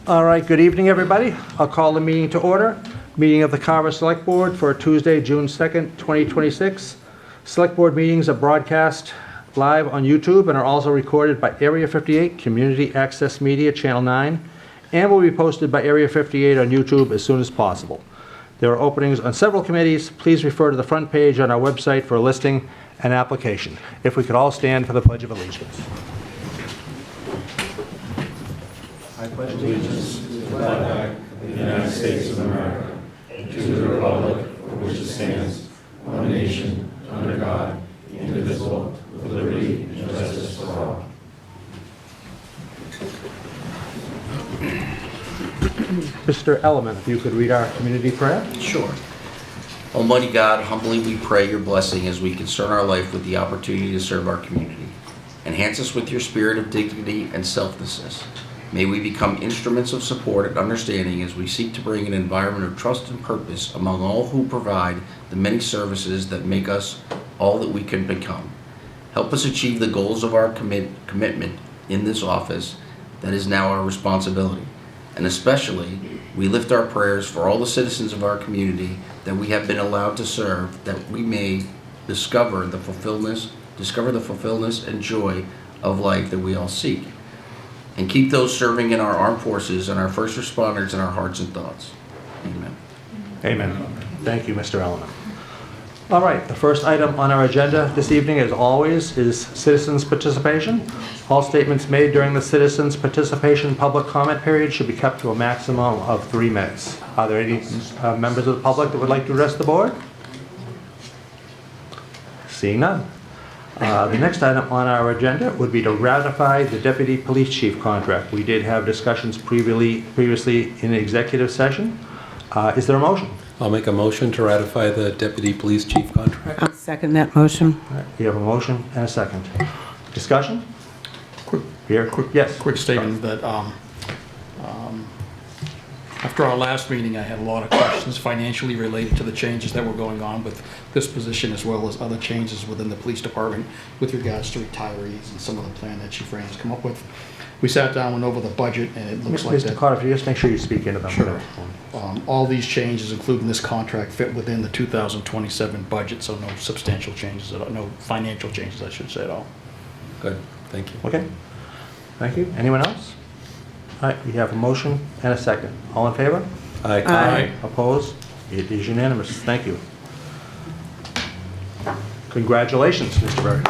All right, good evening, everybody. I'll call the meeting to order. Meeting of the Carver Select Board for Tuesday, June 2nd, 2026. Select Board meetings are broadcast live on YouTube and are also recorded by Area 58 Community Access Media Channel 9 and will be posted by Area 58 on YouTube as soon as possible. There are openings on several committees. Please refer to the front page on our website for a listing and application. If we could all stand for the Pledge of Allegiance. I pledge allegiance to the flag of the United States of America and to the republic for which it stands, one nation, under God, indivisible, with liberty and justice for all. Mr. Elliman, if you could read our community prayer. Sure. Almighty God, humbly we pray your blessing as we concern our life with the opportunity to serve our community. Enhance us with your spirit of dignity and selflessness. May we become instruments of support and understanding as we seek to bring an environment of trust and purpose among all who provide the many services that make us all that we can become. Help us achieve the goals of our commitment in this office that is now our responsibility. And especially, we lift our prayers for all the citizens of our community that we have been allowed to serve, that we may discover the fulfillment and joy of life that we all seek. And keep those serving in our armed forces and our first responders in our hearts and thoughts. Amen. Amen. Thank you, Mr. Elliman. All right, the first item on our agenda this evening, as always, is citizens' participation. All statements made during the citizens' participation public comment period should be kept to a maximum of 3 minutes. Are there any members of the public that would like to address the board? Seeing none. The next item on our agenda would be to ratify the Deputy Police Chief contract. We did have discussions previously in executive session. Is there a motion? I'll make a motion to ratify the Deputy Police Chief contract. I'll second that motion. All right, we have a motion and a second. Discussion? Yes. Quick statement that after our last meeting, I had a lot of questions financially related to the changes that were going on with this position as well as other changes within the police department with regards to retirees and some of the plan that Chief Rand has come up with. We sat down, went over the budget, and it looks like Mr. Carter, if you just make sure you speak into them. Sure. All these changes, including this contract, fit within the 2027 budget, so no substantial changes at all, no financial changes, I should say, at all. Good, thank you. Okay. Thank you. Anyone else? All right, we have a motion and a second. All in favor? Aye. Aye. Opposed? It is unanimous. Thank you. Congratulations, Mr. Berry.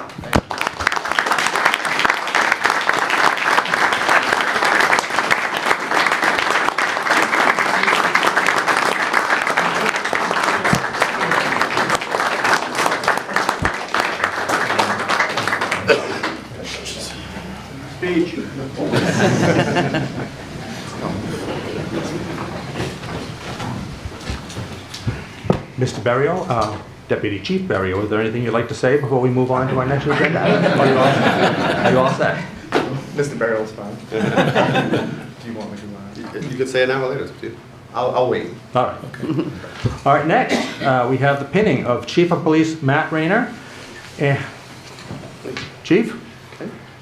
Mr. Berrio, Deputy Chief Berrio, is there anything you'd like to say before we move on to our next agenda? Are you all set? Mr. Barrel's fine. Do you want me to? You could say it now or later. I'll wait. All right. Okay. All right, next, we have the pinning of Chief of Police Matt Rayner. Chief,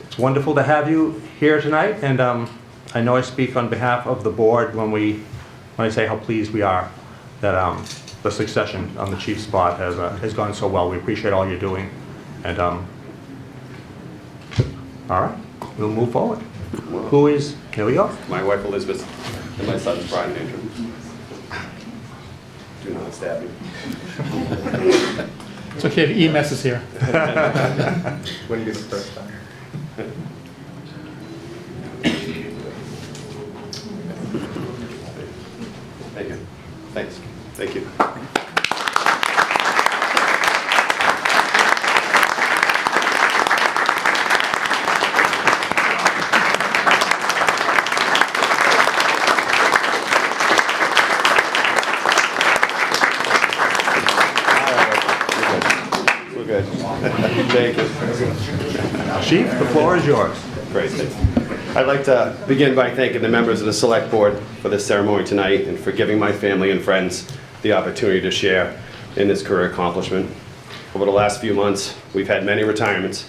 it's wonderful to have you here tonight, and I know I speak on behalf of the board when I say how pleased we are that the succession on the chief spot has gone so well. We appreciate all you're doing, and all right, we'll move forward. Here we go. My wife Elizabeth and my son Brian and Andrew. Do not stab me. It's okay, the EMS is here. When you get the first time. Thank you. Thanks. Thank you. We're good. Thank you. Chief, the floor is yours. Great. I'd like to begin by thanking the members of the Select Board for this ceremony tonight and for giving my family and friends the opportunity to share in this career accomplishment. Over the last few months, we've had many retirements,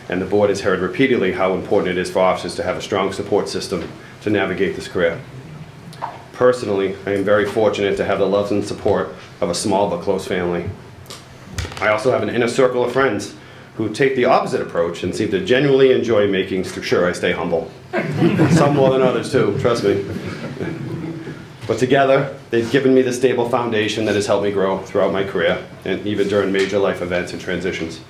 and the board has heard repeatedly how important it is for officers to have a strong support system to navigate this career. Personally, I am very fortunate to have the love and support of a small but close family. I also have an inner circle of friends who take the opposite approach and seem to genuinely enjoy making sure I stay humble. Some more than others too, trust me. But together, they've given me the stable foundation that has helped me grow throughout my career and even during major life events and transitions.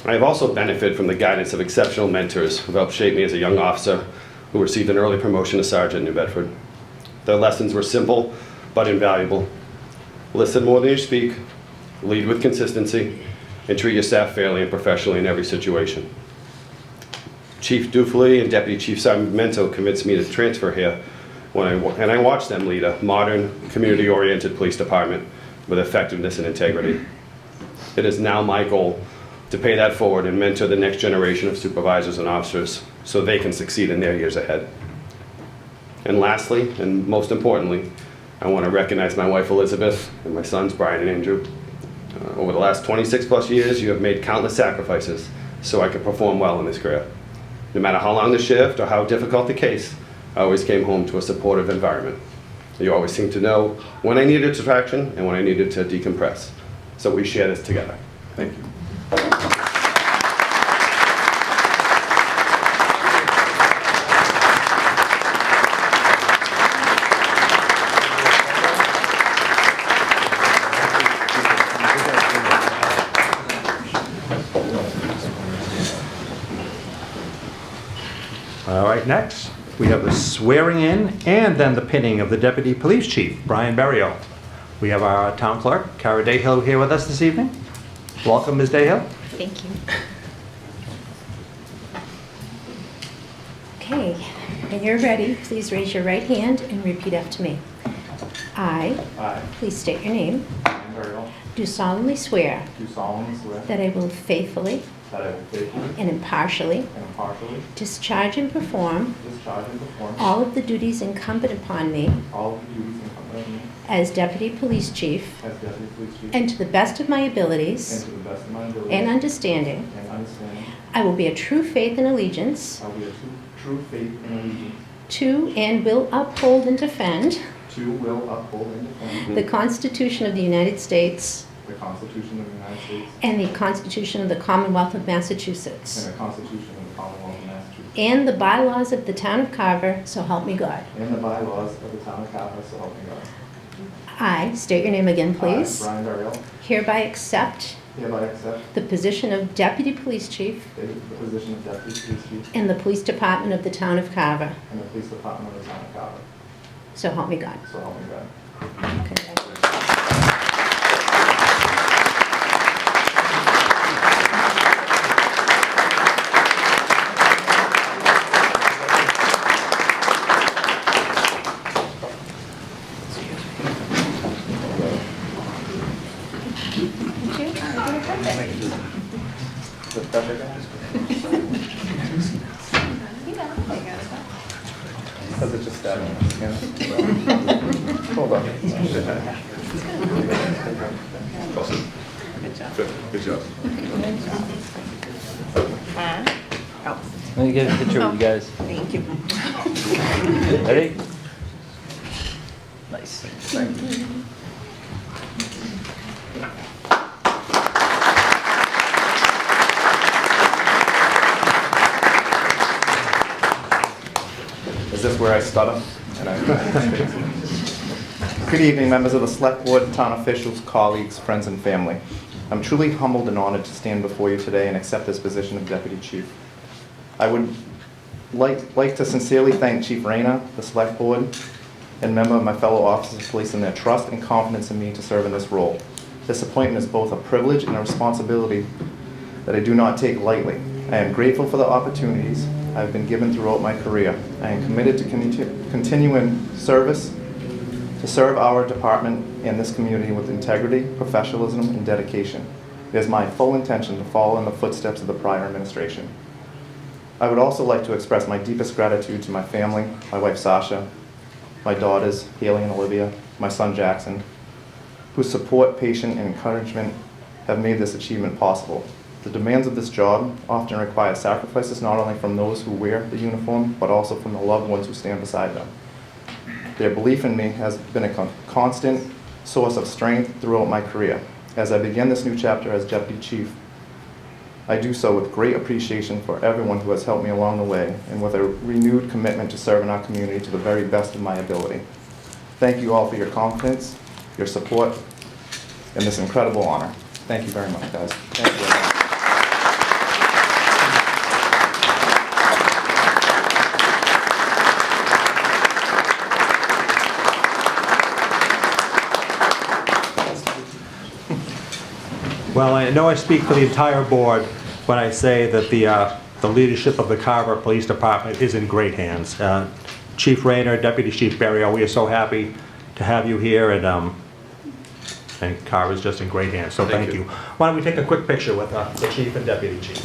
I have also benefited from the guidance of exceptional mentors who helped shape me as a young officer who received an early promotion to sergeant in New Bedford. Their lessons were simple but invaluable. Listen more than you speak, lead with consistency, and treat your staff fairly and professionally in every situation. Chief Dufley and Deputy Chief Sergeant Mento convinced me to transfer here and I watched them lead a modern, community-oriented police department with effectiveness and integrity. It is now my goal to pay that forward and mentor the next generation of supervisors and officers so they can succeed in their years ahead. And lastly, and most importantly, I want to recognize my wife Elizabeth and my sons Brian and Andrew. Over the last 26 plus years, you have made countless sacrifices so I could perform well in this career. No matter how long the shift or how difficult the case, I always came home to a supportive environment. You always seemed to know when I needed distraction and when I needed to decompress. So we share this together. Thank you. All right, next, we have the swearing in and then the pinning of the Deputy Police Chief, Brian Berrio. We have our Town Clerk, Cara Dayhill, here with us this evening. Welcome, Ms. Dayhill. Thank you. Okay, when you're ready, please raise your right hand and repeat after me. I, please state your name, do solemnly swear Do solemnly swear that I will faithfully that I will faithfully and impartially and impartially discharge and perform discharge and perform all of the duties incumbent upon me all of the duties incumbent on me as Deputy Police Chief as Deputy Police Chief and to the best of my and abilities to the best of my ability and understanding, and understanding, I will bear true faith and allegiance I will bear true faith and allegiance to and will uphold and defend to, will uphold and defend the Constitution of the United States the Constitution of the United States and the Constitution of the Commonwealth of Massachusetts and the Constitution of the Commonwealth of Massachusetts and the bylaws of the Town of Carver, so help me God. and the bylaws of the Town of Carver, so help me God. I, state your name again, please, I, Brian Burial, hereby accept hereby accept the position of Deputy Police Chief the position of Deputy Police Chief in the Police Department of the Town of Carver, in the Police Department of the Town of Carver, so help me God. so help me God. Congratulations. Because it's just that, hold on. Good job. Let me get a picture with you guys. Thank you. Ready? Nice. Thank you. Is this where I stutter? Good evening, members of the Select Board, town officials, colleagues, friends, and family. I'm truly humbled and honored to stand before you today and accept this position of Deputy Chief. I would like to sincerely thank Chief Rayner, the Select Board, and member of my fellow officers placing their trust and confidence in me to serve in this role. This appointment is both a privilege and a responsibility that I do not take lightly. I am grateful for the opportunities I've been given throughout my career. I am committed to continue in service to serve our department and this community with integrity, professionalism, and dedication. It is my full intention to follow in the footsteps of the prior administration. I would also like to express my deepest gratitude to my family, my wife Sasha, my daughters Haley and Olivia, my son Jackson, whose support, patience, and encouragement have made this achievement possible. The demands of this job often require sacrifices not only from those who wear the uniform, but also from the loved ones who stand beside them. Their belief in me has been a constant source of strength throughout my career. As I begin this new chapter as Deputy Chief, I do so with great appreciation for everyone who has helped me along the way and with a renewed commitment to serving our community to the very best of my ability. Thank you all for your confidence, your support, and this incredible honor. Thank you very much, guys. Thank you. Well, I know I speak for the entire board when I say that the leadership of the Carver Police Department is in great hands. Chief Rayner, Deputy Chief Berrio, we are so happy to have you here, and Carver's just in great hands, so thank you. Why don't we take a quick picture with the Chief and Deputy Chief.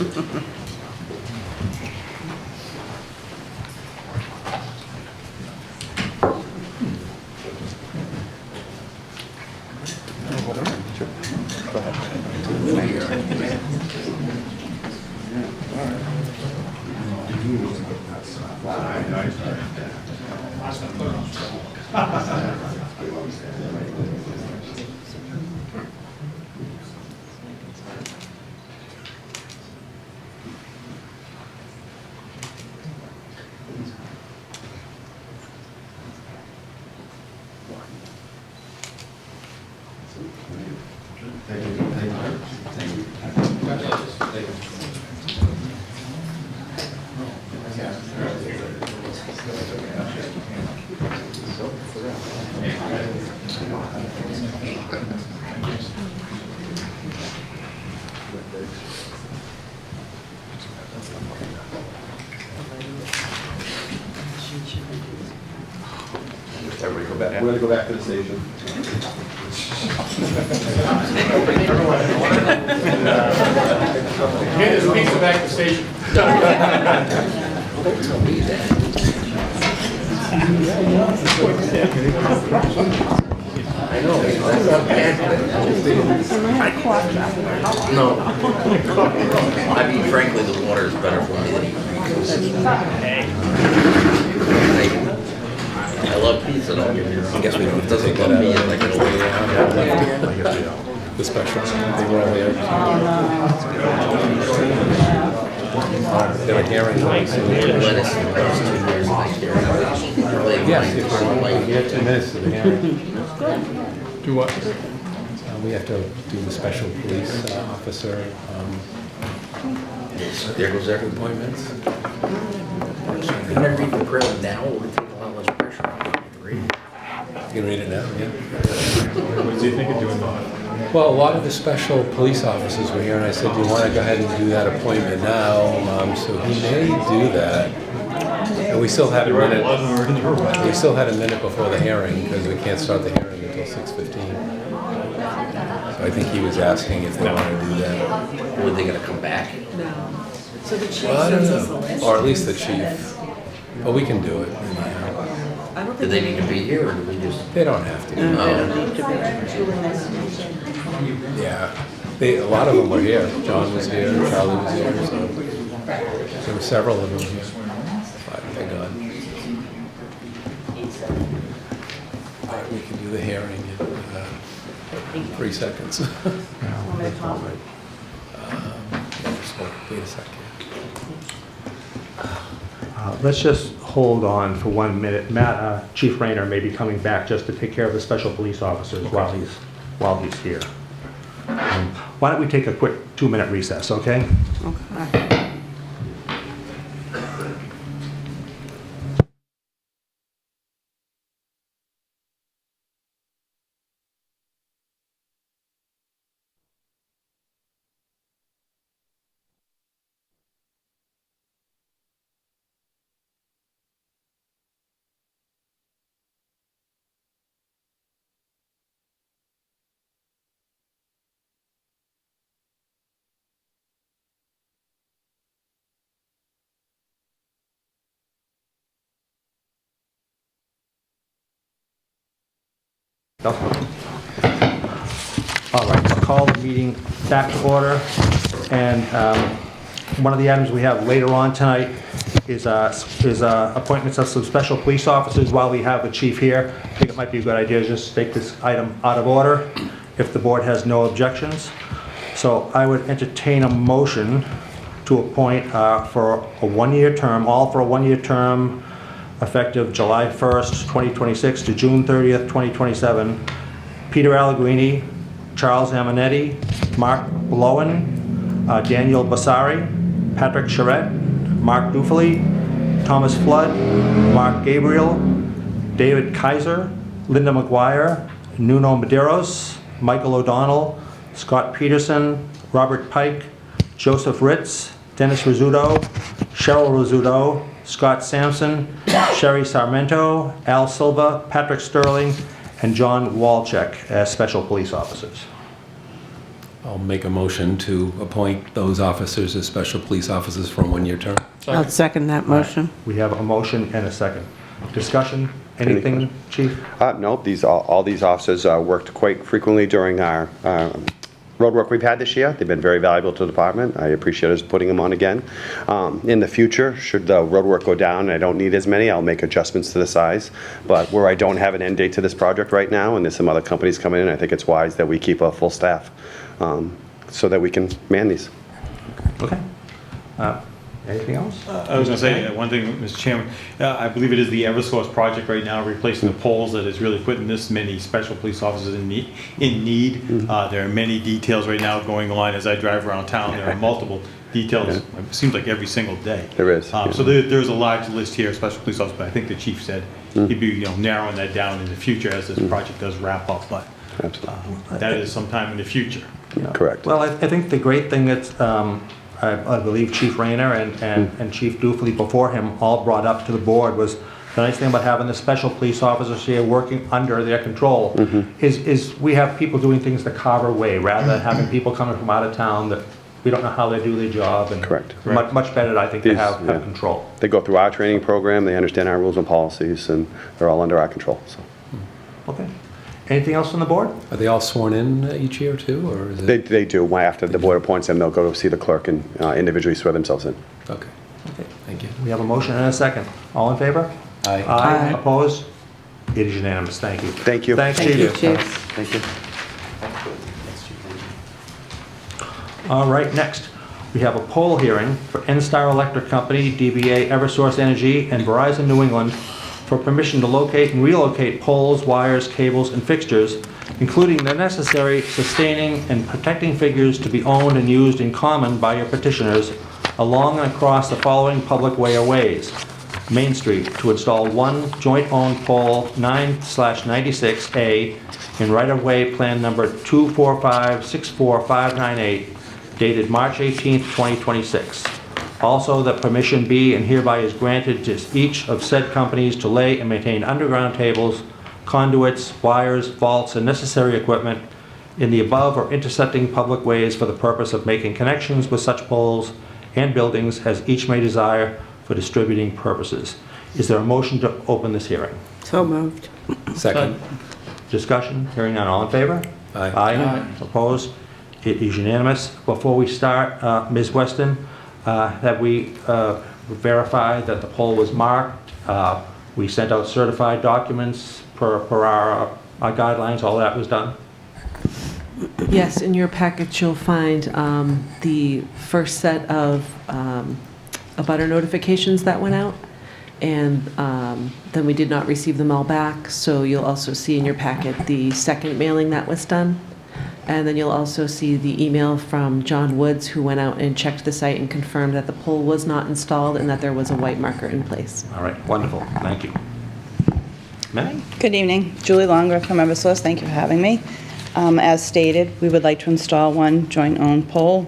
Everybody go back. We're going to go back to the station. Hand this pizza back to the station. I know. That's not bad. No. I mean, frankly, the water is better for me than eating. I love pizza, don't get me wrong. I guess we don't have to take that out. I guess we don't. The specials, they were all there. They were hearing noise. Lettuce in the last 2 years, and I carry. Yes, if you want, you have 2 minutes to the hearing. Do what? We have to do the special police officer. There goes every Appointments. Can I read the prayer now? It would take a lot less pressure off me to read it. You can read it now, yeah. What do you think of doing that? Well, a lot of the special police officers were here, and I said, do you want to go ahead and do that appointment now? So he may do that. And we still had a minute. We still had a minute before the hearing, because we can't start the hearing until 6:15. So I think he was asking if they want to do that. Were they gonna come back? No. So the chief Well, I don't sends us a know. list? Or at least the chief. But we can do it. I don't Do think they need to be here, or do we just? They don't have to. They don't need to be. Yeah. A lot of them were here. John was here, Charlie was here, so there were several of them here. But thank God. But we can do the hearing in 3 seconds. Want me to call? Just wait a second. Let's just hold on for 1 minute. Matt, Chief Rayner may be coming back just to take care of the special police officers while he's here. Why don't we take a quick 2-minute recess, okay? Okay. No? All right, I'll call the meeting back to order. And One of the items we have later on tonight is appointments of some special police officers. While we have the chief here, I think it might be a good idea to just take this item out of order if the board has no objections. So I would entertain a motion to appoint for a one-year term, all for a one-year term, effective July 1st, 2026 to June 30th, 2027, Peter Allegrini, Charles Amanetti, Mark Blowen, Daniel Basari, Patrick Charette, Mark Dufely, Thomas Flood, Mark Gabriel, David Kaiser, Linda McGuire, Nuno Medeiros, Michael O'Donnell, Scott Peterson, Robert Pike, Joseph Ritz, Dennis Rizzuto, Cheryl Rizzuto, Scott Sampson, Sherry Sarmento, Al Silva, Patrick Sterling, and John Walczek as special police officers. I'll make a motion to appoint those officers as special police officers for a one-year term. I'll second that motion. We have a motion and a second. Discussion? Anything, Chief? No, all these officers worked quite frequently during our road work we've had this year. They've been very valuable to the department. I appreciate us putting them on again. In the future, should the road work go down and I don't need as many, I'll make adjustments to the size. But where I don't have an end date to this project right now, and there's some other companies coming in, I think it's wise that we keep a full staff so that we can man these. Okay. Anything else? I was going to say one thing, Mr. Chairman. I believe it is the Eversource project right now, replacing the poles, that is really putting this many special police officers in need. There are many details right now going on as I drive around town. There are multiple details. It seems like every single day. There is. So there's a large list here of special police officers, but I think the chief said he'd be narrowing that down in the future as this project does wrap up. But that is sometime in the future. Correct. Well, I think the great thing that's, I believe Chief Rayner and Chief Dufely before him all brought up to the board was the nice thing about having the special police officers here working under their control is we have people doing things the Carver way rather than having people coming from out of town that we don't know how they do their job. And Correct. Much better, I think, to have control. They go through our training program, they understand our rules and policies, and they're all under our control. So. Okay. Anything else from the board? Are they all sworn in each year too, or is it? They do. After the board appoints them, they'll go to see the clerk and individually swear themselves in. Okay. Okay. Thank you. We have a motion and a second. All in favor? Aye. Aye. Opposed? It is unanimous. Thank you. Thank you. Thanks, Thank you, Chief. Chief. Thank you. All right, next, we have a poll hearing for NStar Electric Company, DBA Eversource Energy, and Verizon New England for permission to locate and relocate poles, wires, cables, and fixtures, including the necessary sustaining and protecting figures to be owned and used in common by your petitioners along and across the following public way or ways. Main Street, to install one joint-owned pole 9/96A in right-of-way plan number 245-64598, dated March 18th, 2026. Also, that permission be and hereby is granted to each of said companies to lay and maintain underground tables, conduits, wires, vaults, and necessary equipment in the above or intersecting public ways for the purpose of making connections with such poles and buildings as each may desire for distributing purposes. Is there a motion to open this hearing? So moved. Second. Discussion, hearing none, all in favor? Aye. Aye. Opposed? It is unanimous. Before we start, Ms. Weston, have we verified that the poll was marked? We sent out certified documents per our guidelines, all that was done? Yes, in your package you'll find the first set of abutter notifications that went out, and then we did not receive them all back, so you'll also see in your packet the second mailing that was done. And then you'll also see the email from John Woods, who went out and checked the site and confirmed that the pole was not installed and that there was a white marker in place. All right, wonderful, thank you. Ma'am? Good evening, Julie Longroth from Eversource. Thank you for having me. As stated, we would like to install one joint-owned pole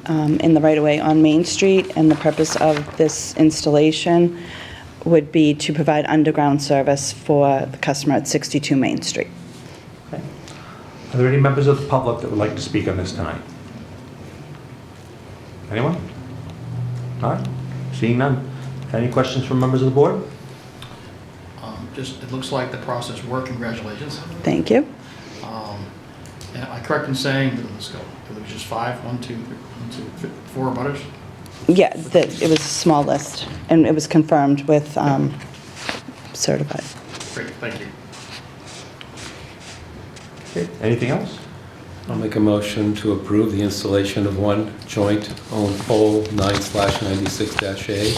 in the right-of-way on Main Street, and the purpose of this installation would be to provide underground service for the customer at 62 Main Street. Okay. Are there any members of the public that would like to speak on this tonight? Anyone? All right, seeing none. Any questions from members of the board? It looks like the process worked. Congratulations. Thank you. Am I correct in saying, let's go, it was just 4 butters? Yeah, it was a small list, and it was confirmed with certified. Great, thank you. Okay, anything else? I'll make a motion to approve the installation of one joint-owned pole 9/96-A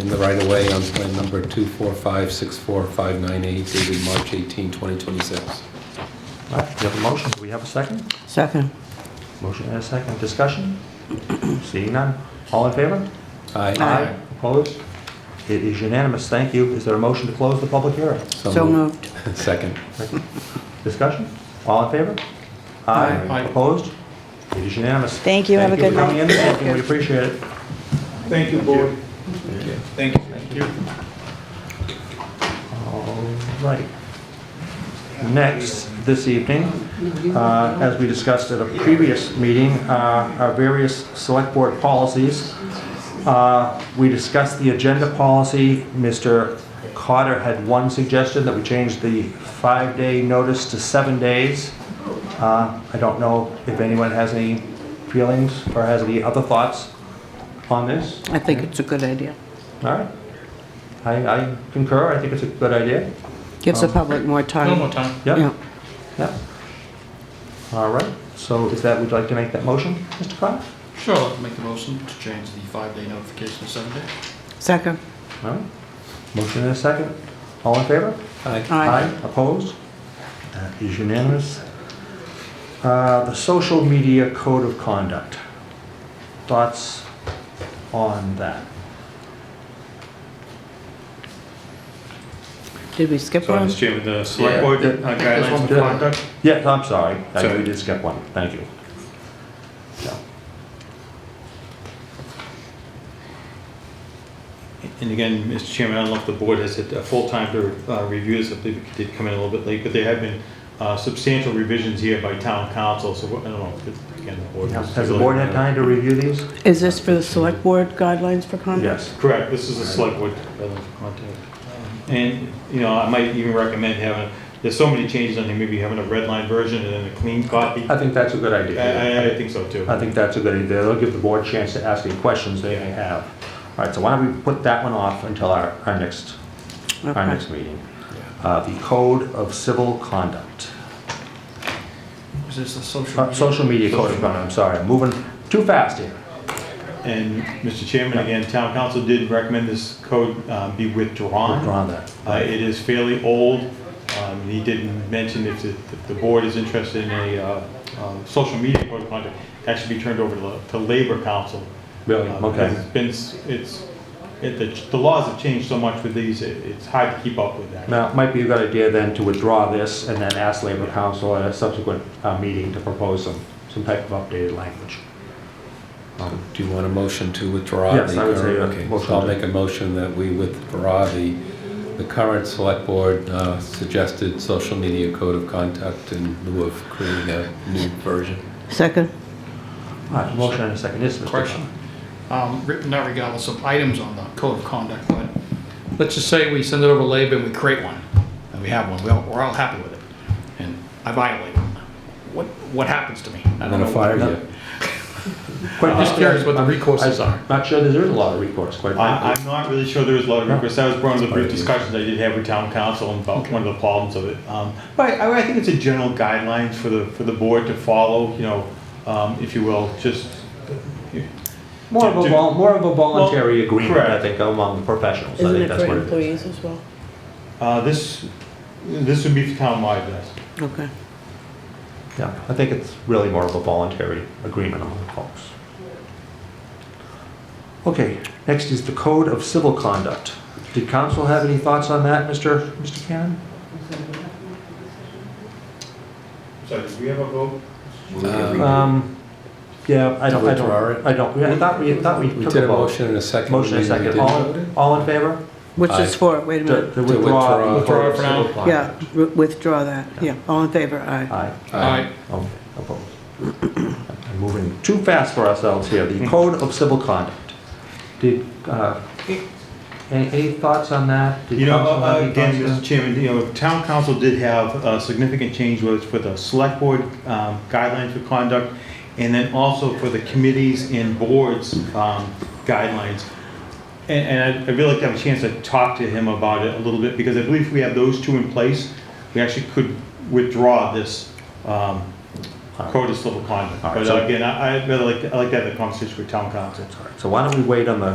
in the right-of-way on plan number 245-64598 dated March 18, 2026. All right, we have a motion. Do we have a second? Second. Motion and a second. Discussion? Seeing none. All in favor? Aye. Opposed? It is unanimous. Thank you. Is there a motion to close the public hearing? So moved. Second. Discussion? All in favor? Aye. Opposed? It is unanimous. Thank you. Have a good Thank you for coming in night. this evening. We appreciate it. Thank you, board. Thank you. Thank you. All right. Next, this evening, as we discussed at a previous meeting, our various select board policies. We discussed the agenda policy. Mr. Cotter had one suggestion that we change the 5-day notice to 7 days. I don't know if anyone has any feelings or has any other thoughts on this. I think it's a good idea. All right. I concur. I think it's a good idea. Gives the public more time. No more time. Yep. Yeah. Yep. All right. So is that, would you like to make that motion, Mr. Cotter? Sure, I'll make the motion to change the 5-day notification to 7 days. Second. All right. Motion and a second. All in favor? Aye. Opposed? That is unanimous. The social media code of conduct. Thoughts on that? Did we skip Sorry, one? Mr. Chairman, the select board Yeah. guidelines for conduct. Yes, I'm sorry. I Sorry. we did skip one. Thank you. Yeah. And again, Mr. Chairman, I don't know if the board has had a full time to review this. I believe it did come in a little bit late, but there have been substantial revisions here by town council, so I don't know if, again, the board. Has the board had time to review these? Is this for the select board guidelines for conduct? Yes. Correct, this is a select board guidelines for conduct. And, you know, I might even recommend having, there's so many changes on here, maybe having a red line version and then a clean copy. I think that's a good idea. I think so too. I think that's a good idea. It'll give the board a chance to ask any questions they may have. All right, so why don't we put that one off until our next meeting? The Code of Civil Conduct. Is this the social? Social media code of conduct, I'm sorry, I'm moving too fast here. And Mr. Chairman, again, town council did recommend this code be withdrawn. Withdrawn that. It is fairly old. He did mention if the board is interested in a social media code of conduct, that should be turned over to Labor Council. Really? Okay. The laws have changed so much with these, it's hard to keep up with that. Now, it might be a good idea then to withdraw this and then ask Labor Council at a subsequent meeting to propose some type of updated language. Do you want a motion to withdraw? Yes, I would say a Okay, motion so I'll to- make a motion that we withdraw the current select board suggested social media code of conduct in lieu of creating a new version. Second. All right, motion and a second. Yes, Mr. Question. Not regardless of items on the code of conduct, but let's just say we send it over to Labor and we create one, and we have one, we're all happy with it, and I violate it. What happens to me? I I'm don't gonna know. fire you. Quite Just curious what the recourses are. I'm not sure there is a lot of recourse, quite frankly. I'm not really sure there is a lot of recourse. That was one of the brief Right. discussions I did have with town council about one of the problems of it. But I think it's a general guidelines for the board to follow, you know, if you will, just. More of a voluntary agreement, I correct. think, among professionals. I Isn't think it that's for what it is. employees as well? This would be for town-wide, yes. Okay. Yeah, I think it's really more of a voluntary agreement among folks. Okay, next is the Code of Civil Conduct. Did council have any thoughts on that, Mr. Cannon? So, do we have a vote? Yeah, I don't, withdraw it? I thought we We took did a a vote. motion and a second. Motion and a We second. didn't vote. All in favor? Which Aye. is for, wait a minute. To withdraw. Withdraw for now? Civil Yeah, conduct. withdraw that. Yeah, all in favor, aye. Aye. Aye. Okay, opposed. I'm moving too fast for ourselves here. The Code of Civil Conduct. Did, any thoughts on that? Did You know, council have any again, thoughts on Mr. Chairman, you know, town council did have a significant change was for the select board guidelines for conduct and then also for the committees and boards guidelines. And I'd really like to have a chance to talk to him about it a little bit, because I believe if we have those two in place, we actually could withdraw this code of civil conduct. All right, But so- again, I'd like to have the conversation with town council. So why don't we wait on the,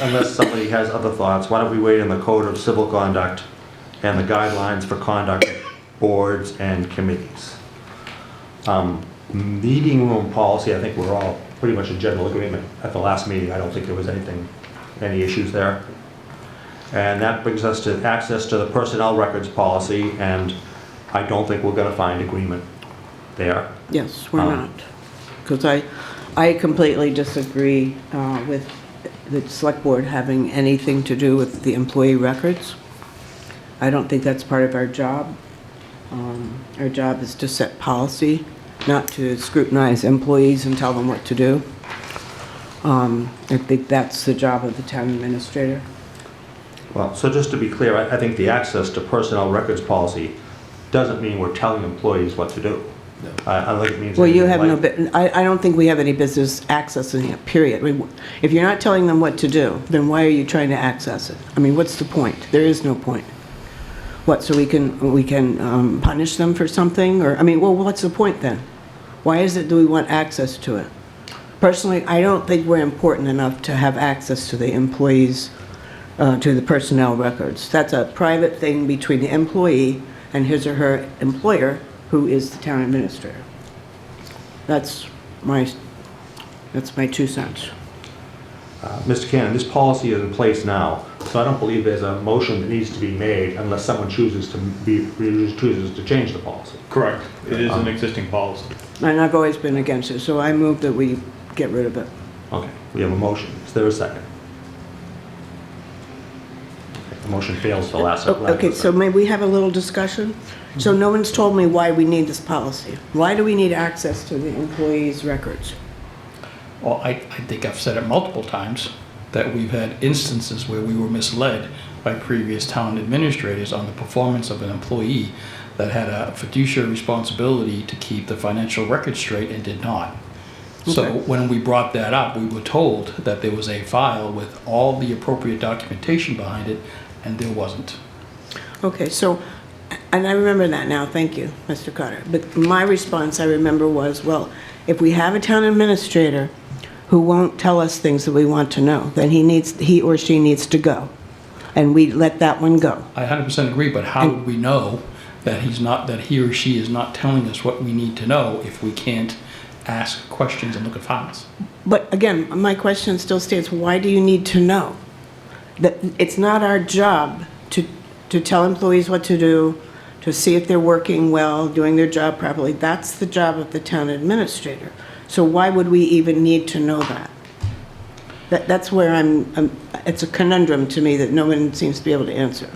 unless somebody has other thoughts, why don't we wait on the code of civil conduct and the guidelines for conduct of boards and committees? Meeting room policy, I think we're all pretty much in general agreement at the last meeting. I don't think there was any issues there. And that brings us to access to the personnel records policy, and I don't think we're gonna find agreement there. Yes, we're not. Because I completely disagree with the select board having anything to do with the employee records. I don't think that's part of our job. Our job is to set policy, not to scrutinize employees and tell them what to do. I think that's the job of the town administrator. Well, so just to be clear, I think the access to personnel records policy doesn't mean we're telling employees what to do. I think it means. Well, you have no, like- I don't think we have any business accessing it, period. If you're not telling them what to do, then why are you trying to access it? I mean, what's the point? There is no point. What, so we can punish them for something? Or, I mean, well, what's the point then? Why is it, do we want access to it? Personally, I don't think we're important enough to have access to the employees, to the personnel records. That's a private thing between the employee and his or her employer, who is the town administrator. That's my 2 cents. Mr. Cannon, this policy is in place now, so I don't believe there's a motion that needs to be made unless someone chooses to change the policy. Correct. It is an existing policy. And I've always been against it, so I move that we get rid of it. Okay, we have a motion. Is there a second? Okay, the motion fails to last. Okay, so may we have a little discussion? So no one's told me why we need this policy. Why do we need access to the employees' records? Well, I think I've said it multiple times, that we've had instances where we were misled by previous town administrators on the performance of an employee that had a fiduciary responsibility to keep the financial record straight and did not. So Okay. when we brought that up, we were told that there was a file with all the appropriate documentation behind it, and there wasn't. Okay, so, and I remember that now, thank you, Mr. Carter. But my response, I remember, was, well, if we have a town administrator who won't tell us things that we want to know, then he or she needs to go. And we let that one go. I 100% agree, but how would we know that he or she is not telling us what we need to know if we can't ask questions and look at files? But again, my question still stands, why do you need to know? That it's not our job to tell employees what to do, to see if they're working well, doing their job properly. That's the job of the town administrator. So why would we even need to know that? That's where it's a conundrum to me that no one seems to be able to answer.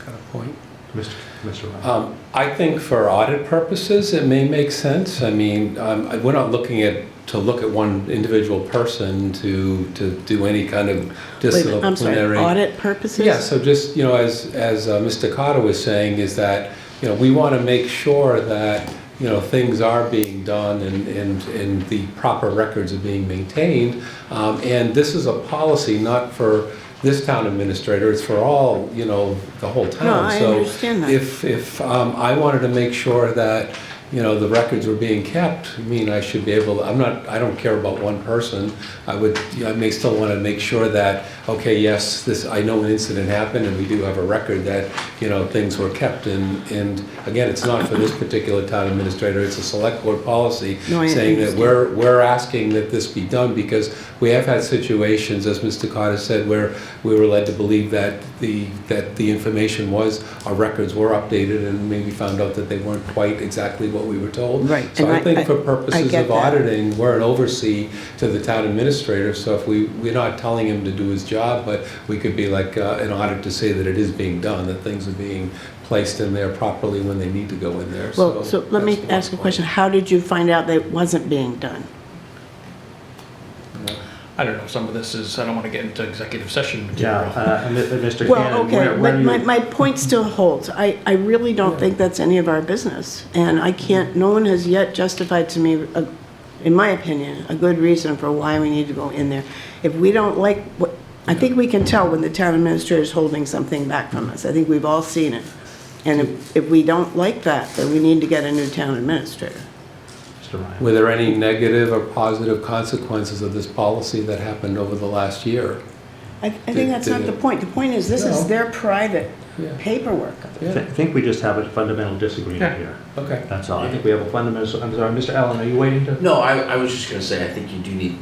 Got a point? Mr. Ryan. I think for audit purposes, it may make sense. I mean, we're not looking to look at one individual person to do any kind of disciplinary. I'm sorry, audit purposes? Yeah, so just, as Mr. Carter was saying, is that, we want to make sure that, things are being done and the proper records are being maintained. And this is a policy not for this town administrator, it's for all, the whole town. No, I understand that. So if I wanted to make sure that, the records were being kept, I mean, I should be able to, I don't care about one person. I may still want to make sure that, okay, yes, I know an incident happened and we do have a record that, things were kept. And again, it's not for this particular town administrator, it's a select board policy saying that we're asking that this be done because we have had situations, as Mr. Carter said, where we were led to believe that the information was, our records were updated and maybe found out that they weren't quite exactly what we were told. Right. So And I think for I purposes get of that. auditing, we're an oversee to the town administrator. So if we're not telling him to do his job, but we could be like an audit to say that it is being done, that things are being placed in there properly when they need to go in there. Well, so let me ask a question. How did you find out that it wasn't being done? I don't know, some of this is, I don't want to get into executive session material. Yeah, Mr. Well, Cannon, okay, where but do you? my point still holds. I really don't think that's any of our business. And I can't, no one has yet justified to me in my opinion, a good reason for why we need to go in there. If we don't like what, I think we can tell when the town administrator is holding something back from us. I think we've all seen it. And if we don't like that, then we need to get a new town administrator. Mr. Ryan. Were there any negative or positive consequences of this policy that happened over the last year? I think that's not the point. The point is, this is their private paperwork. I think we just have a fundamental disagreement here. Okay. That's all. I think we have a fundamental, I'm sorry, Mr. Allen, are you waiting to? No, I was just gonna say, I think you do need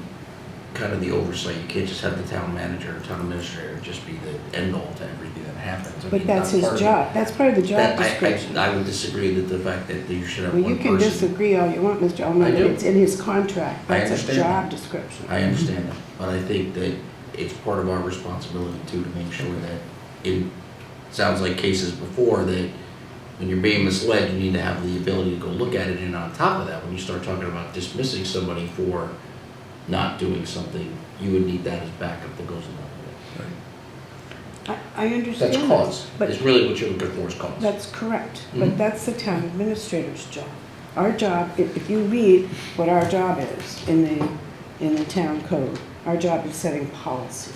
kind of the oversight. You can't just have the town manager or town administrator just be the end all to everything that happens. I But mean, that's part his of job. That's part of the job that- description. I would disagree that the fact that you should have Well, one you person. can disagree all you want, Mr. Ullman, I but do. it's in his contract. I That's a understand job that. description. I understand that, but I think that it's part of our responsibility too, to make sure that it sounds like cases before that when you're being misled, you need to have the ability to go look at it, and on top of that, when you start talking about dismissing somebody for not doing something, you would need that as backup that goes along with it. I understand That's that, cause, but it's really what you're looking for is cause. that's correct. Mhm. But that's the town administrator's job. Our job, if you read what our job is in the town code, our job is setting policy.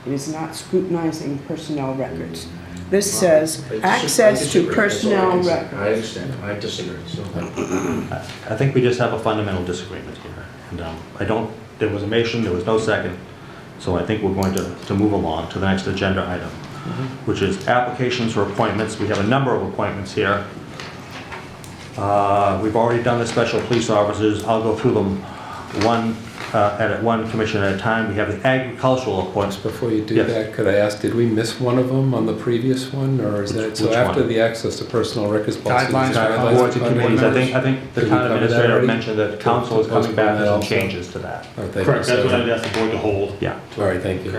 It is not scrutinizing personnel records. This says I access to disagree. That's all I personnel can say. records. I understand, I disagree, so. I think we just have a fundamental disagreement here. And there was a motion, there was no second. So I think we're going to move along to the next agenda item, which is applications for appointments. We have a number of appointments here. We've already done the special police officers. I'll go through them one commission at a time. We have the agricultural appointments. Before you do Yes. that, could I ask, did we miss one of them on the previous one, or is that, so Which after one? the access to personal records policy? Guidelines there's for guidelines Boards and for committees. board I think the Did we town cover that administrator already? mentioned that council is coming back with some Also? changes to that. Oh, thank Correct, you, that's what sir. I'd ask the board to hold. Yeah. All right, thank you.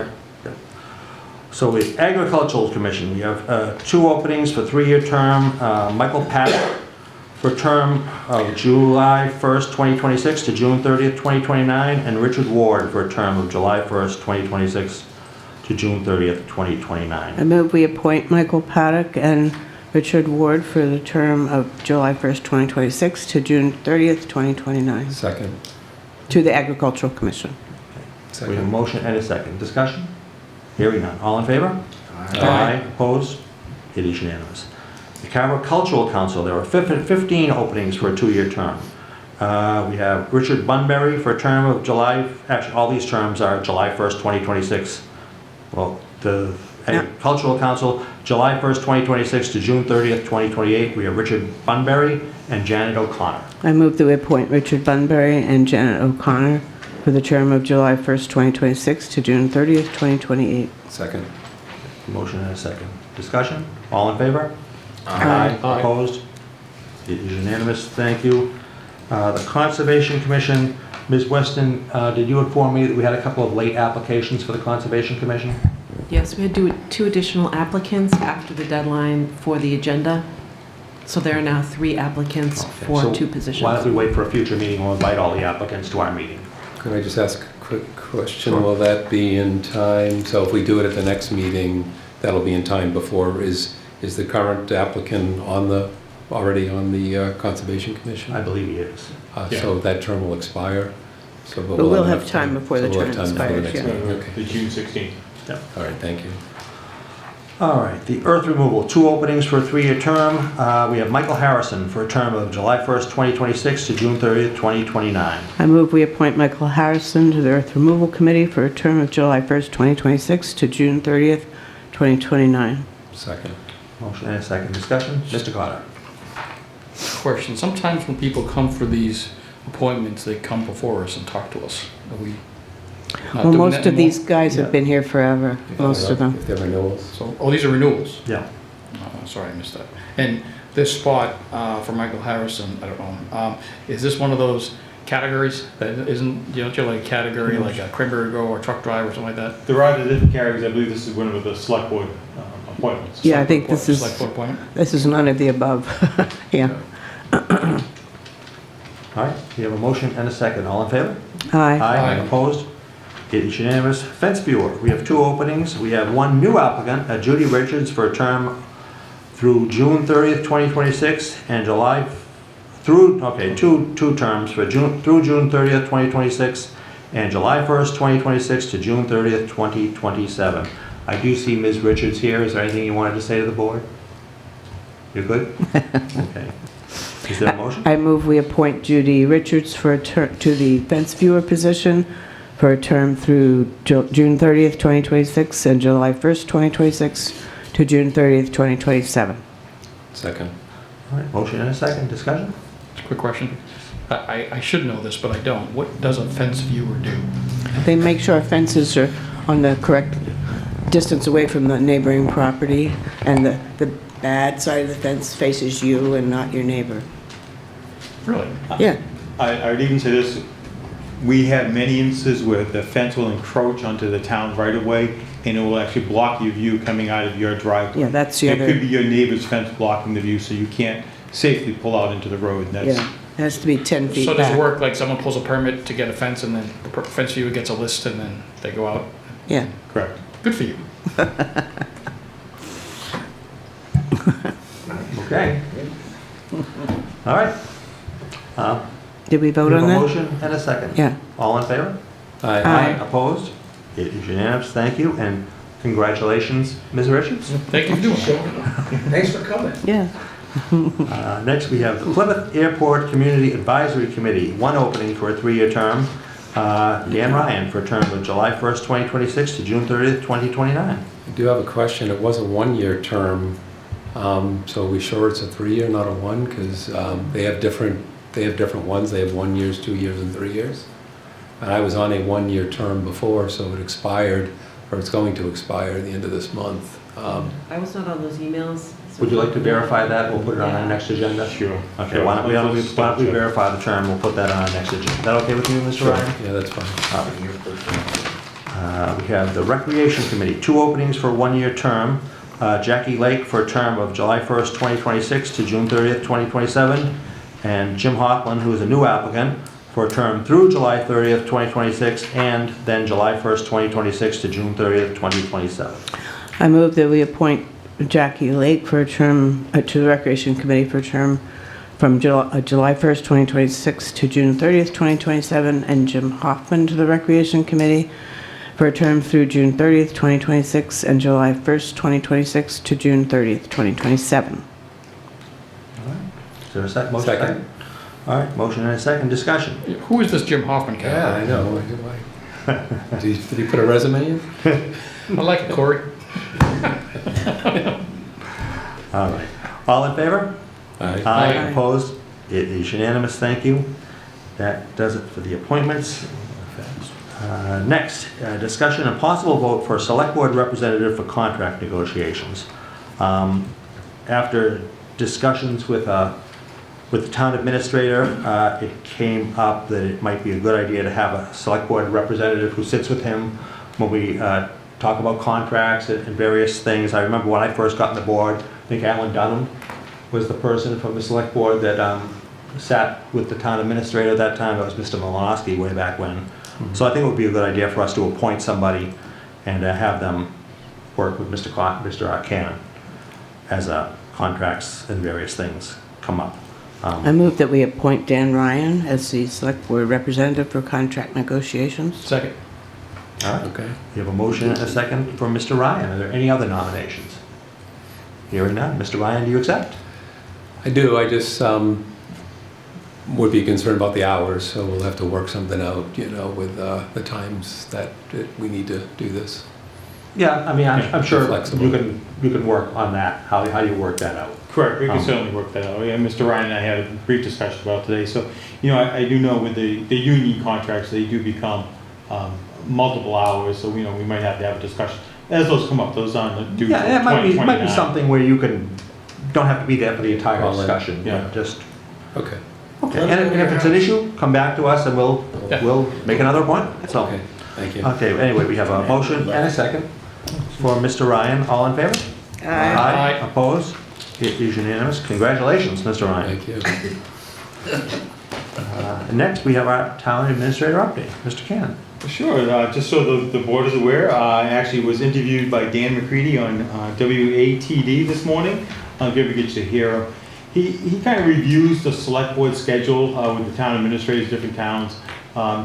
So the Agricultural Commission, we have two openings for three-year term. Michael Paddock for a term of July 1st, 2026 to June 30th, 2029, and Richard Ward for a term of July 1st, 2026 to June 30th, 2029. I move we appoint Michael Paddock and Richard Ward for the term of July 1st, 2026 to June 30th, 2029, Second. to the Agricultural Commission. We have a motion and a second. Discussion? Hearing none. All in favor? Aye. Opposed? It is unanimous. The Carver Cultural Council, there are 15 openings for a two-year term. We have Richard Bunbury for a term of July, actually, all these terms are July 1st, 2026. Well, the Agricultural Council, July 1st, 2026 to June 30th, 2028. We have Richard Bunbury and Janet O'Connor. I move that we appoint Richard Bunbury and Janet O'Connor for the term of July 1st, 2026 to June 30th, 2028. Second. Motion and a second. Discussion? All in favor? Aye. Opposed? It is unanimous. Thank you. The Conservation Commission, Ms. Weston, did you inform me that we had a couple of late applications for the Conservation Commission? Yes, we had two additional applicants after the deadline for the agenda. So there are now 3 applicants Okay, for so 2 positions. Why don't we wait for a future meeting? We'll invite all the applicants to our meeting. Could I just ask a quick question? Sure. Will that be in time? So if we do it at the next meeting, that'll be in time before, is the current applicant already on the Conservation Commission? I believe he is. So that term will expire? So But we'll have time before the so we'll term have time before the expires, next yeah. meeting. Okay. The June 16th. All right, thank you. All right, the earth removal, 2 openings for a 3-year term. We have Michael Harrison for a term of July 1st, 2026 to June 30th, 2029. I move we appoint Michael Harrison to the Earth Removal Committee for a term of July 1st, 2026 to June 30th, 2029. Second. Motion and a second. Discussion? Mr. Carter. Question, sometimes when people come for these appointments, they come before us and talk to us. Are we not Well, doing most that of anymore? these guys have been here forever, most of them. If they're renewals. So, oh, these are renewals? Yeah. Sorry, I missed that. And this spot for Michael Harrison, I don't know, is this one of those categories that isn't, you know, like a category like a cranberry grower or truck driver or something like that? There are the different categories. I believe this is one of the select board appointments. Yeah, I think this Select board is, appointment? this is none of the above, yeah. All right, we have a motion and a second. All in favor? Aye. Aye. Opposed? It is unanimous. Fence viewer, we have 2 openings. We have 1 new applicant, Judy Richards, for a term through June 30th, 2026, and July two terms for through June 30th, 2026, and July 1st, 2026 to June 30th, 2027. I do see Ms. Richards here. Is there anything you wanted to say to the board? You're good? Okay. Is there a motion? I move we appoint Judy Richards for a to the fence viewer position for a term through June 30th, 2026, and July 1st, 2026 to June 30th, 2027. Second. All right, motion and a second. Discussion? Quick question. I should know this, but I don't. What does a fence viewer do? They make sure fences are on the correct distance away from the neighboring property, and the bad side of the fence faces you and not your neighbor. Really? Yeah. I would even say this, we have many instances where the fence will encroach onto the town right of way, and it will actually block your view coming out of your driveway. Yeah, that's the other. It could be your neighbor's fence blocking the view, so you can't safely pull out into the road. And that's, Yeah, it has to be 10 feet So does it back. work like someone pulls a permit to get a fence and then the fence viewer gets a list and then they go out? Yeah. correct. Good for you. Okay. All right. Did we vote We have on a that? motion and a second. Yeah. All in favor? Aye. Opposed? It is unanimous. Thank you, and congratulations, Ms. Richards. Thank you for doing it. Thanks for coming. Yeah. Next, we have the Plymouth Airport Community Advisory Committee, one opening for a 3-year term. Dan Ryan for a term of July 1st, 2026 to June 30th, 2029. I do have a question. It was a 1-year term, so are we sure it's a 3-year, not a 1? Because they have different ones. They have 1 years, 2 years, and 3 years. And I was on a 1-year term before, so it expired, or it's going to expire at the end of this month. I was not on those emails. so- Would you like to verify that? We'll put it on our next agenda. Sure. Okay, why don't we verify the term? We'll put that on our next agenda. Is that okay with you, Mr. Ryan? Yeah, that's fine. We have the Recreation Committee, 2 openings for a 1-year term. Jackie Lake for a term of July 1st, 2026 to June 30th, 2027. And Jim Hoffman, who is a new applicant, for a term through July 30th, 2026, and then July 1st, 2026 to June 30th, 2027. I move that we appoint Jackie Lake for a term to the Recreation Committee for a term from July 1st, 2026 to June 30th, 2027, and Jim Hoffman to the Recreation Committee for a term through June 30th, 2026, and July 1st, 2026 to June 30th, 2027. Is there a second? Motion Second. All right, motion and a second. Discussion. Who is this Jim Hoffman guy? Yeah, I know. Did he put a resume in? I like it, Corey. All right. All in favor? Aye. Aye. Opposed? It is unanimous. Thank you. That does it for the appointments. Next, discussion and possible vote for a select board representative for contract negotiations. After discussions with the town administrator, it came up that it might be a good idea to have a select board representative who sits with him when we talk about contracts and various things. I remember when I first got on the board, I think Alan Dunham was the person from the select board that sat with the town administrator at that time. It was Mr. Malinowski way back when. Mm-hmm. So I think it would be a good idea for us to appoint somebody and have them work with Mr. Cannon as contracts and various things come up. I move that we appoint Dan Ryan as the Select Board representative for contract negotiations. Second. All right. Okay. We have a motion and a second for Mr. Ryan. Are there any other nominations? Hearing none. Mr. Ryan, do you accept? I do. I just would be concerned about the hours, so we'll have to work something out, with the times that we need to do this. Yeah, I mean, I'm sure Flexible. you can work on that. How do you work that out? Correct, we can certainly work that out. Yeah, Mr. Ryan and I had a brief discussion about today. So, I do know with the union contracts, they do become multiple hours. So, we might have to have a discussion. As those come up, those aren't due Yeah, it might be something where you don't have to be there for the entire Call in. discussion. Yeah. Just, Okay. okay. And if it's an issue, come back to us and we'll make another appointment. So, Okay. Thank you. okay, anyway, we have a motion and a second for Mr. Ryan. All in favor? Aye. Opposed? It is unanimous. Congratulations, Mr. Ryan. Thank you. Next, we have our town administrator update. Mr. Cannon. Sure, just so the board is aware, I actually was interviewed by Dan McCready on WATD this morning. I'll give you to hear he kind of reviews the select board schedule with the town administrators, different towns,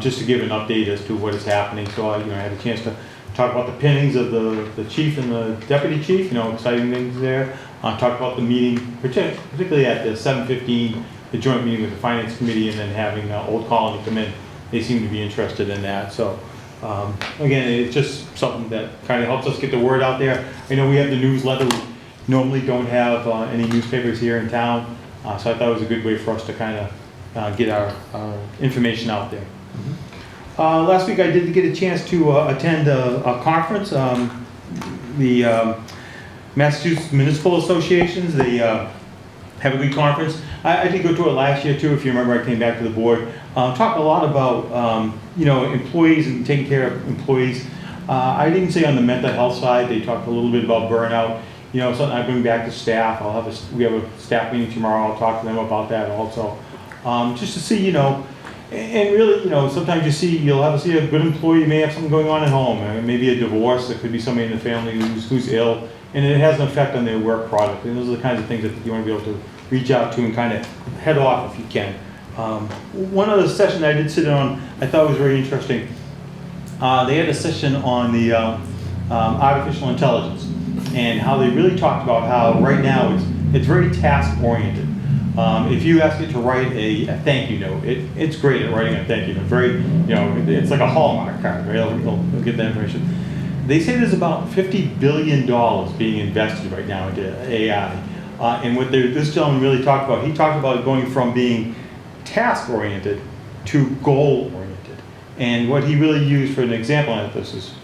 just to give an update as to what is happening. So I had a chance to talk about the pinnings of the chief and the deputy chief, exciting things there. Talk about the meeting, particularly at the 7:15, the joint meeting with the finance committee, and then having Old Colony come in. They seem to be interested in that. So again, it's just something that kind of helps us get the word out there. I know we have the newsletter. We normally don't have any newspapers here in town, so I thought it was a good way for us to kind of get our information out there. Last week I did get a chance to attend a conference, the Massachusetts Municipal Associations. They have a good conference. I did go to it last year too, if you remember. I came back to the board. Talked a lot about employees and taking care of employees. I didn't say on the mental health side. They talked a little bit about burnout. Something I bring back to staff. We have a staff meeting tomorrow. I'll talk to them about that also, just to see and really, sometimes you'll see a good employee may have something going on at home, maybe a divorce. There could be somebody in the family who's ill, and it has an effect on their work product. And those are the kinds of things that you want to be able to reach out to and kind of head off if you can. One other session that I did sit in on, I thought was very interesting. They had a session on the artificial intelligence and how they really talked about how right now it's very task oriented. If you ask it to write a thank you note, it's great at writing a thank you note. Very, it's like a Hallmark card, right? It'll get that information. They say there's about $50 billion being invested right now into AI. And what this gentleman really talked about, he talked about going from being task-oriented to goal-oriented. And what he really used for an example, and this is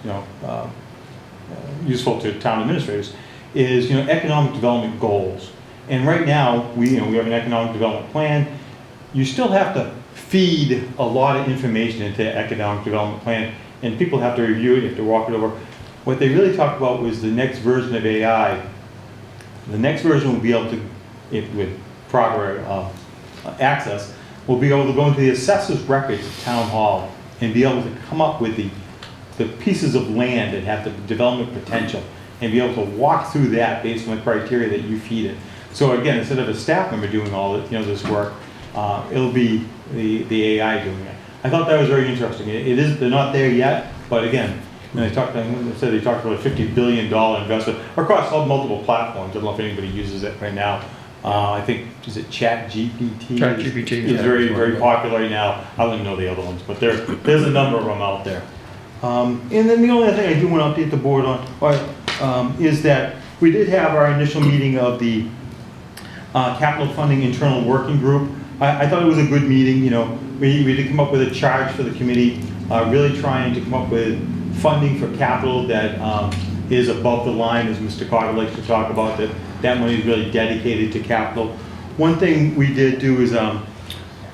useful to town administrators, is economic development goals. And right now, we have an economic development plan. You still have to feed a lot of information into the economic development plan, and people have to review it, you have to walk it over. What they really talked about was the next version of AI. The next version will be able to, with proper access, will be able to go into the assessor's records at Town Hall and be able to come up with the pieces of land that have the development potential and be able to walk through that based on the criteria that you feed it. So again, instead of a staff member doing all this work, it'll be the AI doing it. I thought that was very interesting. They're not there yet, but again, they talked about a $50 billion investment across multiple platforms. I don't know if anybody uses it right now. I think, is it ChatGPT? ChatGPT, It's very, very popular right now. I don't even know the other ones, but there's a number of them out there. And then the only other thing I do want to update the board on is that we did have our initial meeting of the Capital Funding Internal Working Group. I thought it was a good meeting. We did come up with a charge for the committee, really trying to come up with funding for capital that is above the line, as Mr. Carver likes to talk about, that money is really dedicated to capital. One thing we did do is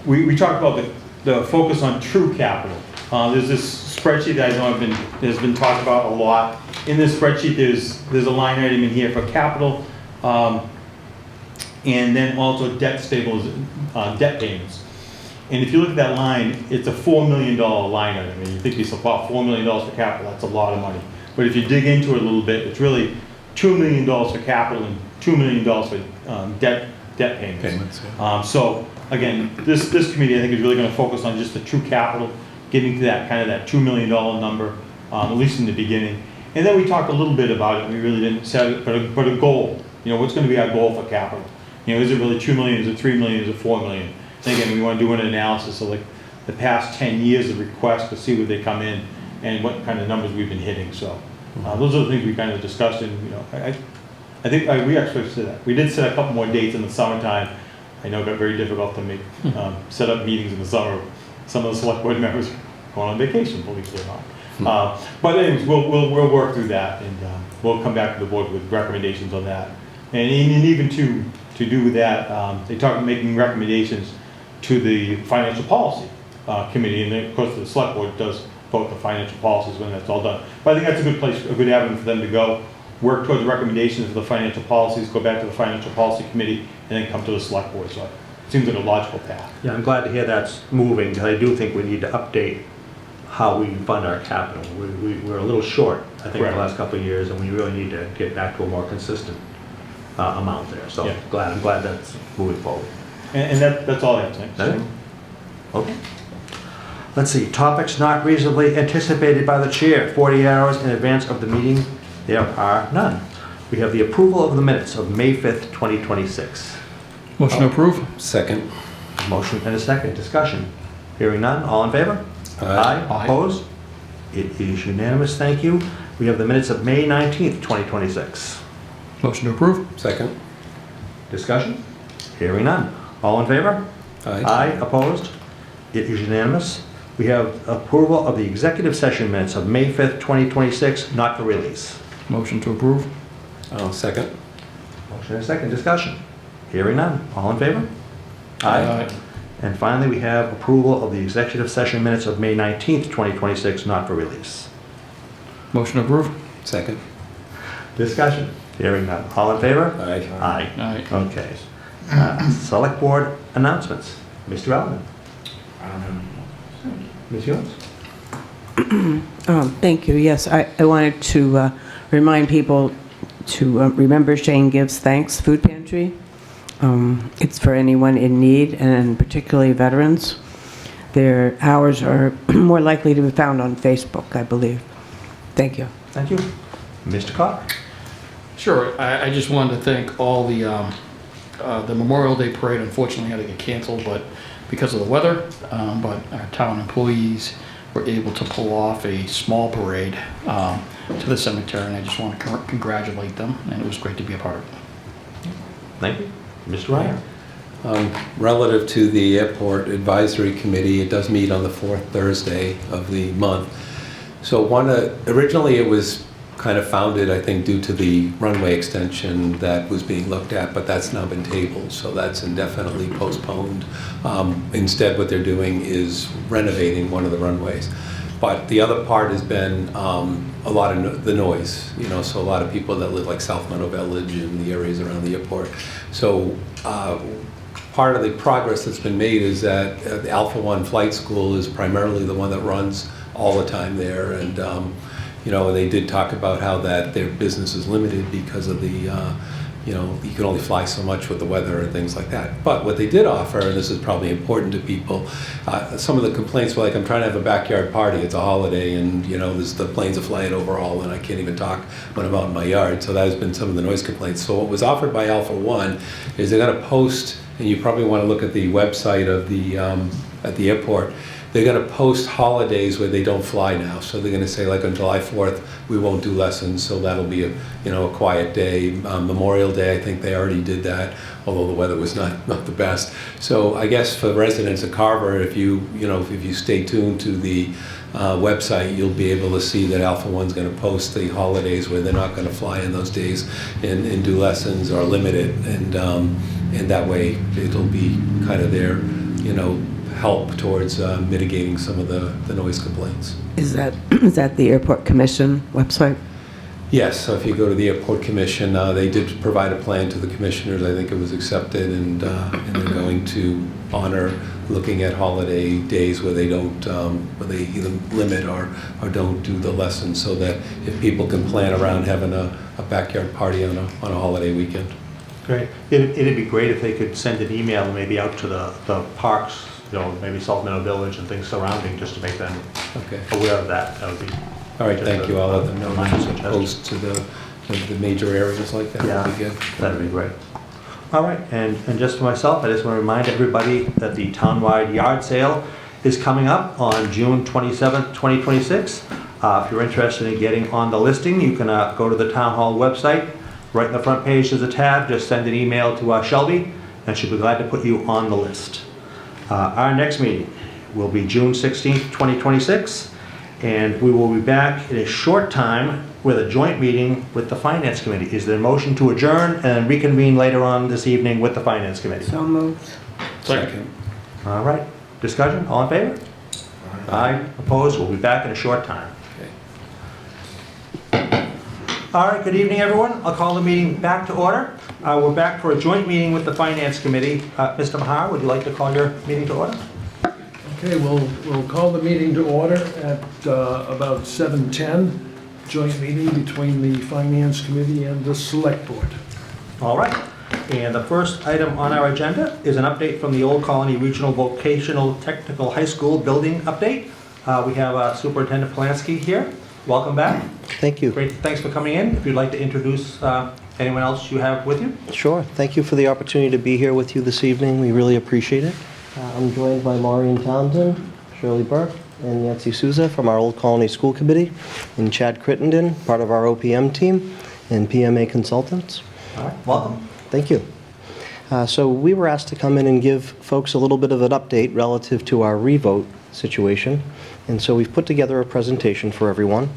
we talked about the focus on true capital. There's this spreadsheet that I know has been talked about a lot. In this spreadsheet, there's a line item in here for capital, and then also debt payments. And if you look at that line, it's a $4 million line item. And you think it's about $4 million for capital, that's a lot of money. But if you dig into it a little bit, it's really $2 million for capital and $2 million for debt payments. So again, this committee I think is really going to focus on just the true capital, getting to that kind of that $2 million number, at least in the beginning. And then we talked a little bit about it. We really didn't set it, but a goal. What's going to be our goal for capital? Is it really 2 million? Is it 3 million? Is it 4 million? And again, we want to do an analysis of like the past 10 years of requests to see where they come in and what kind of numbers we've been hitting. So those are the things we kind of discussed. And I think we actually said that. We did set a couple more dates in the summertime. I know it got very difficult to make set up meetings in the summer. Some of the select board members are going on vacation, believe it or not. But anyways, we'll work through that, and we'll come back to the board with recommendations on that. And even to do that, they talk about making recommendations to the financial policy committee, and then, of course the select board does vote the financial policies when that's all done. But I think that's a good place, a good avenue for them to go, work towards the recommendations of the financial policies, go back to the financial policy committee, and then come to the select board. So it seems like a logical path. Yeah, I'm glad to hear that's moving, because I do think we need to update how we fund our capital. We're a little short, I think, the last couple of years, and we really need to get back to a more consistent amount there. So Yeah. I'm glad that's moving forward. And that's all I have tonight. Okay. Okay. Let's see, topics not reasonably anticipated by the chair 48 hours in advance of the meeting. There are none. We have the approval of the minutes of May 5th, 2026. Motion to approve? Second. Motion and a second. Discussion. Hearing none. All in favor? Aye. Aye. Opposed? It is unanimous. Thank you. We have the minutes of May 19th, 2026. Motion to approve? Second. Discussion. Hearing none. All in favor? Aye. Opposed? It is unanimous. We have approval of the executive session minutes of May 5th, 2026, not for release. Motion to approve? Second. Motion and a second. Discussion. Hearing none. All in favor? And finally, we have approval of the executive session minutes of May 19th, 2026, not for release. Motion to approve? Second. Discussion. Hearing none. All in favor? Aye. Aye. Aye. Okay. Select Board announcements. Mr. Allen. Ms. Jones. Thank you. Yes, I wanted to remind people to remember Shane Gives Thanks Food Pantry. It's for anyone in need, and particularly veterans. Their hours are more likely to be found on Facebook, I believe. Thank you. Thank you. Mr. Carver. Sure. I just wanted to thank all the Memorial Day Parade unfortunately had to get canceled, but because of the weather, but our town employees were able to pull off a small parade to the cemetery, and I just want to congratulate them, and it was great to be a part of it. Thank you. Mr. Ryan. Relative to the Airport Advisory Committee, it does meet on the fourth Thursday of the month. So originally it was kind of founded, I think, due to the runway extension that was being looked at, but that's now been tabled, so that's indefinitely postponed. Instead, what they're doing is renovating one of the runways. But the other part has been a lot of the noise, so a lot of people that live like South Meadow Village and the areas around the airport. So part of the progress that's been made is that the Alpha One Flight School is primarily the one that runs all the time there, and they did talk about how that their business is limited because of the you can only fly so much with the weather and things like that. But what they did offer, and this is probably important to people, some of the complaints were like, I'm trying to have a backyard party, it's a holiday, and the planes are flying overall and I can't even talk when I'm out in my yard. So that has been some of the noise complaints. So what was offered by Alpha One is they're going to post, and you probably want to look at the website of the at the airport, they're going to post holidays where they don't fly now. So they're going to say, like on July 4th, we won't do lessons, so that'll be a quiet day. Memorial Day, I think they already did that, although the weather was not the best. So I guess for residents of Carver, if you stay tuned to the website, you'll be able to see that Alpha One's going to post the holidays where they're not going to fly in those days and do lessons or limit it, and that way it'll be kind of their help towards mitigating some of the noise complaints. Is that the Airport Commission website? Yes, so if you go to the Airport Commission, they did provide a plan to the commissioners. I think it was accepted, and they're going to honor looking at holiday days where they don't, where they either limit or don't do the lessons, so that if people can plan around having a backyard party on a holiday weekend. Great. It'd be great if they could send an email maybe out to the parks, maybe South Meadow Village and things surrounding, just to make them aware of that. That would be. All right, thank you. I'll let them know to post to the major areas like that. Yeah, would be good. That'd be great. All right, and just for myself, I just want to remind everybody that the townwide yard sale is coming up on June 27th, 2026. If you're interested in getting on the listing, you can go to the town hall website. Right in the front page there's a tab. Just send an email to Shelby, and she'll be glad to put you on the list. Our next meeting will be June 16th, 2026, and we will be back in a short time with a joint meeting with the Finance Committee. Is there a motion to adjourn and reconvene later on this evening with the Finance Committee? So moved. Second. All right. Discussion? All in favor? Aye. Opposed? We'll be back in a short time. All right, good evening, everyone. I'll call the meeting back to order. We're back for a joint meeting with the Finance Committee. Mr. Mahar, would you like to call your meeting to order? Okay, we'll call the meeting to order at about 7:10, joint meeting between the Finance Committee and the Select Board. All right. And the first item on our agenda is an update from the Old Colony Regional Vocational Technical High School building update. We have Superintendent Polanski here. Welcome back. Thank you. Great. Thanks for coming in. If you'd like to introduce anyone else you have with you. Sure. Thank you for the opportunity to be here with you this evening. We really appreciate it. I'm joined by Maureen Townsend, Shirley Burke, and Nancy Souza from our Old Colony School Committee, and Chad Crittenden, part of our OPM team, and PMA Consultants. All right. Welcome. Thank you. So we were asked to come in and give folks a little bit of an update relative to our revote situation. And so we've put together a presentation for everyone,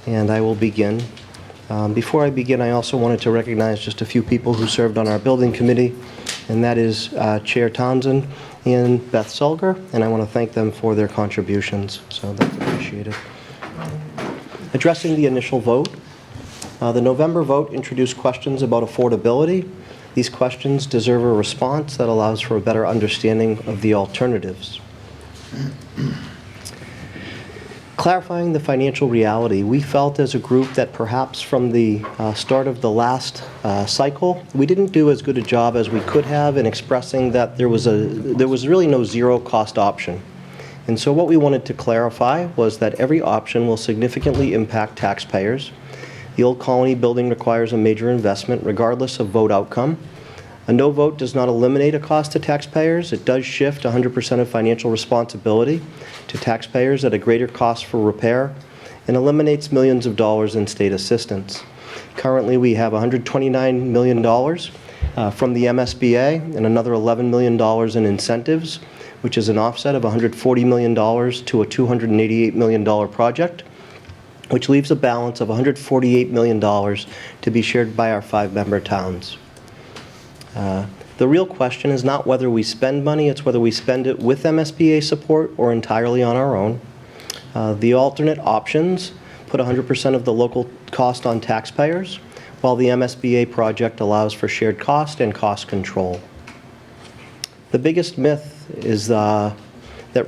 and I will begin. Before I begin, I also wanted to recognize just a few people who served on our building committee, and that is Chair Townsend and Beth Selger, and I want to thank them for their contributions, so that's appreciated. Addressing the initial vote, the November vote introduced questions about affordability. These questions deserve a response that allows for a better understanding of the alternatives. Clarifying the financial reality, we felt as a group that perhaps from the start of the last cycle, we didn't do as good a job as we could have in expressing that there was really no zero cost option. And so what we wanted to clarify was that every option will significantly impact taxpayers. The Old Colony building requires a major investment regardless of vote outcome. A no vote does not eliminate a cost to taxpayers. It does shift 100% of financial responsibility to taxpayers at a greater cost for repair and eliminates millions of dollars in state assistance. Currently, we have $129 million from the MSBA and another $11 million in incentives, which is an offset of $140 million to a $288 million project, which leaves a balance of $148 million to be shared by our 5-member towns. The real question is not whether we spend money, it's whether we spend it with MSBA support or entirely on our own. The alternate options put 100% of the local cost on taxpayers, while the MSBA project allows for shared cost and cost control. The biggest myth is that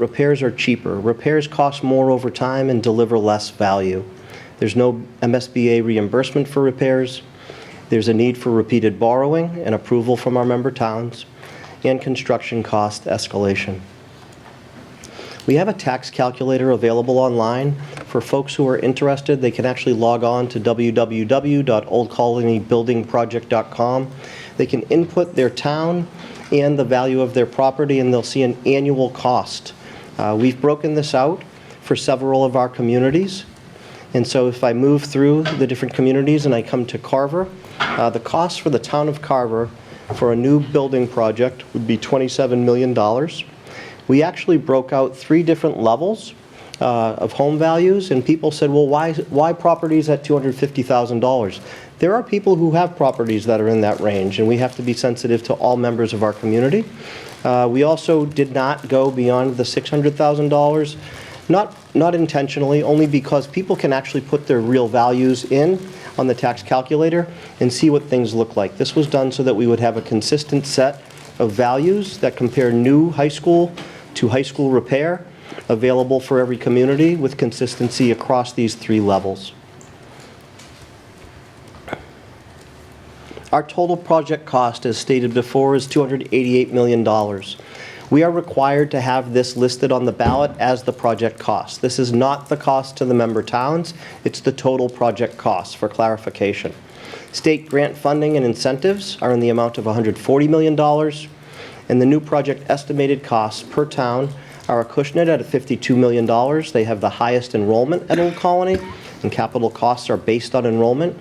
repairs are cheaper. Repairs cost more over time and deliver less value. There's no MSBA reimbursement for repairs. There's a need for repeated borrowing and approval from our member towns, and construction cost escalation. We have a tax calculator available online. For folks who are interested, they can actually log on to www.oldcolonybuildingproject.com. They can input their town and the value of their property, and they'll see an annual cost. We've broken this out for several of our communities. And so if I move through the different communities and I come to Carver, the cost for the town of Carver for a new building project would be $27 million. We actually broke out 3 different levels of home values, and people said, well, why properties at $250,000? There are people who have properties that are in that range, and we have to be sensitive to all members of our community. We also did not go beyond the $600,000. Not intentionally, only because people can actually put their real values in on the tax calculator and see what things look like. This was done so that we would have a consistent set of values that compare new high school to high school repair, available for every community with consistency across these 3 levels. Our total project cost, as stated before, is $288 million. We are required to have this listed on the ballot as the project cost. This is not the cost to the member towns, it's the total project cost, for clarification. State grant funding and incentives are in the amount of $140 million, and the new project estimated costs per town are Acushnet at $52 million. They have the highest enrollment at Old Colony, and capital costs are based on enrollment.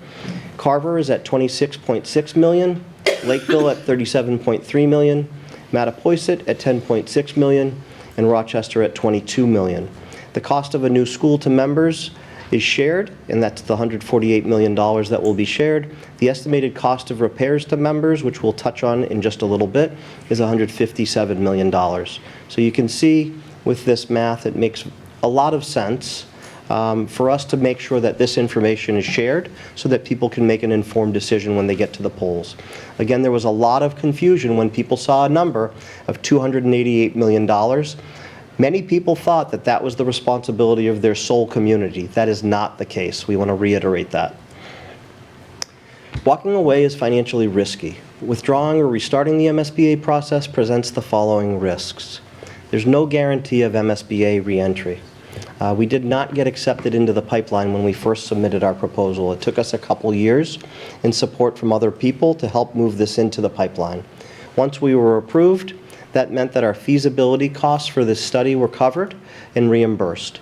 Carver is at $26.6 million, Lakeville at $37.3 million, Mattapoisett at $10.6 million, and Rochester at $22 million. The cost of a new school to members is shared, and that's the $148 million that will be shared. The estimated cost of repairs to members, which we'll touch on in just a little bit, is $157 million. So you can see with this math, it makes a lot of sense for us to make sure that this information is shared so that people can make an informed decision when they get to the polls. Again, there was a lot of confusion when people saw a number of $288 million. Many people thought that that was the responsibility of their sole community. That is not the case. We want to reiterate that. Walking away is financially risky. Withdrawing or restarting the MSBA process presents the following risks. There's no guarantee of MSBA reentry. We did not get accepted into the pipeline when we first submitted our proposal. It took us a couple years in support from other people to help move this into the pipeline. Once we were approved, that meant that our feasibility costs for this study were covered and reimbursed.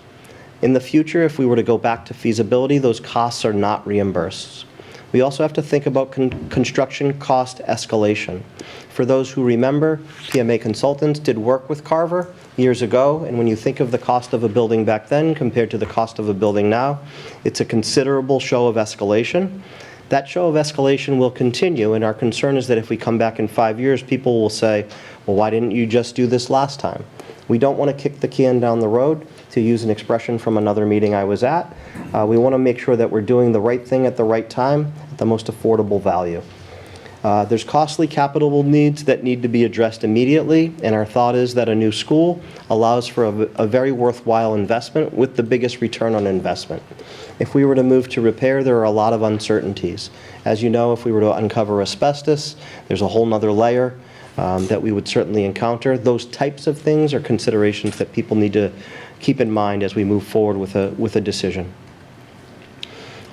In the future, if we were to go back to feasibility, those costs are not reimbursed. We also have to think about construction cost escalation. For those who remember, PMA Consultants did work with Carver years ago, and when you think of the cost of a building back then compared to the cost of a building now, it's a considerable show of escalation. That show of escalation will continue, and our concern is that if we come back in 5 years, people will say, well, why didn't you just do this last time? We don't want to kick the can down the road, to use an expression from another meeting I was at. We want to make sure that we're doing the right thing at the right time, at the most affordable value. There's costly capital needs that need to be addressed immediately, and our thought is that a new school allows for a very worthwhile investment with the biggest return on investment. If we were to move to repair, there are a lot of uncertainties. As you know, if we were to uncover asbestos, there's a whole nother layer that we would certainly encounter. Those types of things are considerations that people need to keep in mind as we move forward with a decision.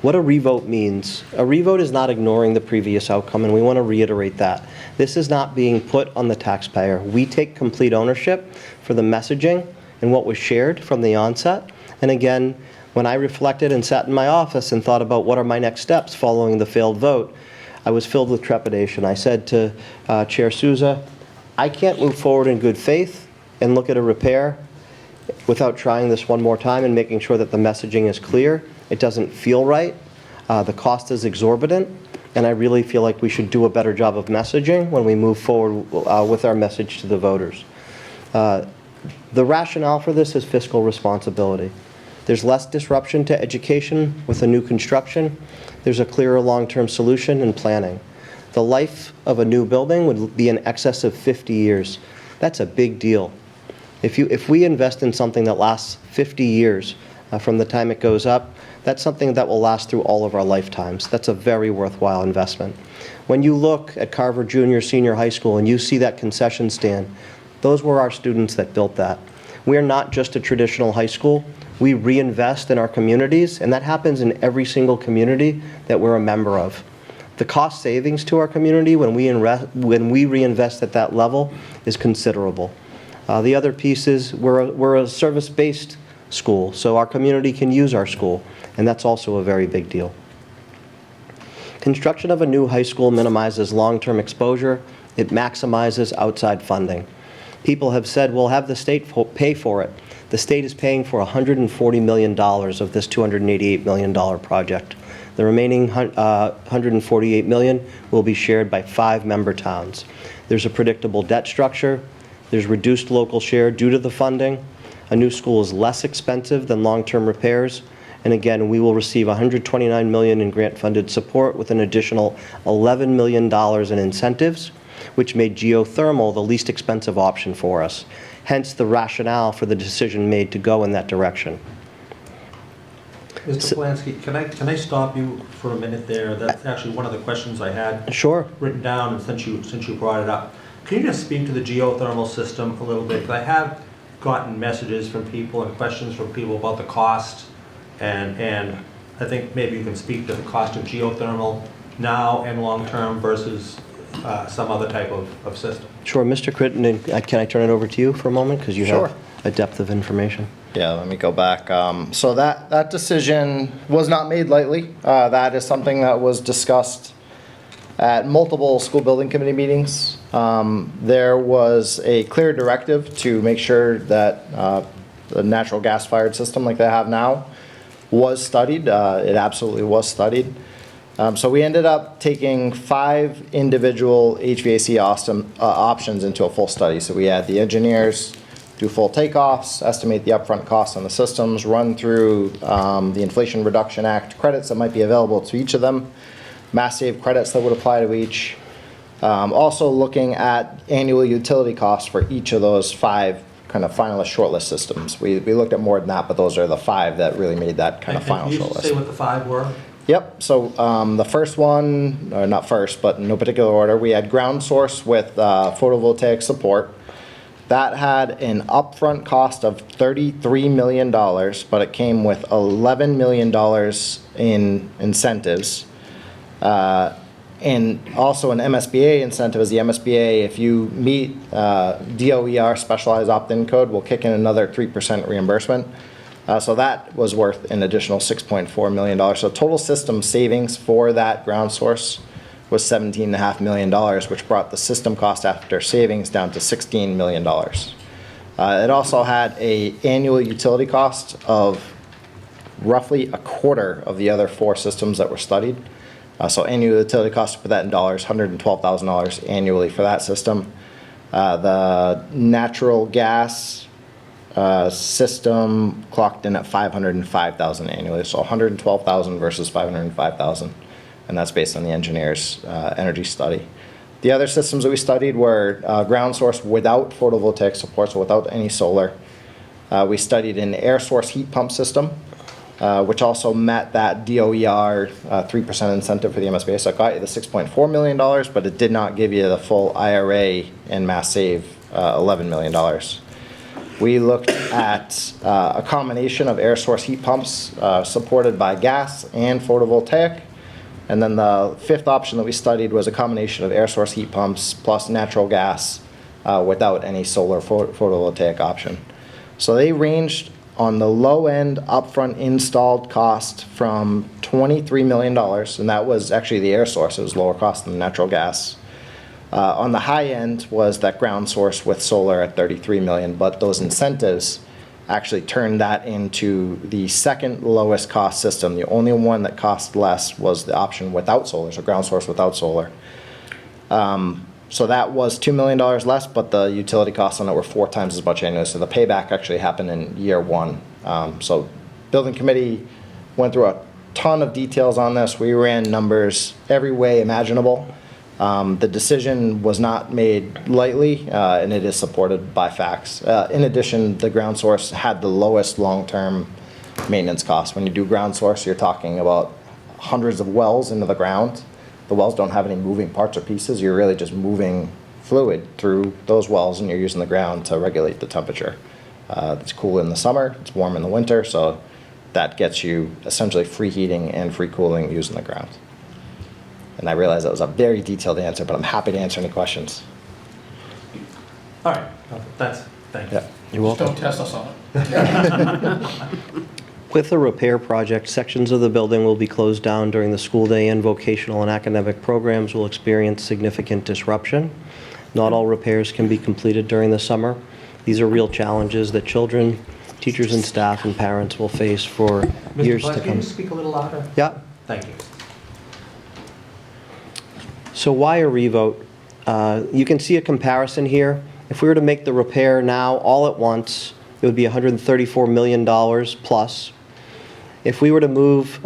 What a revote means. A revote is not ignoring the previous outcome, and we want to reiterate that. This is not being put on the taxpayer. We take complete ownership for the messaging and what was shared from the onset. And again, when I reflected and sat in my office and thought about what are my next steps following the failed vote, I was filled with trepidation. I said to Chair Souza, I can't move forward in good faith and look at a repair without trying this one more time and making sure that the messaging is clear. It doesn't feel right. The cost is exorbitant, and I really feel like we should do a better job of messaging when we move forward with our message to the voters. The rationale for this is fiscal responsibility. There's less disruption to education with a new construction. There's a clearer long-term solution and planning. The life of a new building would be in excess of 50 years. That's a big deal. If we invest in something that lasts 50 years from the time it goes up, that's something that will last through all of our lifetimes. That's a very worthwhile investment. When you look at Carver Junior Senior High School and you see that concession stand, those were our students that built that. We are not just a traditional high school. We reinvest in our communities, and that happens in every single community that we're a member of. The cost savings to our community when we reinvest at that level is considerable. The other piece is we're a service-based school, so our community can use our school, and that's also a very big deal. Construction of a new high school minimizes long-term exposure. It maximizes outside funding. People have said, well, have the state pay for it. The state is paying for $140 million of this $288 million project. The remaining $148 million will be shared by 5 member towns. There's a predictable debt structure. There's reduced local share due to the funding. A new school is less expensive than long-term repairs. And again, we will receive $129 million in grant-funded support with an additional $11 million in incentives, which made geothermal the least expensive option for us. Hence the rationale for the decision made to go in that direction. Mr. Polanski, can I stop you for a minute there? That's actually one of the questions I had written down, and since you brought it up. Can you just speak to the geothermal system a little bit? Because I have gotten messages from people and questions from people about the cost, and I think maybe you can speak to the cost of geothermal now and long-term versus some other type of system. Sure. Mr. Crittenden, can I turn it over to you for a moment? Because you have a depth of information. Yeah, let me go back. So that decision was not made lightly. That is something that was discussed at multiple school building committee meetings. There was a clear directive to make sure that the natural gas-fired system like they have now was studied. It absolutely was studied. So we ended up taking 5 individual HVAC options into a full study. So we had the engineers do full takeoffs, estimate the upfront costs on the systems, run through the Inflation Reduction Act credits that might be available to each of them, mass save credits that would apply to each. Also looking at annual utility costs for each of those 5 kind of finalist shortlist systems. We looked at more than that, but those are the 5 that really made that kind of final Can you shortlist. say what the 5 were? Yep, so the first one, or not first, but in no particular order, we had ground source with photovoltaic support. That had an upfront cost of $33 million, but it came with $11 million in incentives. And also an MSBA incentive is the MSBA, if you meet DOER specialized opt-in code, will kick in another 3% reimbursement. So that was worth an additional $6.4 million. So total system savings for that ground source was $17.5 million, which brought the system cost after savings down to $16 million. It also had an annual utility cost of roughly a quarter of the other 4 systems that were studied. So annual utility cost, to put that in dollars, $112,000 annually for that system. The natural gas system clocked in at $505,000 annually, so $112,000 versus $505,000, and that's based on the engineer's energy study. The other systems that we studied were ground source without photovoltaic support, so without any solar. We studied an air source heat pump system, which also met that DOER 3% incentive for the MSBA, so it got you the $6.4 million, but it did not give you the full IRA and mass save $11 million. We looked at a combination of air source heat pumps supported by gas and photovoltaic. And then the 5th option that we studied was a combination of air source heat pumps plus natural gas without any solar photovoltaic option. So they ranged on the low end upfront installed cost from $23 million, and that was actually the air source. It was lower cost than natural gas. On the high end was that ground source with solar at $33 million, but those incentives actually turned that into the second lowest cost system. The only one that cost less was the option without solar, so ground source without solar. So that was $2 million less, but the utility costs on it were 4 times as much annually, so the payback actually happened in year 1. So building committee went through a ton of details on this. We ran numbers every way imaginable. The decision was not made lightly, and it is supported by facts. In addition, the ground source had the lowest long-term maintenance costs. When you do ground source, you're talking about hundreds of wells into the ground. The wells don't have any moving parts or pieces. You're really just moving fluid through those wells, and you're using the ground to regulate the temperature. It's cool in the summer, it's warm in the winter, so that gets you essentially free heating and free cooling using the ground. And I realize that was a very detailed answer, but I'm happy to answer any questions. All right, thank you. Yeah, you're welcome. Don't test us on it. With the repair project, sections of the building will be closed down during the school day, and vocational and academic programs will experience significant disruption. Not all repairs can be completed during the summer. These are real challenges that children, teachers and staff and parents will face for years to Mr. Black, can come. you speak a little louder? Yeah. Thank you. So why a revote? You can see a comparison here. If we were to make the repair now all at once, it would be $134 million plus. If we were to move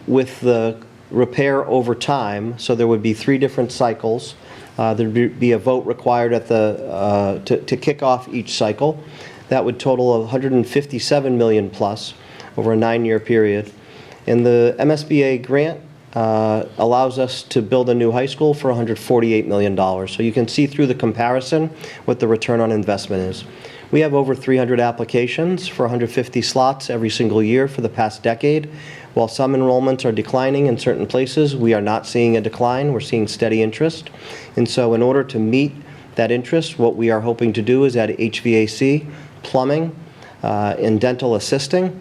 with the repair over time, so there would be 3 different cycles, there'd be a vote required at the to kick off each cycle. That would total $157 million plus over a 9-year period. And the MSBA grant allows us to build a new high school for $148 million. So you can see through the comparison what the return on investment is. We have over 300 applications for 150 slots every single year for the past decade. While some enrollments are declining in certain places, we are not seeing a decline. We're seeing steady interest. And so in order to meet that interest, what we are hoping to do is add HVAC, plumbing, and dental assisting.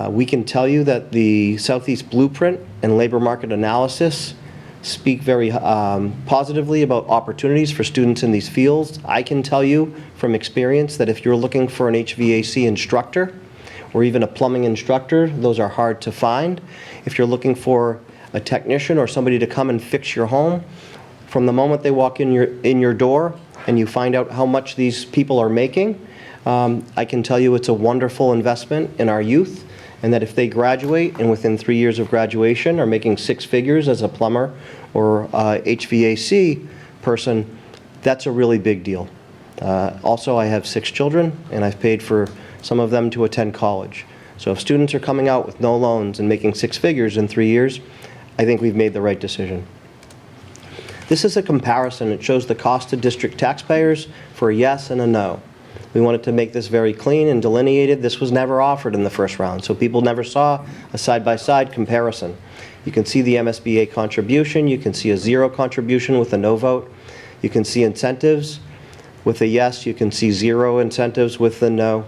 We can tell you that the Southeast Blueprint and labor market analysis speak very positively about opportunities for students in these fields. I can tell you from experience that if you're looking for an HVAC instructor or even a plumbing instructor, those are hard to find. If you're looking for a technician or somebody to come and fix your home, from the moment they walk in your door and you find out how much these people are making, I can tell you it's a wonderful investment in our youth, and that if they graduate and within 3 years of graduation are making 6 figures as a plumber or HVAC person, that's a really big deal. Also, I have 6 children, and I've paid for some of them to attend college. So if students are coming out with no loans and making six figures in 3 years, I think we've made the right decision. This is a comparison. It shows the cost to district taxpayers for a yes and a no. We wanted to make this very clean and delineated. This was never offered in the first round, so people never saw a side-by-side comparison. You can see the MSBA contribution. You can see a zero contribution with a no vote. You can see incentives with a yes. You can see zero incentives with the no.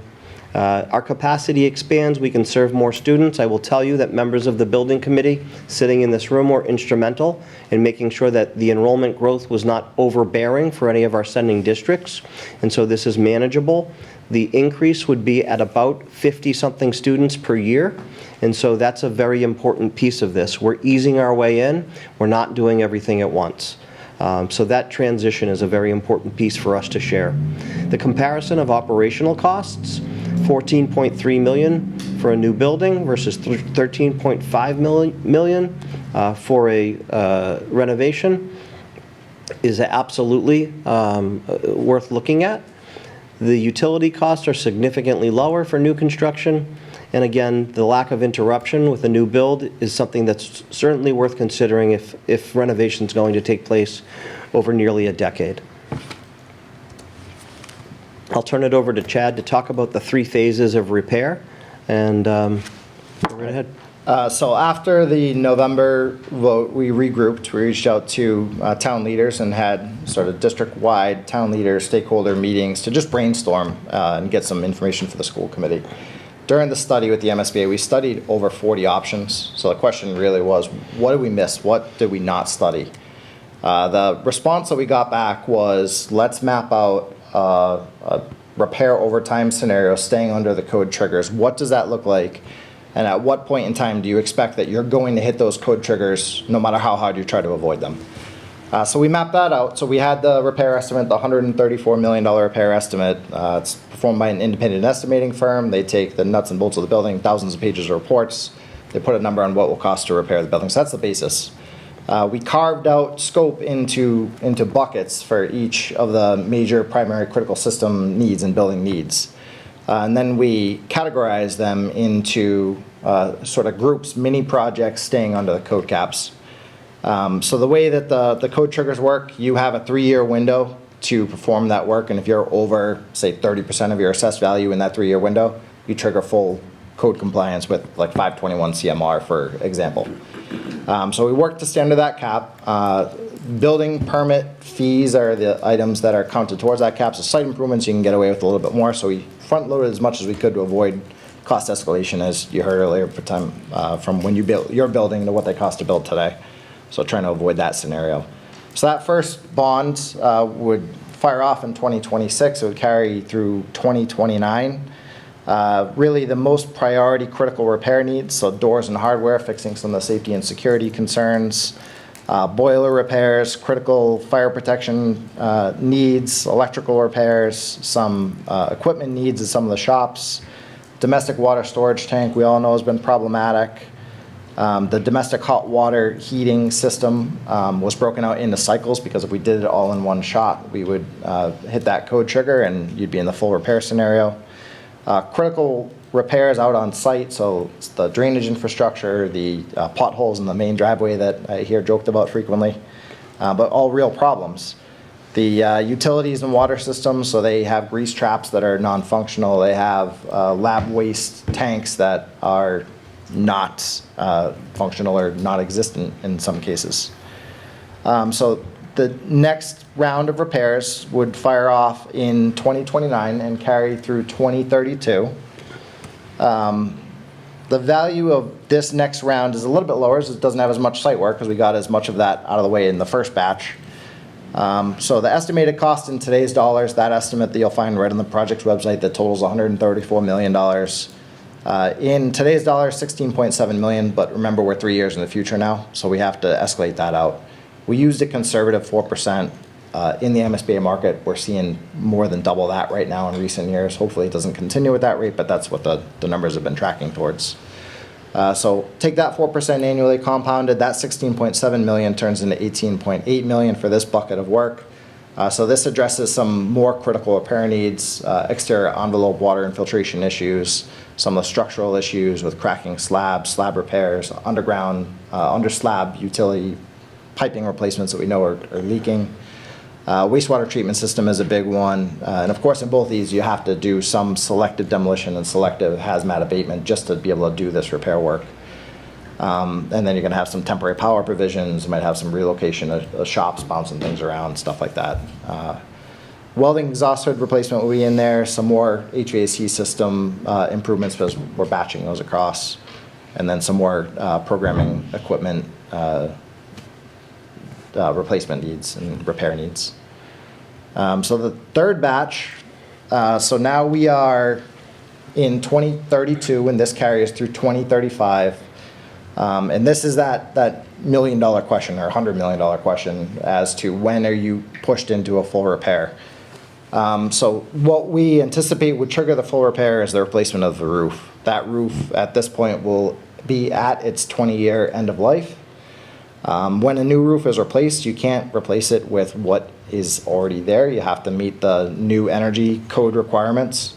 Our capacity expands. We can serve more students. I will tell you that members of the building committee sitting in this room were instrumental in making sure that the enrollment growth was not overbearing for any of our sending districts, and so this is manageable. The increase would be at about 50-something students per year, and so that's a very important piece of this. We're easing our way in. We're not doing everything at once. So that transition is a very important piece for us to share. The comparison of operational costs, $14.3 million for a new building versus $13.5 million for a renovation is absolutely worth looking at. The utility costs are significantly lower for new construction. And again, the lack of interruption with a new build is something that's certainly worth considering if renovation is going to take place over nearly a decade. I'll turn it over to Chad to talk about the 3 phases of repair, and go right ahead. So after the November vote, we regrouped. We reached out to town leaders and had sort of district-wide town leader stakeholder meetings to just brainstorm and get some information for the school committee. During the study with the MSBA, we studied over 40 options. So the question really was, what did we miss? What did we not study? The response that we got back was, let's map out a repair overtime scenario staying under the code triggers. What does that look like? And at what point in time do you expect that you're going to hit those code triggers no matter how hard you try to avoid them? So we mapped that out. So we had the repair estimate, the $134 million repair estimate. It's performed by an independent estimating firm. They take the nuts and bolts of the building, thousands of pages of reports. They put a number on what it will cost to repair the building. So that's the basis. We carved out scope into buckets for each of the major primary critical system needs and building needs. And then we categorized them into sort of groups, mini projects staying under the code caps. So the way that the code triggers work, you have a 3-year window to perform that work, and if you're over, say, 30% of your assessed value in that 3-year window, you trigger full code compliance with like 521 CMR, for example. So we work to stay under that cap. Building permit fees are the items that are counted towards that cap. So site improvements, you can get away with a little bit more. So we front-loaded as much as we could to avoid cost escalation, as you heard earlier, from when you build your building to what they cost to build today. So trying to avoid that scenario. So that first bond would fire off in 2026. It would carry through 2029. Really the most priority critical repair needs, so doors and hardware, fixing some of the safety and security concerns, boiler repairs, critical fire protection needs, electrical repairs, some equipment needs at some of the shops, domestic water storage tank we all know has been problematic. The domestic hot water heating system was broken out into cycles, because if we did it all in one shot, we would hit that code trigger and you'd be in the full repair scenario. Critical repairs out on site, so it's the drainage infrastructure, the potholes in the main driveway that I hear joked about frequently, but all real problems. The utilities and water systems, so they have grease traps that are non-functional. They have lab waste tanks that are not functional or non-existent in some cases. So the next round of repairs would fire off in 2029 and carry through 2032. The value of this next round is a little bit lower, as it doesn't have as much site work, because we got as much of that out of the way in the first batch. So the estimated cost in today's dollars, that estimate that you'll find right on the project's website, that totals $134 million. In today's dollars, $16.7 million, but remember, we're 3 years in the future now, so we have to escalate that out. We used a conservative 4%. In the MSBA market, we're seeing more than double that right now in recent years. Hopefully it doesn't continue at that rate, but that's what the numbers have been tracking towards. So take that 4% annually compounded, that $16.7 million turns into $18.8 million for this bucket of work. So this addresses some more critical repair needs, exterior envelope water infiltration issues, some of the structural issues with cracking slabs, slab repairs, underground, under slab utility piping replacements that we know are leaking. Wastewater treatment system is a big one. And of course, in both these, you have to do some selective demolition and selective hazmat abatement just to be able to do this repair work. And then you're going to have some temporary power provisions. You might have some relocation of shops, bouncing things around, stuff like that. Welding exhaust hood replacement will be in there. Some more HVAC system improvements because we're batching those across. And then some more programming equipment replacement needs and repair needs. So the third batch, so now we are in 2032, and this carries through 2035. And this is that $1 million question or $100 million question as to when are you pushed into a full repair. So what we anticipate would trigger the full repair is the replacement of the roof. That roof at this point will be at its 20-year end of life. When a new roof is replaced, you can't replace it with what is already there. You have to meet the new energy code requirements.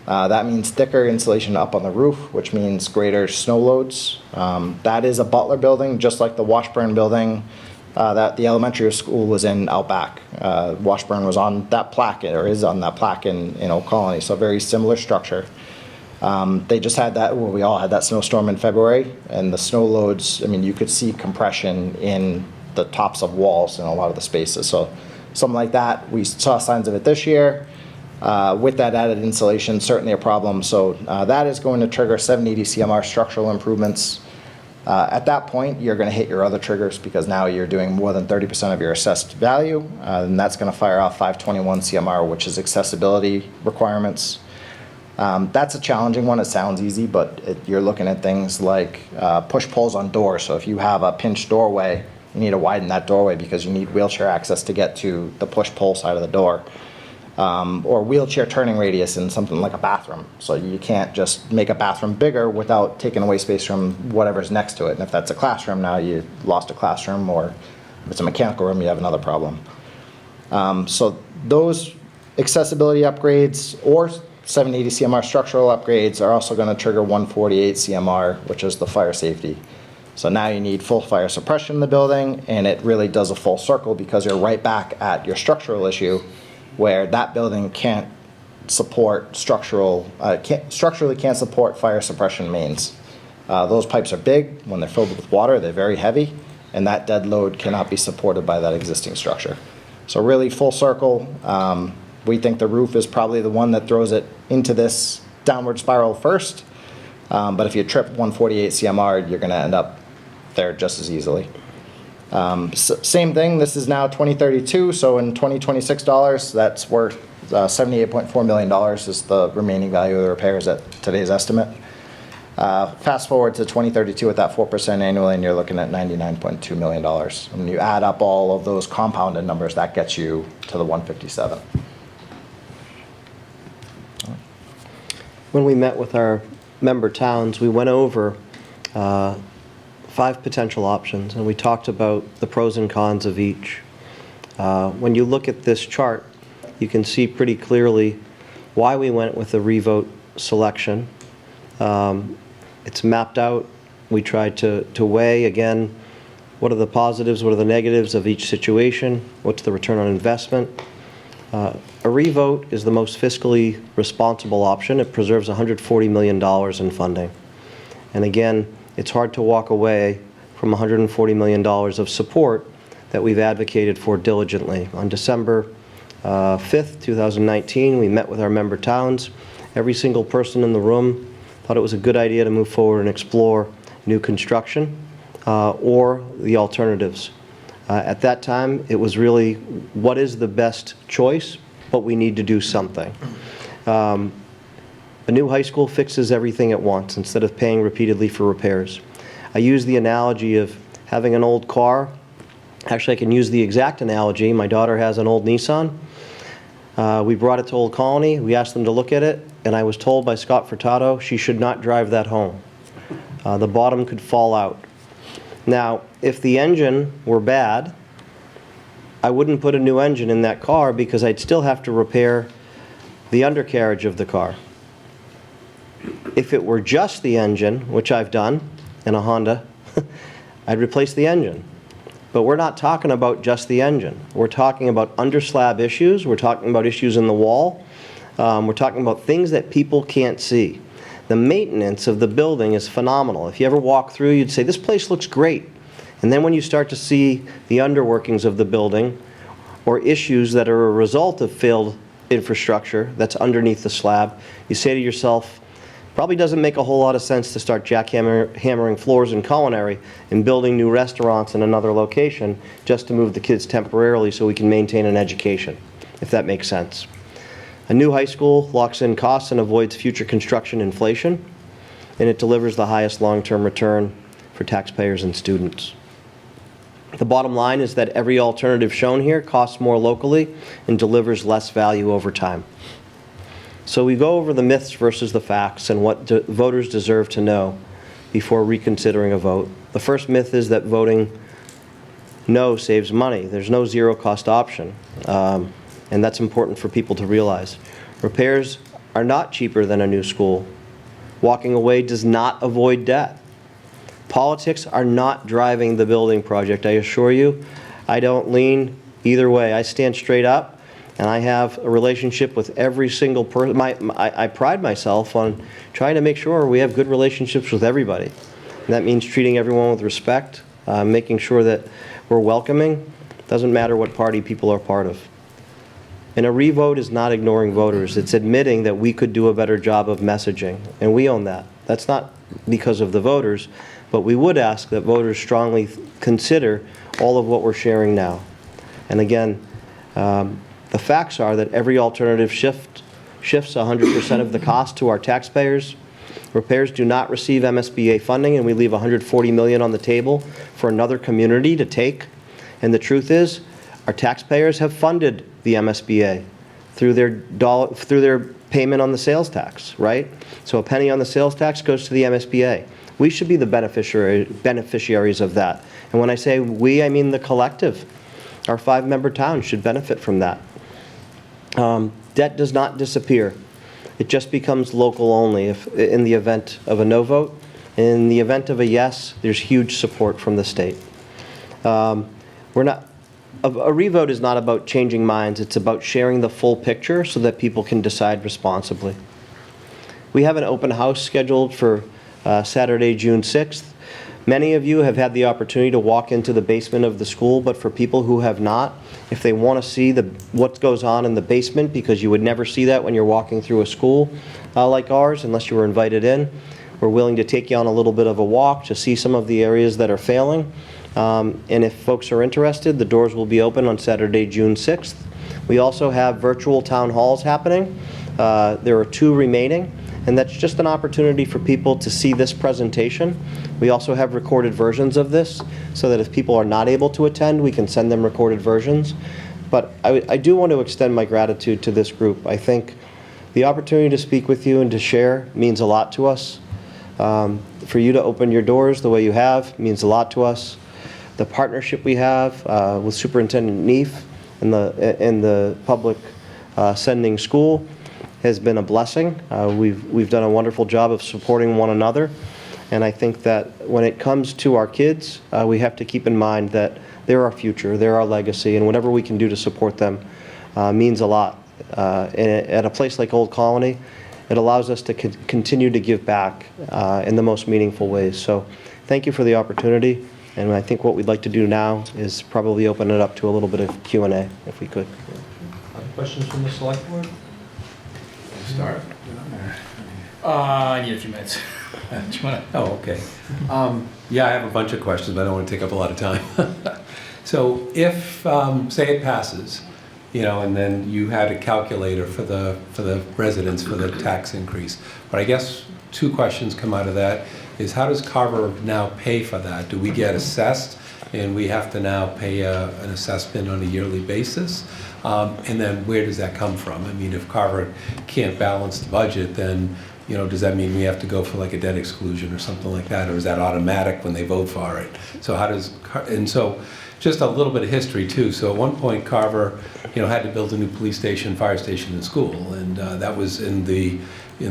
That means thicker insulation up on the roof, which means greater snow loads. That is a Butler building, just like the Washburn building that the elementary school was in out back. Washburn was on that plaque, or is on that plaque in Old Colony, so a very similar structure. They just had that, well, we all had that snowstorm in February, and the snow loads, I mean, you could see compression in the tops of walls in a lot of the spaces. So something like that, we saw signs of it this year. With that added insulation, certainly a problem. So that is going to trigger 780 CMR structural improvements. At that point, you're going to hit your other triggers because now you're doing more than 30% of your assessed value, and that's going to fire off 521 CMR, which is accessibility requirements. That's a challenging one. It sounds easy, but you're looking at things like push-pulls on doors. So if you have a pinched doorway, you need to widen that doorway because you need wheelchair access to get to the push-pull side of the door. Or wheelchair turning radius in something like a bathroom. So you can't just make a bathroom bigger without taking away space from whatever's next to it. And if that's a classroom, now you lost a classroom, or if it's a mechanical room, you have another problem. So those accessibility upgrades or 780 CMR structural upgrades are also going to trigger 148 CMR, which is the fire safety. So now you need full fire suppression in the building, and it really does a full circle because you're right back at your structural issue where that building can't support structurally can't support fire suppression mains. Those pipes are big. When they're filled with water, they're very heavy, and that dead load cannot be supported by that existing structure. So really full circle. We think the roof is probably the one that throws it into this downward spiral first. But if you trip 148 CMR, you're going to end up there just as easily. Same thing, this is now 2032, so in 2026 dollars, that's worth $78.4 million is the remaining value of the repairs at today's estimate. Fast forward to 2032 at that 4% annually, and you're looking at $99.2 million. When you add up all of those compounded numbers, that gets you to the 157. When we met with our member towns, we went over 5 potential options, and we talked about the pros and cons of each. When you look at this chart, you can see pretty clearly why we went with the revote selection. It's mapped out. We tried to weigh, again, what are the positives, what are the negatives of each situation, what's the return on investment. A revote is the most fiscally responsible option. It preserves $140 million in funding. And again, it's hard to walk away from $140 million of support that we've advocated for diligently. On December 5th, 2019, we met with our member towns. Every single person in the room thought it was a good idea to move forward and explore new construction or the alternatives. At that time, it was really, what is the best choice, but we need to do something. A new high school fixes everything at once instead of paying repeatedly for repairs. I use the analogy of having an old car. Actually, I can use the exact analogy. My daughter has an old Nissan. We brought it to Old Colony. We asked them to look at it, and I was told by Scott Furtado she should not drive that home. The bottom could fall out. Now, if the engine were bad, I wouldn't put a new engine in that car because I'd still have to repair the undercarriage of the car. If it were just the engine, which I've done in a Honda, I'd replace the engine. But we're not talking about just the engine. We're talking about under-slab issues. We're talking about issues in the wall. We're talking about things that people can't see. The maintenance of the building is phenomenal. If you ever walk through, you'd say, this place looks great. And then when you start to see the underworkings of the building or issues that are a result of failed infrastructure that's underneath the slab, you say to yourself, probably doesn't make a whole lot of sense to start jackhammering floors in culinary and building new restaurants in another location just to move the kids temporarily so we can maintain an education, if that makes sense. A new high school locks in costs and avoids future construction inflation, and it delivers the highest long-term return for taxpayers and students. The bottom line is that every alternative shown here costs more locally and delivers less value over time. So we go over the myths versus the facts and what voters deserve to know before reconsidering a vote. The first myth is that voting no saves money. There's no zero-cost option, and that's important for people to realize. Repairs are not cheaper than a new school. Walking away does not avoid debt. Politics are not driving the building project. I assure you, I don't lean either way. I stand straight up. And I have a relationship with every single person. I pride myself on trying to make sure we have good relationships with everybody. And that means treating everyone with respect, making sure that we're welcoming. Doesn't matter what party people are part of. And a revote is not ignoring voters. It's admitting that we could do a better job of messaging. And we own that. That's not because of the voters, but we would ask that voters strongly consider all of what we're sharing now. And again, the facts are that every alternative shifts 100% of the cost to our taxpayers. Repairs do not receive MSBA funding, and we leave $140 million on the table for another community to take. And the truth is, our taxpayers have funded the MSBA through their payment on the sales tax, right? So a penny on the sales tax goes to the MSBA. We should be the beneficiaries of that. And when I say we, I mean the collective. Our 5-member town should benefit from that. Debt does not disappear. It just becomes local only in the event of a no vote. In the event of a yes, there's huge support from the state. A revote is not about changing minds. It's about sharing the full picture so that people can decide responsibly. We have an open house scheduled for Saturday, June 6th. Many of you have had the opportunity to walk into the basement of the school, but for people who have not, if they want to see what goes on in the basement, because you would never see that when you're walking through a school like ours, unless you were invited in, we're willing to take you on a little bit of a walk to see some of the areas that are failing. And if folks are interested, the doors will be open on Saturday, June 6th. We also have virtual town halls happening. There are 2 remaining. And that's just an opportunity for people to see this presentation. We also have recorded versions of this so that if people are not able to attend, we can send them recorded versions. But I do want to extend my gratitude to this group. I think the opportunity to speak with you and to share means a lot to us. For you to open your doors the way you have means a lot to us. The partnership we have with Superintendent Neef and the public sending school has been a blessing. We've done a wonderful job of supporting one another, and I think that when it comes to our kids, we have to keep in mind that they're our future, they're our legacy, and whatever we can do to support them means a lot. At a place like Old Colony, it allows us to continue to give back in the most meaningful ways. So thank you for the opportunity, and I think what we'd like to do now is probably open it up to a little bit of Q&A, if we could. Questions from the select board? Start. I need a few minutes. Do you wanna- Oh, okay. Yeah, I have a bunch of questions, but I don't want to take up a lot of time. So if, say it passes, and then you had a calculator for the residents for the tax increase. But I guess 2 questions come out of that is how does Carver now pay for that? Do we get assessed and we have to now pay an assessment on a yearly basis? And then where does that come from? I mean, if Carver can't balance the budget, then, does that mean we have to go for like a debt exclusion or something like that? Or is that automatic when they vote for it? So just a little bit of history too. So at one point, Carver, had to build a new police station, fire station, and school, and that was in the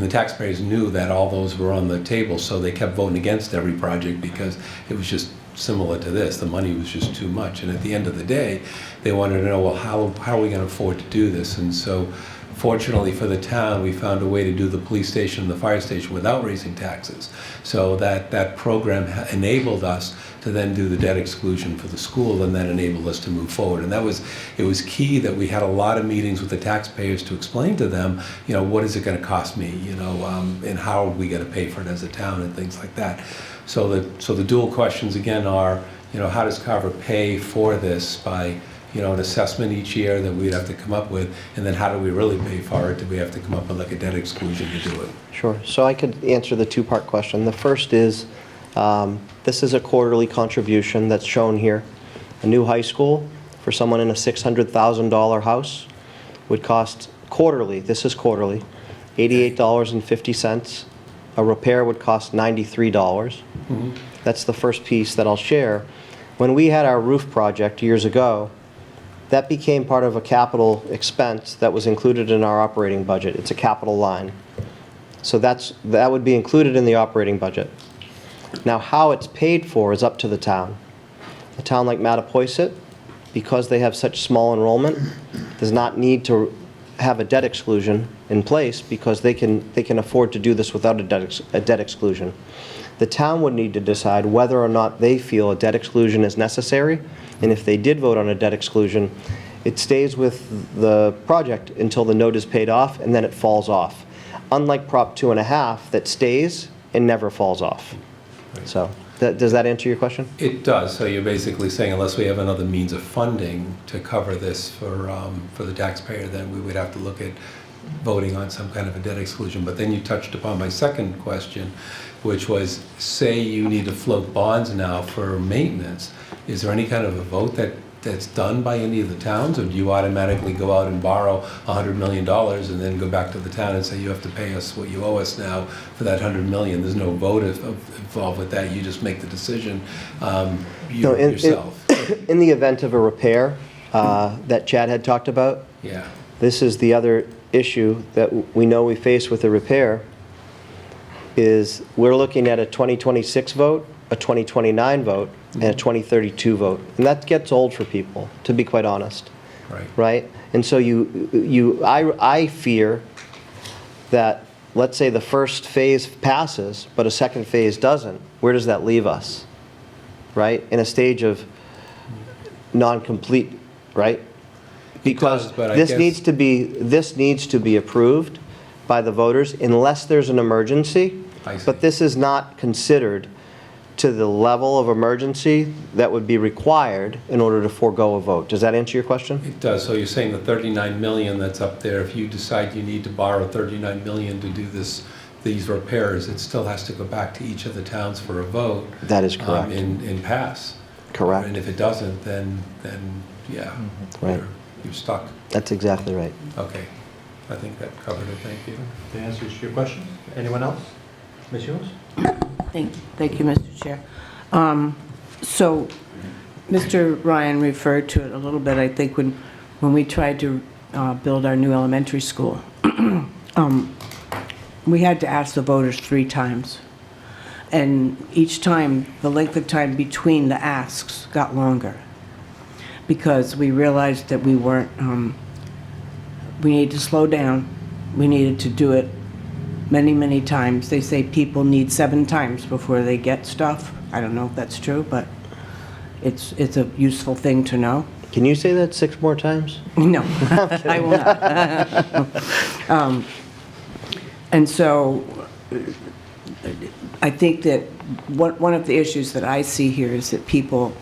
taxpayers knew that all those were on the table, so they kept voting against every project because it was just similar to this. The money was just too much, and at the end of the day, they wanted to know, well, how are we going to afford to do this? And so, fortunately for the town, we found a way to do the police station and the fire station without raising taxes. So that program enabled us to then do the debt exclusion for the school, and then enabled us to move forward. And it was key that we had a lot of meetings with the taxpayers to explain to them, what is it going to cost me, and how are we going to pay for it as a town and things like that. So the dual questions again are, how does Carver pay for this by an assessment each year that we'd have to come up with, and then how do we really pay for it? Do we have to come up with like a debt exclusion to do it? Sure. So I could answer the two-part question. The first is, this is a quarterly contribution that's shown here. A new high school for someone in a $600,000 house would cost quarterly, this is quarterly, $88.50. A repair would cost $93. Mm-hmm. That's the first piece that I'll share. When we had our roof project years ago, that became part of a capital expense that was included in our operating budget. It's a capital line. So that would be included in the operating budget. Now, how it's paid for is up to the town. A town like Mattapoisett, because they have such small enrollment, does not need to have a debt exclusion in place because they can afford to do this without a debt exclusion. The town would need to decide whether or not they feel a debt exclusion is necessary, and if they did vote on a debt exclusion, it stays with the project until the note is paid off, and then it falls off. Unlike Prop 2.5 that stays and never falls off. So, does that answer your question? It does. So you're basically saying unless we have another means of funding to cover this for the taxpayer, then we would have to look at voting on some kind of a debt exclusion. But then you touched upon my second question, which was, say you need to float bonds now for maintenance. Is there any kind of a vote that's done by any of the towns, or do you automatically go out and borrow $100 million and then go back to the town and say you have to pay us what you owe us now for that $100 million? There's no vote involved with that. You just make the decision yourself. In the event of a repair that Chad had talked about, yeah. This is the other issue that we know we face with a repair, is we're looking at a 2026 vote, a 2029 vote, and a 2032 vote. And that gets old for people, to be quite honest. Right? And so I fear that, let's say the first phase passes, but a second phase doesn't. Where does that leave us? Right? In a stage of non-complete, right? Because this needs to be approved by the voters unless there's an emergency. But this is not considered to the level of emergency that would be required in order to forego a vote. Does that answer your question? It does. So you're saying the $39 million that's up there, if you decide you need to borrow $39 million to do these repairs, it still has to go back to each of the towns for a vote. That is correct. In pass. Correct. And if it doesn't, then yeah, right. You're stuck. That's exactly right. Okay. I think that covered it. Thank you. That answers your question. Anyone else? Ms. Hughes? Thank you, Mr. Chair. So, Mr. Ryan referred to it a little bit, I think, when we tried to build our new elementary school. We had to ask the voters 3 times. And each time, the length of time between the asks got longer, because we realized that we weren't, we needed to slow down. We needed to do it many, many times. They say people need 7 times before they get stuff. I don't know if that's true, but it's a useful thing to know. Can you say that 6 more times? No, I will not. And so I think that one of the issues that I see here is that people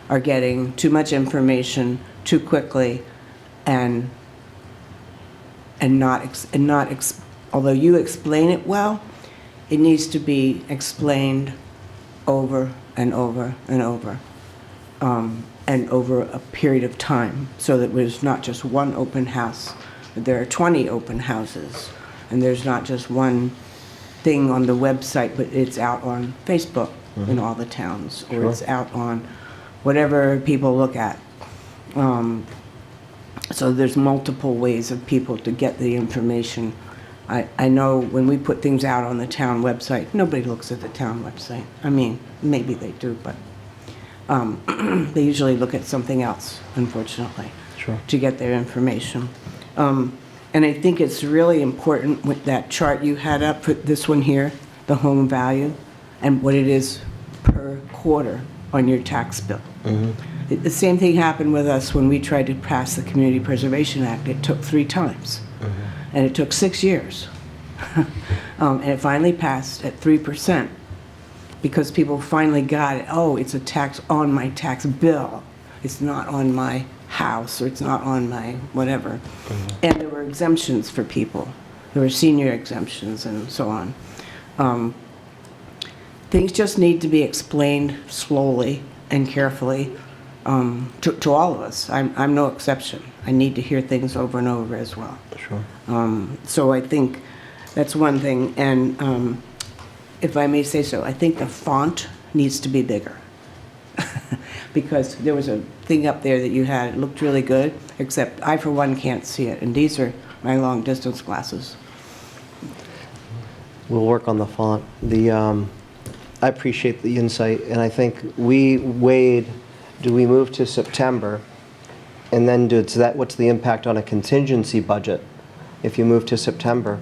are getting too much information too quickly, and although you explain it well, it needs to be explained over and over and over, and over a period of time, so that there's not just one open house, but there are 20 open houses, and there's not just one thing on the website, but it's out on Facebook in all the towns, or it's out on whatever people look at. So there's multiple ways of people to get the information. I know when we put things out on the town website, nobody looks at the town website. I mean, maybe they do, but they usually look at something else, unfortunately, to get their information. And I think it's really important with that chart you had up, for this one here, the home value, and what it is per quarter on your tax bill. The same thing happened with us when we tried to pass the Community Preservation Act. It took 3 times, and it took 6 years. And it finally passed at 3%, because people finally got it. Oh, it's a tax on my tax bill. It's not on my house, or it's not on my whatever. And there were exemptions for people. There were senior exemptions and so on. Things just need to be explained slowly and carefully to all of us. I'm no exception. I need to hear things over and over as well. Sure. So I think that's one thing. And if I may say so, I think the font needs to be bigger. Because there was a thing up there that you had, it looked really good, except I, for one, can't see it. And these are my long-distance glasses. We'll work on the font. I appreciate the insight, and I think we weighed, do we move to September, and then what's the impact on a contingency budget if you move to September?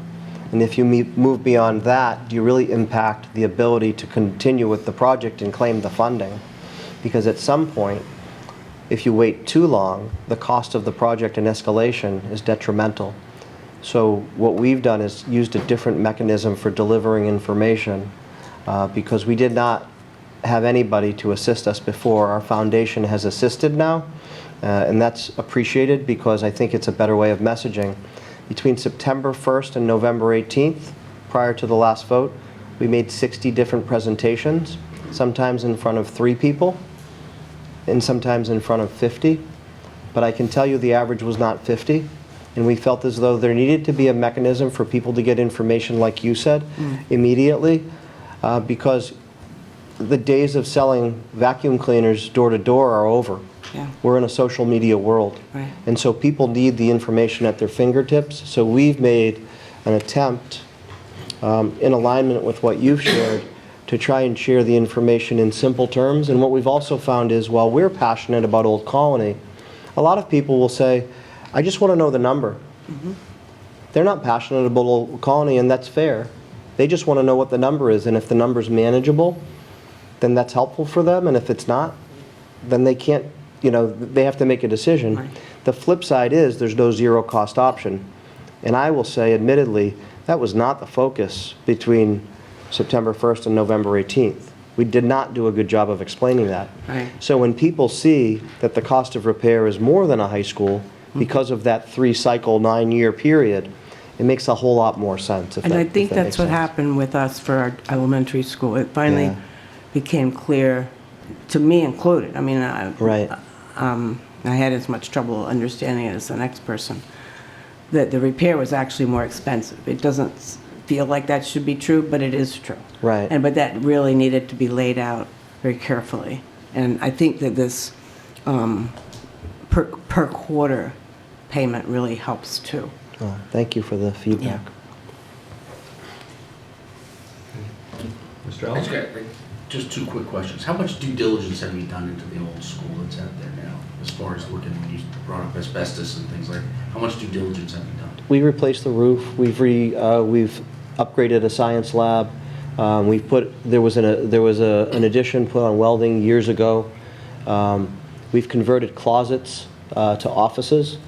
And if you move beyond that, do you really impact the ability to continue with the project and claim the funding? Because at some point, if you wait too long, the cost of the project and escalation is detrimental. So what we've done is used a different mechanism for delivering information, because we did not have anybody to assist us before. Our foundation has assisted now, and that's appreciated because I think it's a better way of messaging. Between September 1st and November 18th, prior to the last vote, we made 60 different presentations, sometimes in front of 3 people, and sometimes in front of 50. But I can tell you the average was not 50. And we felt as though there needed to be a mechanism for people to get information, like you said, immediately, because the days of selling vacuum cleaners door to door are over. Yeah. We're in a social media world. Right. And so people need the information at their fingertips. So we've made an attempt, in alignment with what you've shared, to try and share the information in simple terms. And what we've also found is, while we're passionate about Old Colony, a lot of people will say, I just want to know the number. They're not passionate about Old Colony, and that's fair. They just want to know what the number is, and if the number's manageable, then that's helpful for them, and if it's not, then they can't, they have to make a decision. Right. The flip side is there's no zero-cost option. And I will say, admittedly, that was not the focus between September 1st and November 18th. We did not do a good job of explaining that. Right. So when people see that the cost of repair is more than a high school, because of that 3-cycle, 9-year period, it makes a whole lot more sense. And I think that's what happened with us for our elementary school. It finally became clear, to me included. I mean, right. I had as much trouble understanding it as the next person, that the repair was actually more expensive. It doesn't feel like that should be true, but it is true. Right. But that really needed to be laid out very carefully. And I think that this per quarter payment really helps too. Oh, thank you for the feedback. Mr. Ellis? Just 2 quick questions. How much due diligence have you done into the old school that's out there now, as far as looking, when you brought up asbestos and things like that? How much due diligence have you done? We replaced the roof. We've upgraded a science lab. There was an addition put on welding years ago. We've converted closets to offices.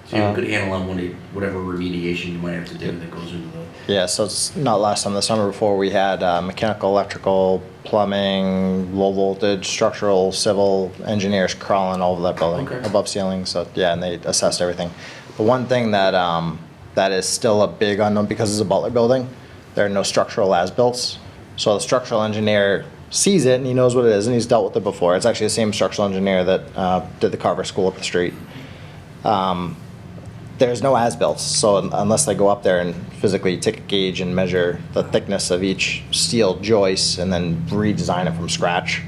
So you have a good handle on whatever remediation you might have to do that goes into the... Yeah, so it's not last summer. The summer before, we had mechanical, electrical, plumbing, low voltage, structural, civil engineers crawling all over that building, above ceiling. So yeah, and they assessed everything. The one thing that that is still a big unknown, because it's a Butler building, there are no structural as-built. So the structural engineer sees it and he knows what it is, and he's dealt with it before. It's actually the same structural engineer that did the Carver school up the street. There's no as-built, so unless they go up there and physically take a gauge and measure the thickness of each steel joist and then redesign it from scratch,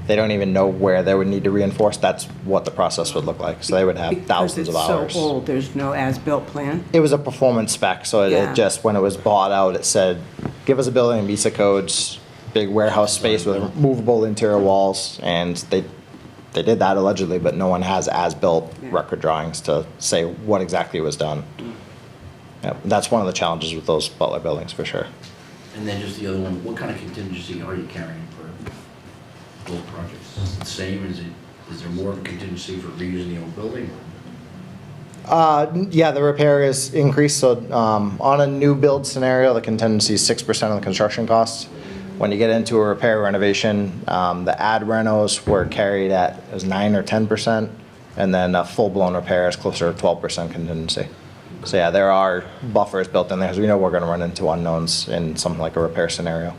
they don't even know where they would need to reinforce. That's what the process would look like. So they would have thousands of hours. Because it's so old, there's no as-built plan? It was a performance spec, so Yeah. it just, when it was bought out, it said, give us a building that meets the codes, big warehouse space with movable interior walls, and they did that allegedly, but no one has as-built record drawings to say what exactly was done. Yeah, that's one of the challenges with those Butler buildings, for sure. And then just the other one, what kind of contingency are you carrying for both projects? Is it the same? Is there more of a contingency for reusing the old building? Yeah, the repair is increased, so on a new build scenario, the contingency is 6% of the construction costs. When you get into a repair renovation, the ad renos were carried at, it was 9 or 10%, and then a full-blown repair is closer to 12% contingency. So yeah, there are buffers built in there, because we know we're going to run into unknowns in something like a repair scenario.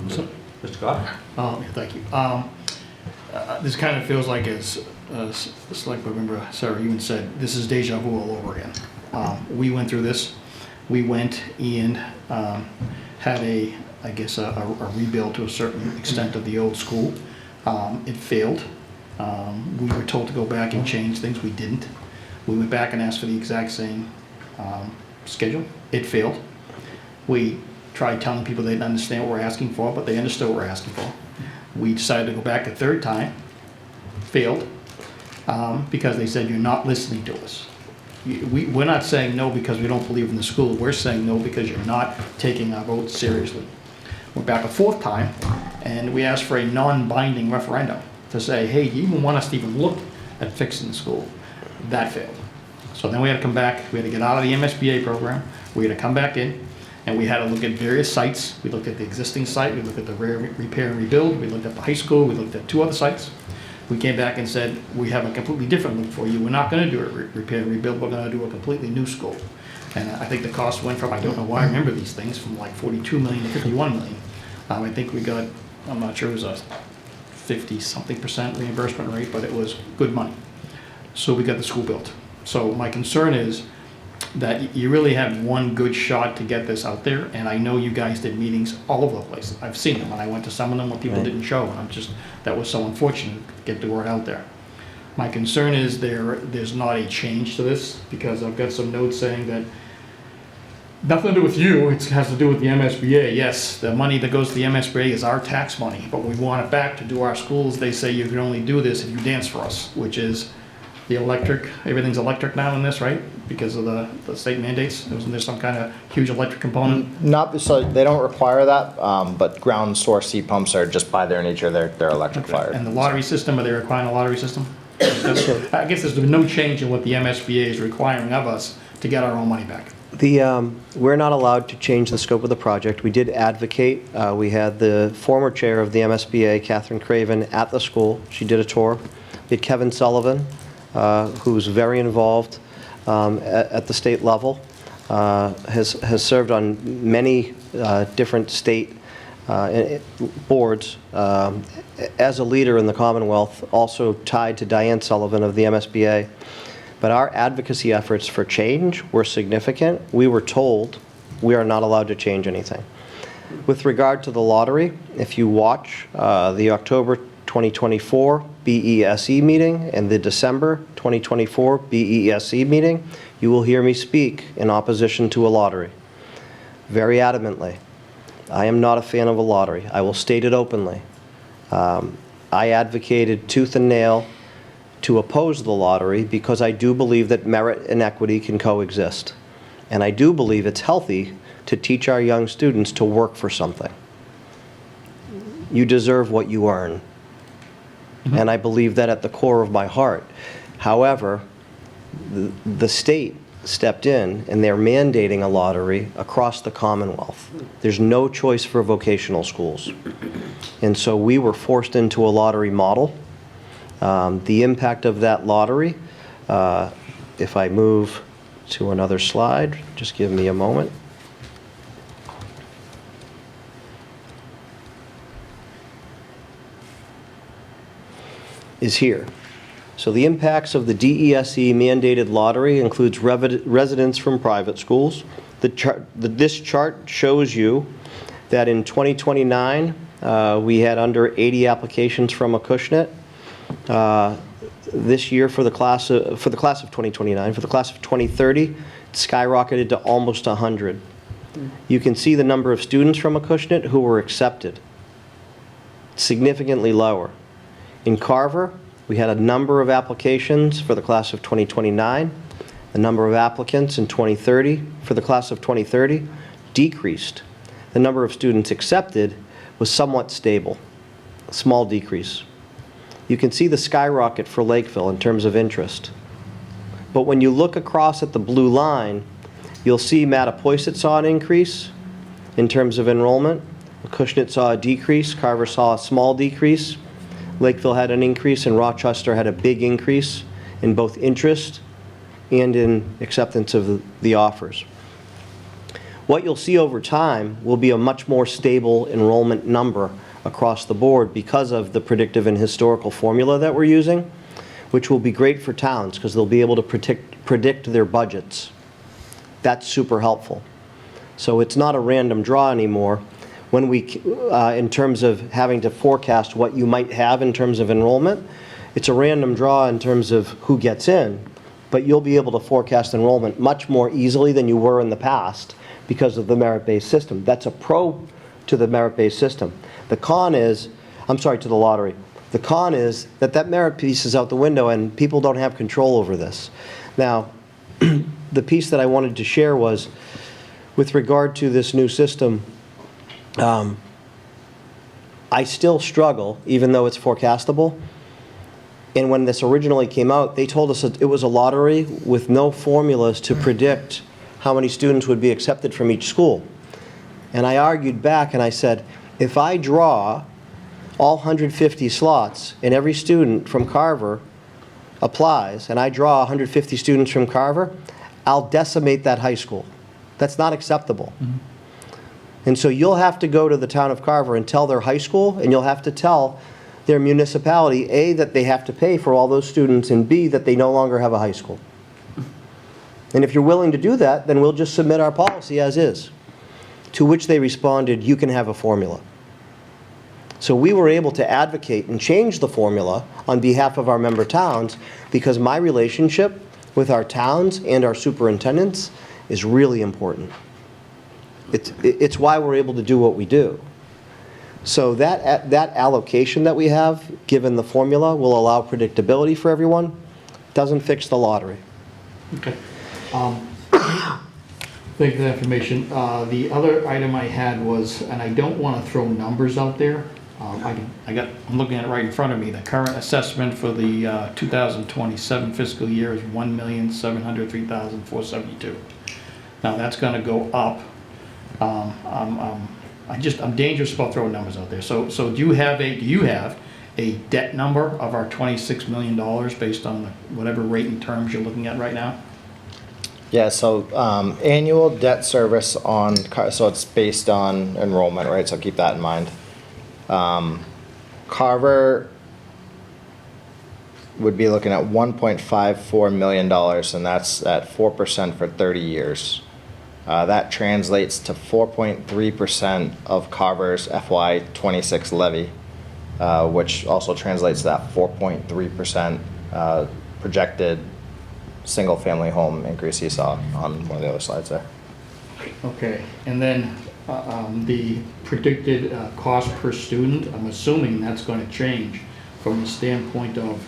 Mr. Scott? Yeah, thank you. This kind of feels like, as Select Board Member Sarah even said, this is deja vu all over again. We went through this. We went and had I guess, a rebuild to a certain extent of the old school. It failed. We were told to go back and change things. We didn't. We went back and asked for the exact same schedule. It failed. We tried telling people they didn't understand what we're asking for, but they understood what we're asking for. We decided to go back a third time. Failed. Because they said, you're not listening to us. We're not saying no because we don't believe in the school. We're saying no because you're not taking our vote seriously. We're back a fourth time, and we asked for a non-binding referendum to say, hey, do you even want us to even look at fixing the school? That failed. So then we had to come back. We had to get out of the MSBA program. We had to come back in, and we had to look at various sites. We looked at the existing site. We looked at the repair and rebuild. We looked at the high school. We looked at 2 other sites. We came back and said, we have a completely different look for you. We're not going to do a repair and rebuild. We're going to do a completely new school. And I think the cost went from, I don't know why I remember these things, from like 42 million to 51 million. I think we got, I'm not sure, it was a 50-something% reimbursement rate, but it was good money. So we got the school built. So my concern is that you really have one good shot to get this out there, and I know you guys did meetings all over the place. I've seen them, and I went to some of them where people didn't show, and that was so unfortunate to get the word out there. My concern is there's not a change to this, because I've got some notes saying that nothing to do with you, it has to do with the MSBA. Yes, the money that goes to the MSBA is our tax money, but we want it back to do our schools. They say you can only do this if you dance for us, which is the electric, everything's electric now in this, right? Because of the state mandates? Isn't there some kind of huge electric component? Not, so they don't require that, but ground source heat pumps are just by their nature, they're electric fired. And the lottery system, are they requiring a lottery system? I guess there's no change in what the MSBA is requiring of us to get our own money back. We're not allowed to change the scope of the project. We did advocate. We had the former chair of the MSBA, Catherine Craven, at the school. She did a tour. We had Kevin Sullivan, who's very involved at the state level, has served on many different state boards as a leader in the Commonwealth, also tied to Diane Sullivan of the MSBA. But our advocacy efforts for change were significant. We were told we are not allowed to change anything. With regard to the lottery, if you watch the October 2024 BESE meeting and the December 2024 BESE meeting, you will hear me speak in opposition to a lottery, very adamantly. I am not a fan of a lottery. I will state it openly. I advocated tooth and nail to oppose the lottery because I do believe that merit and equity can coexist. And I do believe it's healthy to teach our young students to work for something. You deserve what you earn. And I believe that at the core of my heart. However, the state stepped in and they're mandating a lottery across the Commonwealth. There's no choice for vocational schools. And so we were forced into a lottery model. The impact of that lottery, if I move to another slide, just give me a moment. Is here. So the impacts of the DESE mandated lottery includes residents from private schools. This chart shows you that in 2029, we had under 80 applications from Acushnet. This year for the class of 2029, for the class of 2030, it skyrocketed to almost 100. You can see the number of students from Acushnet who were accepted, significantly lower. In Carver, we had a number of applications for the class of 2029. The number of applicants in 2030 for the class of 2030 decreased. The number of students accepted was somewhat stable, a small decrease. You can see the skyrocket for Lakeville in terms of interest. But when you look across at the blue line, you'll see Mattapoisett saw an increase in terms of enrollment. Acushnet saw a decrease. Carver saw a small decrease. Lakeville had an increase, and Rochester had a big increase in both interest and in acceptance of the offers. What you'll see over time will be a much more stable enrollment number across the board because of the predictive and historical formula that we're using, which will be great for towns because they'll be able to predict their budgets. That's super helpful. So it's not a random draw anymore. When we, in terms of having to forecast what you might have in terms of enrollment, it's a random draw in terms of who gets in, but you'll be able to forecast enrollment much more easily than you were in the past because of the merit-based system. That's a pro to the merit-based system. The con is, I'm sorry, to the lottery. The con is that that merit piece is out the window and people don't have control over this. Now, the piece that I wanted to share was, with regard to this new system, I still struggle, even though it's forecastable. And when this originally came out, they told us that it was a lottery with no formulas to predict how many students would be accepted from each school. And I argued back and I said, if I draw all 150 slots and every student from Carver applies, and I draw 150 students from Carver, I'll decimate that high school. That's not acceptable. Mm-hmm. And so you'll have to go to the town of Carver and tell their high school, and you'll have to tell their municipality, A, that they have to pay for all those students, and B, that they no longer have a high school. And if you're willing to do that, then we'll just submit our policy as is. To which they responded, you can have a formula. So we were able to advocate and change the formula on behalf of our member towns because my relationship with our towns and our superintendents is really important. It's why we're able to do what we do. So that allocation that we have, given the formula, will allow predictability for everyone. Doesn't fix the lottery. Okay. Thank you for that information. The other item I had was, and I don't want to throw numbers out there. I'm looking at it right in front of me. The current assessment for the 2027 fiscal year is $1,703,472. Now that's going to go up. I'm dangerous about throwing numbers out there. So do you have a debt number of our $26 million based on whatever rate and terms you're looking at right now? Yeah, so annual debt service on, so it's based on enrollment, right? So keep that in mind. Carver would be looking at $1.54 million, and that's at 4% for 30 years. That translates to 4.3% of Carver's FY26 levy, which also translates to that 4.3% projected single-family home increase you saw on one of the other slides there. Okay, and then the predicted cost per student, I'm assuming that's going to change from the standpoint of,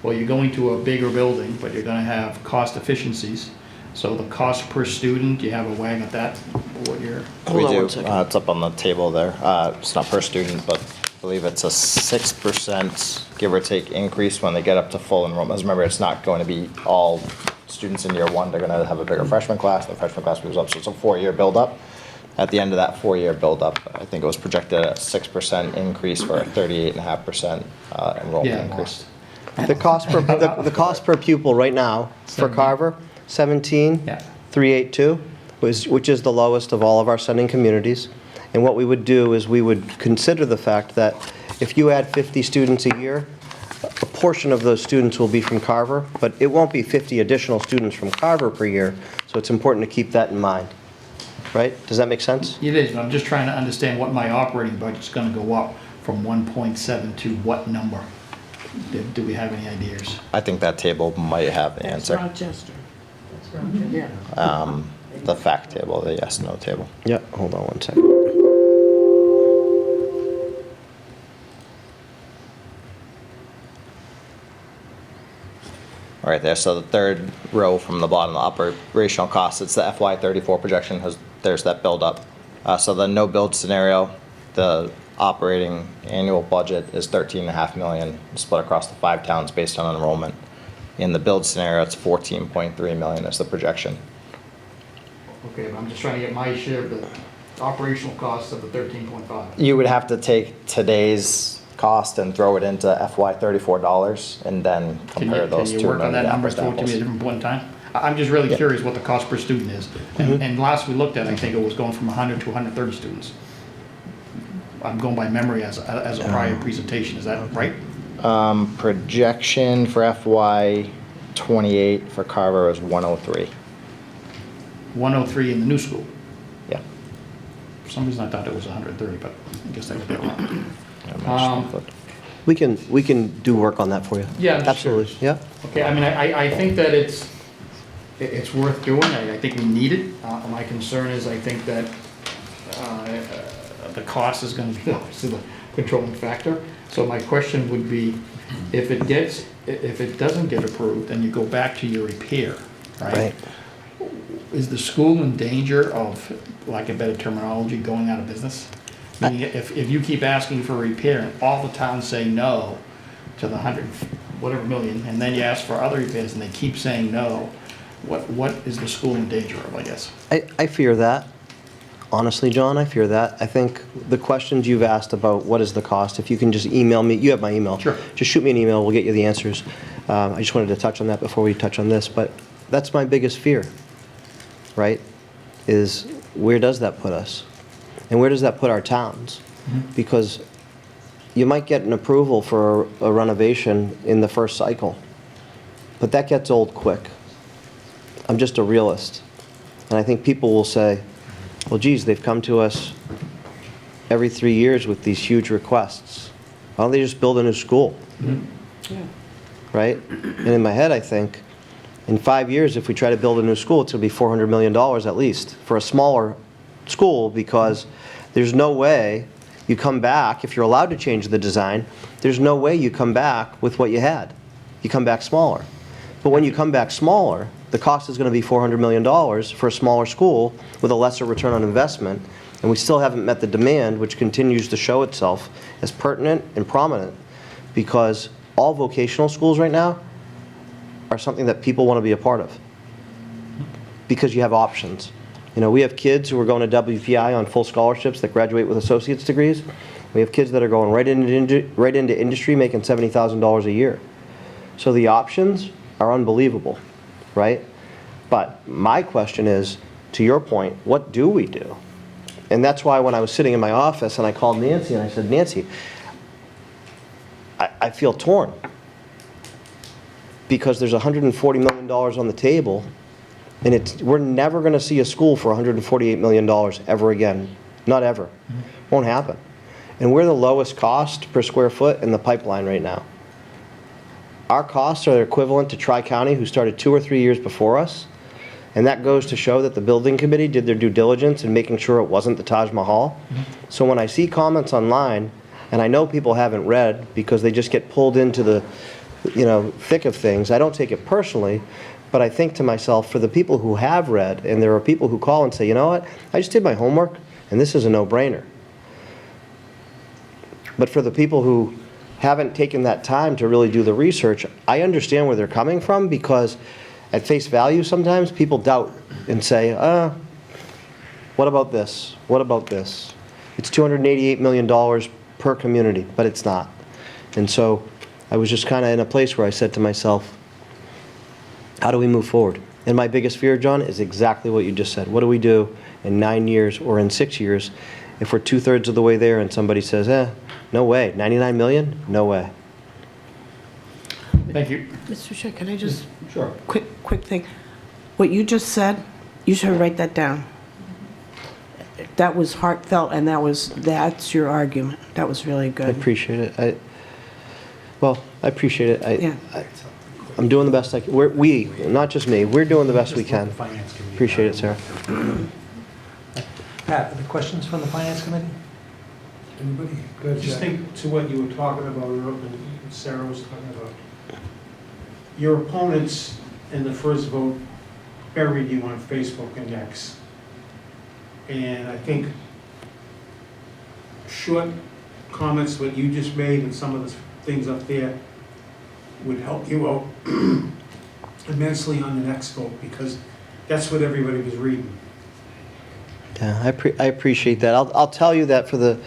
well, you're going to a bigger building, but you're going to have cost efficiencies. So the cost per student, you have a wag at that? What you're... We do. It's up on the table there. It's not per student, but I believe it's a 6%, give or take, increase when they get up to full enrollment. Remember, it's not going to be all students in year one. They're going to have a bigger freshman class. The freshman class moves up, so it's a 4-year build-up. At the end of that 4-year build-up, I think it was projected at a 6% increase for a 38.5% enrollment increase. The cost per pupil right now for Carver, 17,382, which is the lowest of all of our sending communities. And what we would do is we would consider the fact that if you add 50 students a year, a portion of those students will be from Carver, but it won't be 50 additional students from Carver per year, so it's important to keep that in mind. right? Does that make sense? It is, but I'm just trying to understand what my operating budget's gonna go up from 1.7 to what number? Do we have any ideas? I think that table might have the answer. Rochester. That's Rochester, yeah. The fact table, the yes/no table. Yeah, hold on one second. Right there, so the third row from the bottom, the operational costs, it's the FY34 projection, there's that build up. So the no build scenario, the operating annual budget is 13.5 million, split across the 5 towns based on enrollment. In the build scenario, it's 14.3 million is the projection. Okay, but I'm just trying to get my share of the operational costs of the 13.5. You would have to take today's cost and throw it into FY34 dollars and then compare those two. Can you work on that number, apples to throw it to me at a apples. different point in time? I'm just really curious what the cost per student is. And last we looked at, I think it was going from 100 to 130 students. I'm going by memory as a prior presentation, is that right? Projection for FY28 for Carver is 103. 103 in the new school. Yeah. For some reason I thought it was 130, but I guess I was wrong. We can do work on that for you. Yeah, I'm just Absolutely, yeah. Okay, I mean, I think that it's worth doing. I think we need it. My concern is I think that the cost is going to be obviously the controlling factor. So my question would be, if it doesn't get approved, then you go back to your repair, right? Is the school in danger of, lack of better terminology, going out of business? Meaning if you keep asking for repair and all the towns say no to the 100 whatever million, and then you ask for other repairs and they keep saying no, what is the school in danger of, I guess? I fear that. Honestly, John, I fear that. I think the questions you've asked about what is the cost, if you can just email me, you have my email. Sure. Just shoot me an email, we'll get you the answers. I just wanted to touch on that before we touch on this, but that's my biggest fear, right? Is where does that put us? And where does that put our towns? Because you might get an approval for a renovation in the first cycle, but that gets old quick. I'm just a realist. And I think people will say, well, geez, they've come to us every 3 years with these huge requests. Why don't they just build a new school? Right? And in my head, I think, in 5 years, if we try to build a new school, it's going to be $400 million at least for a smaller school, because there's no way you come back, if you're allowed to change the design, there's no way you come back with what you had. You come back smaller. But when you come back smaller, the cost is going to be $400 million for a smaller school with a lesser return on investment, and we still haven't met the demand, which continues to show itself as pertinent and prominent, because all vocational schools right now are something that people want to be a part of, because you have options. You know, we have kids who are going to WPI on full scholarships that graduate with associate's degrees. We have kids that are going right into industry making $70,000 a year. So the options are unbelievable, right? But my question is, to your point, what do we do? And that's why when I was sitting in my office and I called Nancy and I said, Nancy, I feel torn, because there's $140 million on the table, and we're never going to see a school for $148 million ever again. Not ever. Won't happen. And we're the lowest cost per square foot in the pipeline right now. Our costs are equivalent to Tri-County, who started 2 or 3 years before us. And that goes to show that the building committee did their due diligence in making sure it wasn't the Taj Mahal. So when I see comments online, and I know people haven't read because they just get pulled into the thick of things, I don't take it personally, but I think to myself, for the people who have read, and there are people who call and say, you know what, I just did my homework, and this is a no-brainer. But for the people who haven't taken that time to really do the research, I understand where they're coming from, because at face value sometimes people doubt and say, what about this? What about this? It's $288 million per community, but it's not. And so I was just kind of in a place where I said to myself, how do we move forward? And my biggest fear, John, is exactly what you just said. What do we do in 9 years or in 6 years if we're 2/3 of the way there and somebody says, no way, 99 million? No way. Thank you. Mr. Chair, can I just, Sure. quick thing? What you just said, you should write that down. That was heartfelt, and that's your argument. That was really I good. appreciate it. I appreciate it. Yeah. I'm doing the best I can. We, not just me, we're doing the best we can. Appreciate it, Sarah. Pat, any questions from the Finance Committee? Anybody? Go ahead, Just Jack. think to what you were talking about, or what Sarah was talking about. Your opponents in the first vote buried you on Facebook and X. And I think short comments, what you just made, and some of the things up there would help you out immensely on the next vote, because that's what everybody was reading. Yeah, I appreciate that. I'll tell you that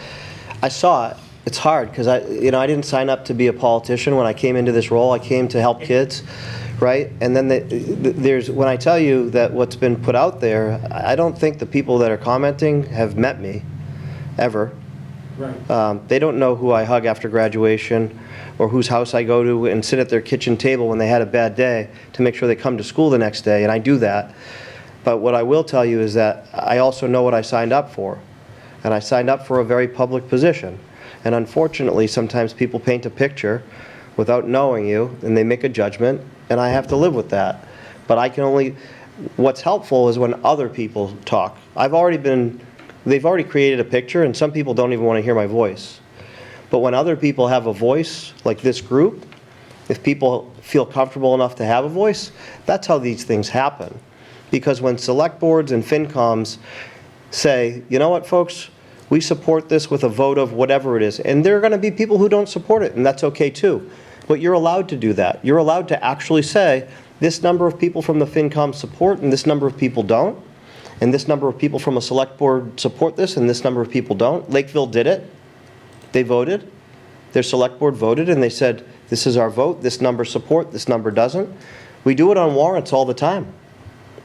I saw it. It's hard because I didn't sign up to be a politician when I came into this role. I came to help kids, right? And then when I tell you that what's been put out there, I don't think the people that are commenting have met me, ever. Right. They don't know who I hug after graduation or whose house I go to and sit at their kitchen table when they had a bad day to make sure they come to school the next day, and I do that. But what I will tell you is that I also know what I signed up for. And I signed up for a very public position. And unfortunately, sometimes people paint a picture without knowing you, and they make a judgment, and I have to live with that. But what's helpful is when other people talk. They've already created a picture, and some people don't even want to hear my voice. But when other people have a voice, like this group, if people feel comfortable enough to have a voice, that's how these things happen. Because when select boards and FinComs say, you know what, folks, we support this with a vote of whatever it is, and there are going to be people who don't support it, and that's okay too. But you're allowed to do that. You're allowed to actually say, this number of people from the FinCom support, and this number of people don't, and this number of people from a select board support this, and this number of people don't. Lakeville did it. They voted. Their select board voted, and they said, this is our vote, this number support, this number doesn't. We do it on warrants all the time.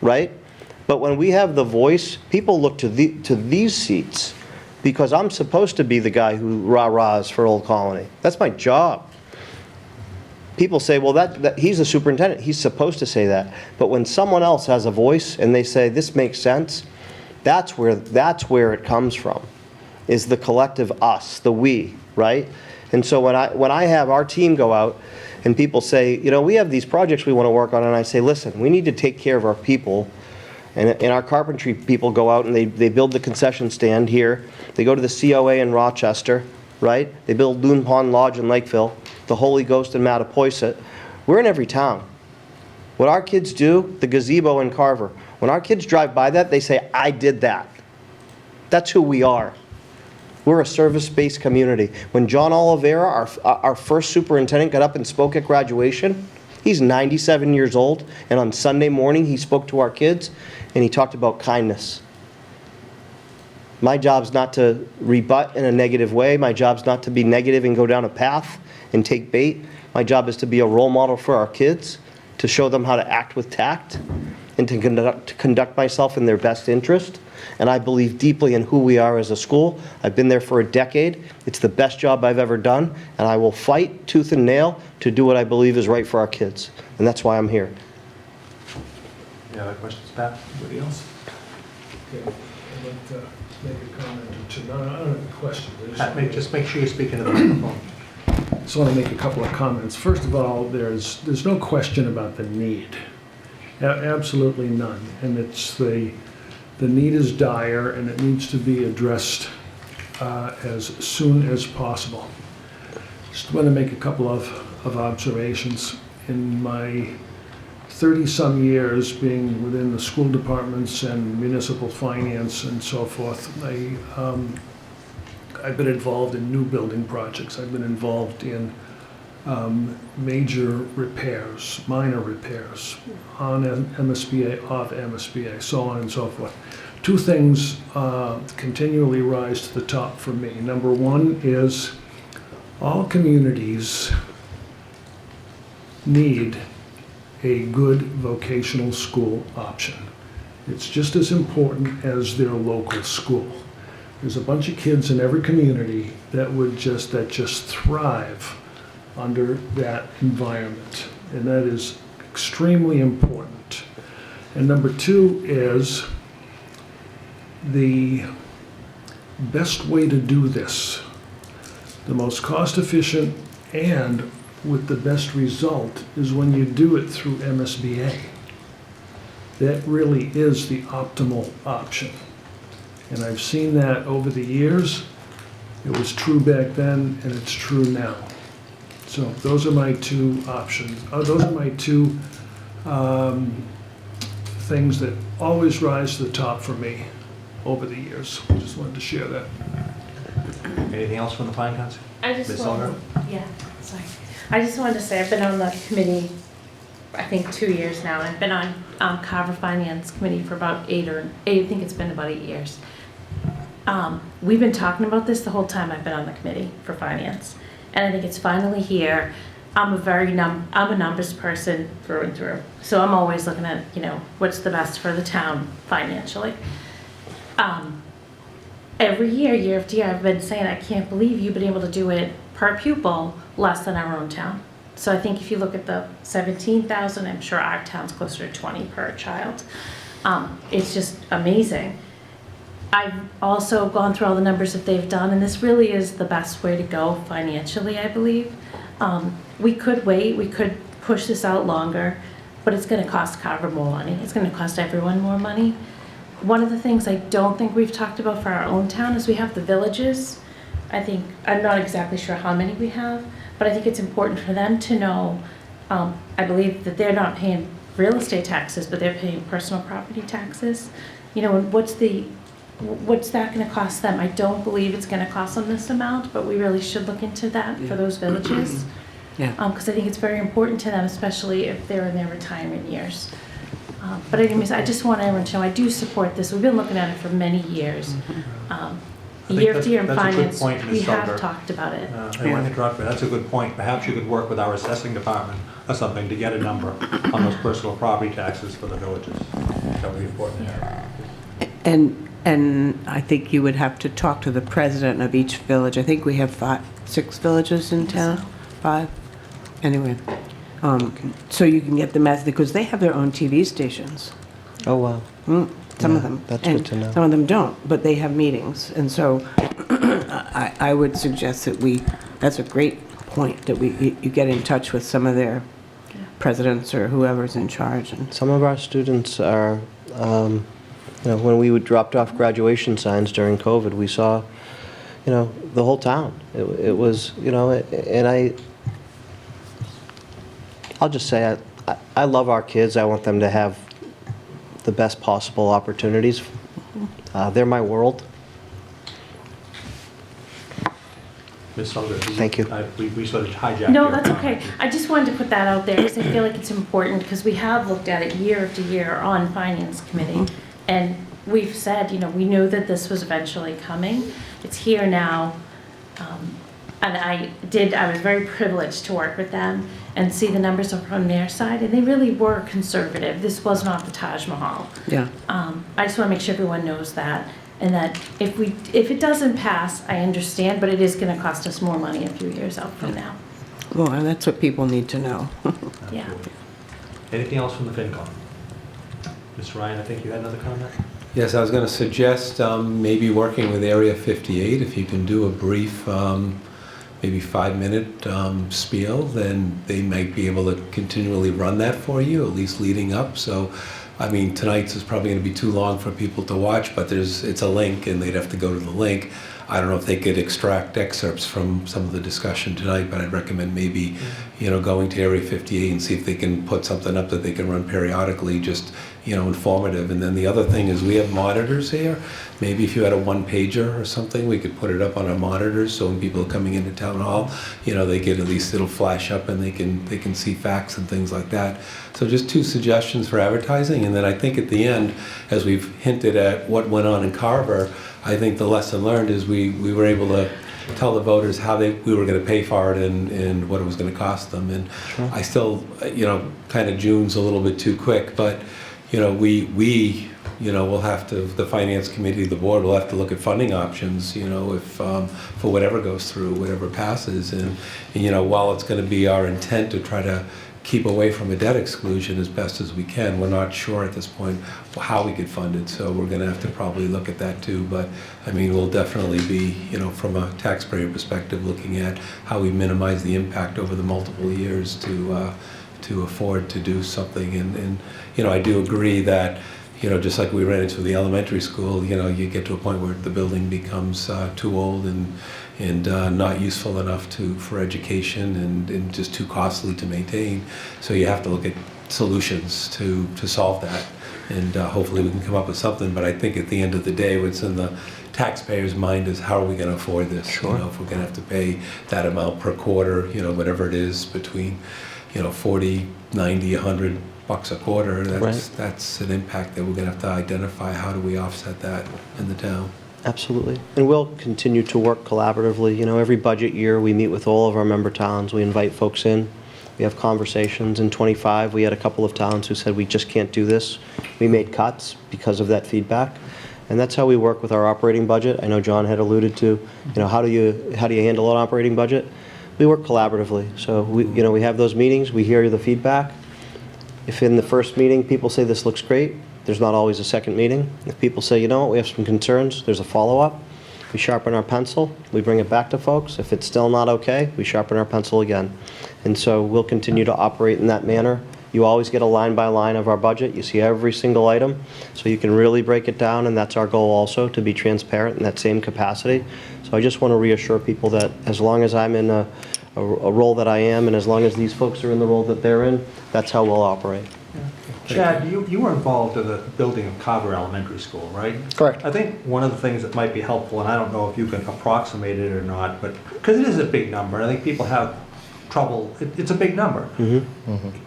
Right? But when we have the voice, people look to these seats because I'm supposed to be the guy who rah-rahs for Old Colony. That's my job. People say, well, that he's a superintendent. He's supposed to say that. But when someone else has a voice and they say, this makes sense, that's where it comes from, is the collective us, the we, right? And so when I have our team go out and people say, we have these projects we want to work on, and I say, listen, we need to take care of our people. And our carpentry people go out and they build the concession stand here. They go to the COA in Rochester, right? They build Loon Pond Lodge in Lakeville, the Holy Ghost in Mattapoisett. We're in every town. What our kids do, the gazebo in Carver, when our kids drive by that, they say, I did that. That's who we are. We're a service-based community. When John Oliveira, our first superintendent, got up and spoke at graduation, he's 97 years old, and on Sunday morning he spoke to our kids, and he talked about kindness. My job's not to rebut in a negative way. My job's not to be negative and go down a path and take bait. My job is to be a role model for our kids, to show them how to act with tact, and to conduct myself in their best interest. And I believe deeply in who we are as a school. I've been there for a decade. It's the best job I've ever done, and I will fight tooth and nail to do what I believe is right for our kids. And that's why I'm here. Any other questions, Pat? Anybody else? Okay, I'd like to make a comment or two. No, I don't have a question. Pat, just make sure you speak into the microphone. Just want to make a couple of comments. First of all, there's no question about the need. Absolutely none. And it's the need is dire, and it needs to be addressed as soon as possible. Just want to make a couple of observations. In my 30-some years being within the school departments and municipal finance and so forth, I've been involved in new building projects. I've been involved in major repairs, minor repairs on MSBA, off MSBA, so on and so forth. Two things continually rise to the top for me. Number one is all communities need a good vocational school option. It's just as important as their local school. There's a bunch of kids in every community that just thrive under that environment, and that is extremely important. And number two is the best way to do this, the most cost-efficient and with the best result, is when you do it through MSBA. That really is the optimal option. And I've seen that over the years. It was true back then, and it's true now. So those are my two options. Those are my two things that always rise to the top for me over the years. Just wanted to share that. Anything else from the Plan Council? I just Ms. wanted, Silver? yeah, sorry. I just wanted to say, I've been on the committee, I think 2 years now. I've been on Carver Finance Committee for about I think it's been about 8 years. We've been talking about this the whole time I've been on the committee for finance. And I think it's finally here. I'm a numbers person through and through. So I'm always looking at, what's the best for the town financially. Every year after year, I've been saying, I can't believe you've been able to do it per pupil less than our own town. So I think if you look at the 17,000, I'm sure our town's closer to 20 per child. It's just amazing. I've also gone through all the numbers that they've done, and this really is the best way to go financially, I believe. We could wait, we could push this out longer, but it's gonna cost Carver more money. It's gonna cost everyone more money. One of the things I don't think we've talked about for our own town is we have the villages. I'm not exactly sure how many we have, but I think it's important for them to know, I believe that they're not paying real estate taxes, but they're paying personal property taxes. And what's that gonna cost them? I don't believe it's gonna cost them this amount, but we really should look into that for those villages. Yeah. Because I think it's very important to them, especially if they're in their retirement years. But anyways, I just want everyone to know I do support this. We've been looking at it for many years. Year after year in finance, we have talked about it. I don't want to interrupt, but that's a good point. Perhaps you could work with our assessing department or something to get a number on those personal property taxes for the villages. That would be important to have. And I think you would have to talk to the president of each village. I think we have 6 villages in town, 5. Anyway, so you can get the message, because they have their own TV stations. Oh, wow. Some of them. That's and good to know. Some of them don't, but they have meetings. And so I would suggest that that's a great point, that you get in touch with some of their presidents or whoever's in charge. And some of our students are, when we dropped off graduation signs during COVID, we saw, the whole town. It was, and I'll just say, I love our kids. I want them to have the best possible opportunities. They're my world. Ms. Sumner, thank you. We sort of hijacked No, your that's comment. okay. I just wanted to put that out there because I feel like it's important, because we have looked at it year after year on Finance Committee. And we've said, we knew that this was eventually coming. It's here now. And I was very privileged to work with them and see the numbers from their side, and they really were conservative. This was not the Taj Mahal. Yeah. I just want to make sure everyone knows that, and that if it doesn't pass, I understand, but it is going to cost us more money a few years out from now. Well, and that's what people need to know. Yeah. Anything else from the FinCom? Mr. Ryan, I think you had another comment? Yes, I was going to suggest maybe working with Area 58, if you can do a brief, maybe 5-minute spiel, then they might be able to continually run that for you, at least leading up. So, I mean, tonight's is probably going to be too long for people to watch, but it's a link, and they'd have to go to the link. I don't know if they could extract excerpts from some of the discussion tonight, but I'd recommend maybe, going to Area 58 and see if they can put something up that they can run periodically, just, informative. And then the other thing is we have monitors here. Maybe if you had a 1-pager or something, we could put it up on our monitors, so when people are coming into town hall, they get, at least it'll flash up and they can see facts and things like that. So just 2 suggestions for advertising. And then I think at the end, as we've hinted at what went on in Carver, I think the lesson learned is we were able to tell the voters how we were going to pay for it and what it was going to cost them. And sure. I still, kind of June's a little bit too quick, but we'll have to, the Finance Committee, the board will have to look at funding options, if for whatever goes through, whatever passes. And while it's going to be our intent to try to keep away from a debt exclusion as best as we can. We're not sure at this point how we could fund it, so we're going to have to probably look at that too. But I mean, we'll definitely be, from a taxpayer perspective, looking at how we minimize the impact over the multiple years to afford to do something. And I do agree that, just like we ran into the elementary school, you get to a point where the building becomes too old and not useful enough for education and just too costly to maintain. So you have to look at solutions to solve that. And hopefully we can come up with something. But I think at the end of the day, what's in the taxpayer's mind is how are we going to afford this? Sure. If we're going to have to pay that amount per quarter, whatever it is, between 40, 90, 100 bucks a quarter, that's an impact that we're going to have to identify. How do we offset that in the town? Absolutely. And we'll continue to work collaboratively. Every budget year we meet with all of our member towns. We invite folks in. We have conversations. In '25, we had a couple of towns who said, we just can't do this. We made cuts because of that feedback. And that's how we work with our operating budget. I know John had alluded to, how do you handle an operating budget? We work collaboratively. So we have those meetings. We hear the feedback. If in the first meeting people say this looks great, there's not always a second meeting. If people say, we have some concerns, there's a follow-up. We sharpen our pencil. We bring it back to folks. If it's still not okay, we sharpen our pencil again. And so we'll continue to operate in that manner. You always get a line by line of our budget. You see every single item, so you can really break it down, and that's our goal also, to be transparent in that same capacity. So I just want to reassure people that as long as I'm in a role that I am, and as long as these folks are in the role that they're in, that's how we'll operate. Chad, you were involved in the building of Carver Elementary School, right? Correct. I think one of the things that might be helpful, and I don't know if you can approximate it or not, but because it is a big number, and I think people have trouble, it's a big number.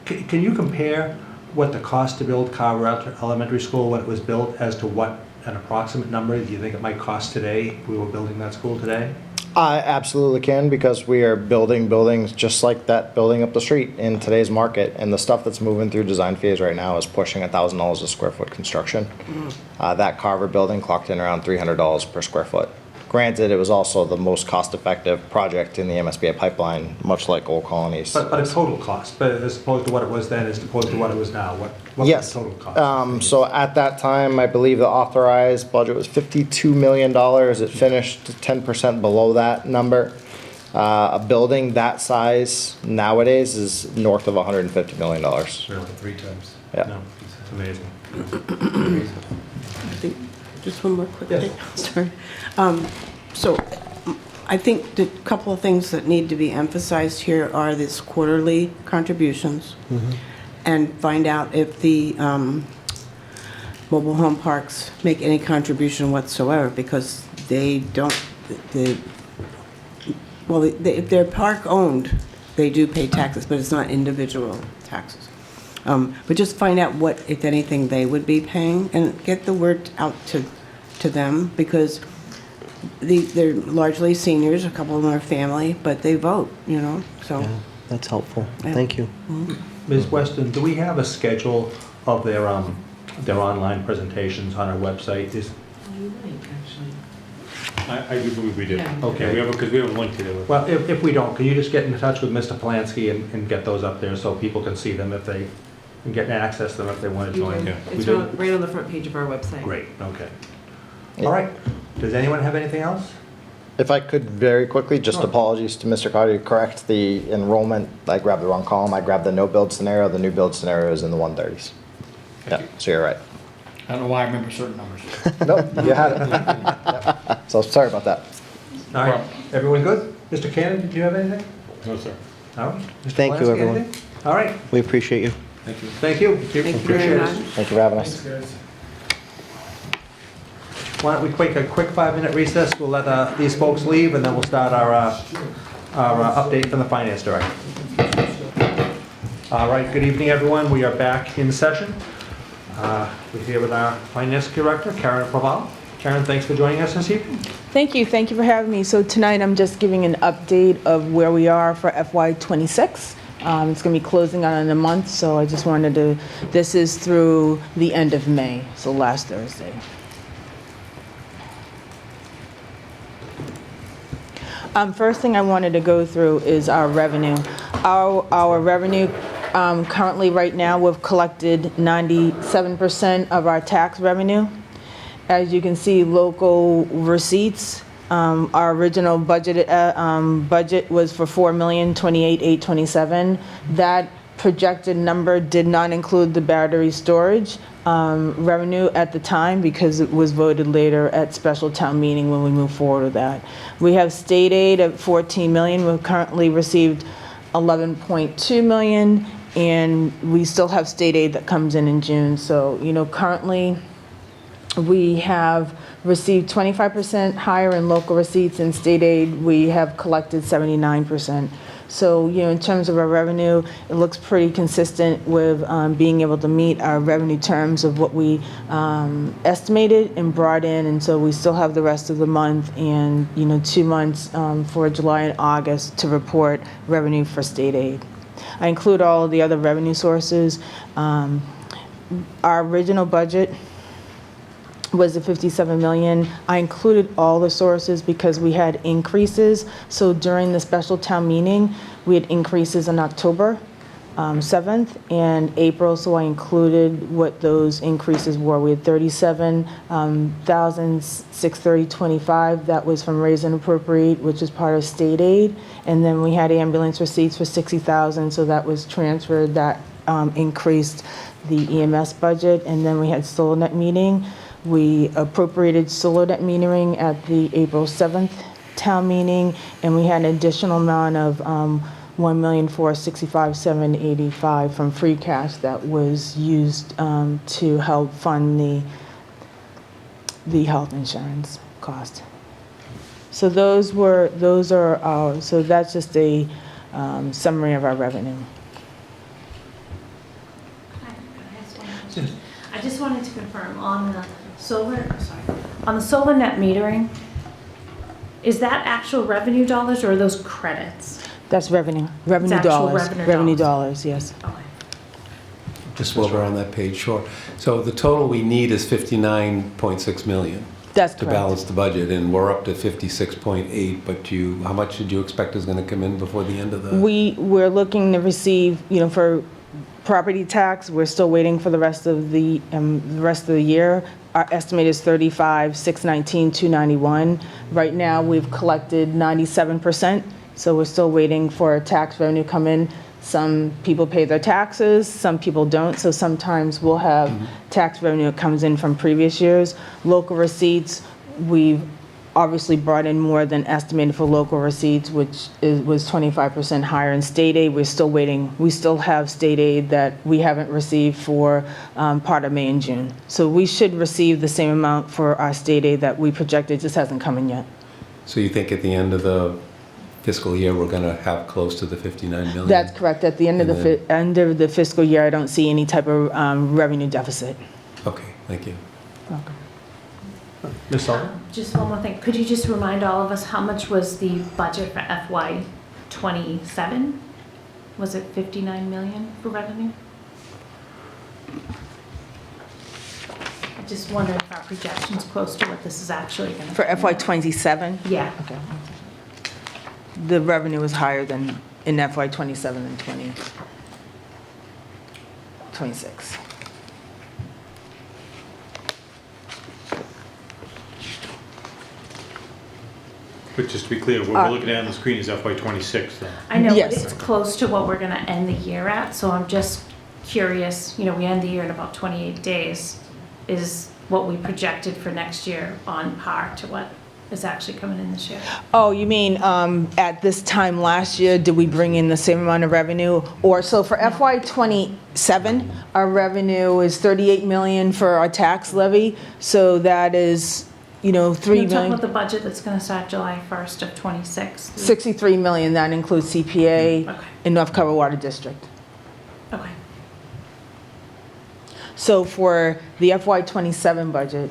Can you compare what the cost to build Carver Elementary School when it was built as to what an approximate number do you think it might cost today if we were building that school today? I absolutely can, because we are building buildings just like that building up the street in today's market, and the stuff that's moving through design phase right now is pushing $1,000 a square foot construction. That Carver building clocked in around $300 per square foot. Granted, it was also the most cost-effective project in the MSBA pipeline, much like Old Colonies. But a total cost, but as opposed to what it was then, as opposed to what it was now, what Yes. was the total cost? So at that time, I believe the authorized budget was $52 million. It finished 10% below that number. A building that size nowadays is north of $150 million. Really, 3 times. Yeah. No, it's amazing. I think, just one more quick Yes. thing. Sorry. So I think the couple of things that need to be emphasized here are these quarterly contributions, and find out if the mobile home parks make any contribution whatsoever, because they don't, if they're park owned, they do pay taxes, but it's not individual taxes. But just find out what, if anything, they would be paying, and get the word out to them, because they're largely seniors, a couple of them are family, but they vote, so. Yeah, that's helpful. Yeah. Thank you. Ms. Weston, do we have a schedule of their online presentations on our website? I do believe we do. Okay. Because we have a link to it. Well, if we don't, can you just get in touch with Mr. Polanski and get those up there so people can see them if they, and get access to them if they want to join? It's right on the front page of our website. Great, okay. All right. Does anyone have anything else? If I could very quickly, just Sure. apologies to Mr. Carter, correct the enrollment. I grabbed the wrong column. I grabbed the no build scenario. The new build scenario is in the 130s. Yeah, so you're right. I don't know why I remember certain numbers. Nope, you had it. Yep. So sorry about that. All right, everyone good? Mr. Cannon, do you have anything? No, sir. All right. Mr. Thank you, Polanski, everyone. anything? All right, We appreciate you. Thank you. thank you. Thank you Appreciate very it. much. Thank you for having us. Why don't we take a quick 5-minute recess? We'll let these folks leave, and then we'll start our update from the Finance Director. All right, good evening, everyone. We are back in session. We're here with our Finance Director, Karen Praval. Karen, thanks for joining us this evening. Thank you for having me. So tonight I'm just giving an update of where we are for FY26. It's going to be closing out in a month, so I just wanted to, this is through the end of May, so last Thursday. First thing I wanted to go through is our revenue. Our revenue Currently, right now, we've collected 97% of our tax revenue. As you can see, local receipts, our original budget was for $4,028,827. That projected number did not include the battery storage revenue at the time because it was voted later at special town meeting when we move forward with that. We have state aid of $14 million. We've currently received $11.2 million, and we still have state aid that comes in June. So, currently we have received 25% higher in local receipts, and state aid we have collected 79%. So, in terms of our revenue, it looks pretty consistent with being able to meet our revenue terms of what we estimated and brought in. And so we still have the rest of the month and, 2 months for July and August to report revenue for state aid. I include all of the other revenue sources. Our original budget was the 57 million. I included all the sources because we had increases. So during the special town meeting, we had increases on October 7th and April, so I included what those increases were. We had 37,630.25. That was from raise and appropriate, which is part of state aid. And then we had ambulance receipts for 60,000, so that was transferred. That increased the EMS budget. And then we had solar net metering. We appropriated solar net metering at the April 7th town meeting, and we had an additional amount of $1,465,785 from free cash that was used to help fund the health insurance cost. So so that's just a summary of our revenue. I just wanted to confirm on the solar net metering, is that actual revenue dollars or are those credits? That's revenue. Revenue actual dollars. revenue dollars, yes. Just while we're on that page, sure. So the total we need is 59.6 million. That's to correct. balance the budget, and we're up to 56.8. But how much did you expect is going to come in before the end of the? We're looking to receive, for property tax. We're still waiting for the rest of the year. Our estimate is 35,619,291. Right now, we've collected 97%, so we're still waiting for tax revenue to come in. Some people pay their taxes, some people don't, so sometimes we'll have tax revenue that comes in from previous years. Local receipts, we've obviously brought in more than estimated for local receipts, which was 25% higher. In state aid, we're still waiting. We still have state aid that we haven't received for part of May and June. So we should receive the same amount for our state aid that we projected, just hasn't come in yet. So you think at the end of the fiscal year, we're going to have close to the 59 million? That's correct. At the end of the fiscal year, I don't see any type of revenue deficit. Okay, thank you. Welcome. Ms. Sullivan? Just one more thing. Could you just remind all of us how much was the budget for FY '27? Was it 59 million for revenue? I just wonder if our projection's close to what this is actually going to be. For FY '27? Yeah. Okay. The revenue is higher than in FY '27 and 26. But just to be clear, what we're looking at on the screen is FY '26 though. I know, Yes. but it's close to what we're going to end the year at, so I'm just curious, we end the year in about 28 days. Is what we projected for next year on par to what is actually coming in this year? Oh, you mean at this time last year, did we bring in the same amount of revenue? Or so for FY '27, our revenue is 38 million for our tax levy. So that is, 3 You're talking million. about the budget that's going to start July 1st of '26? 63 million, that includes CPA Okay. and North Carver Water District. Okay. So for the FY '27 budget,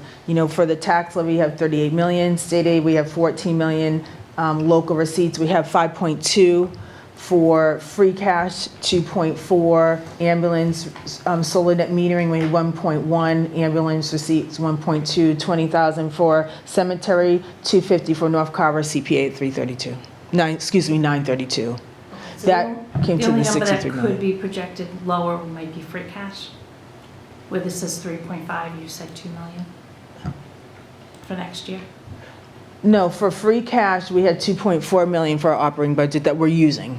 for the tax levy, we have 38 million. State aid, we have 14 million. Local receipts, we have 5.2. For free cash, 2.4. Ambulance, solar net metering, we have 1.1. Ambulance receipts, 1.2. 20,000 for cemetery, 250 for North Carver CPA at 332. 932. So That came to the 63 The only number that could million. be projected lower might be free cash, where this says 3.5, you said 2 million for next year. No, for free cash, we had 2.4 million for our operating budget that we're using.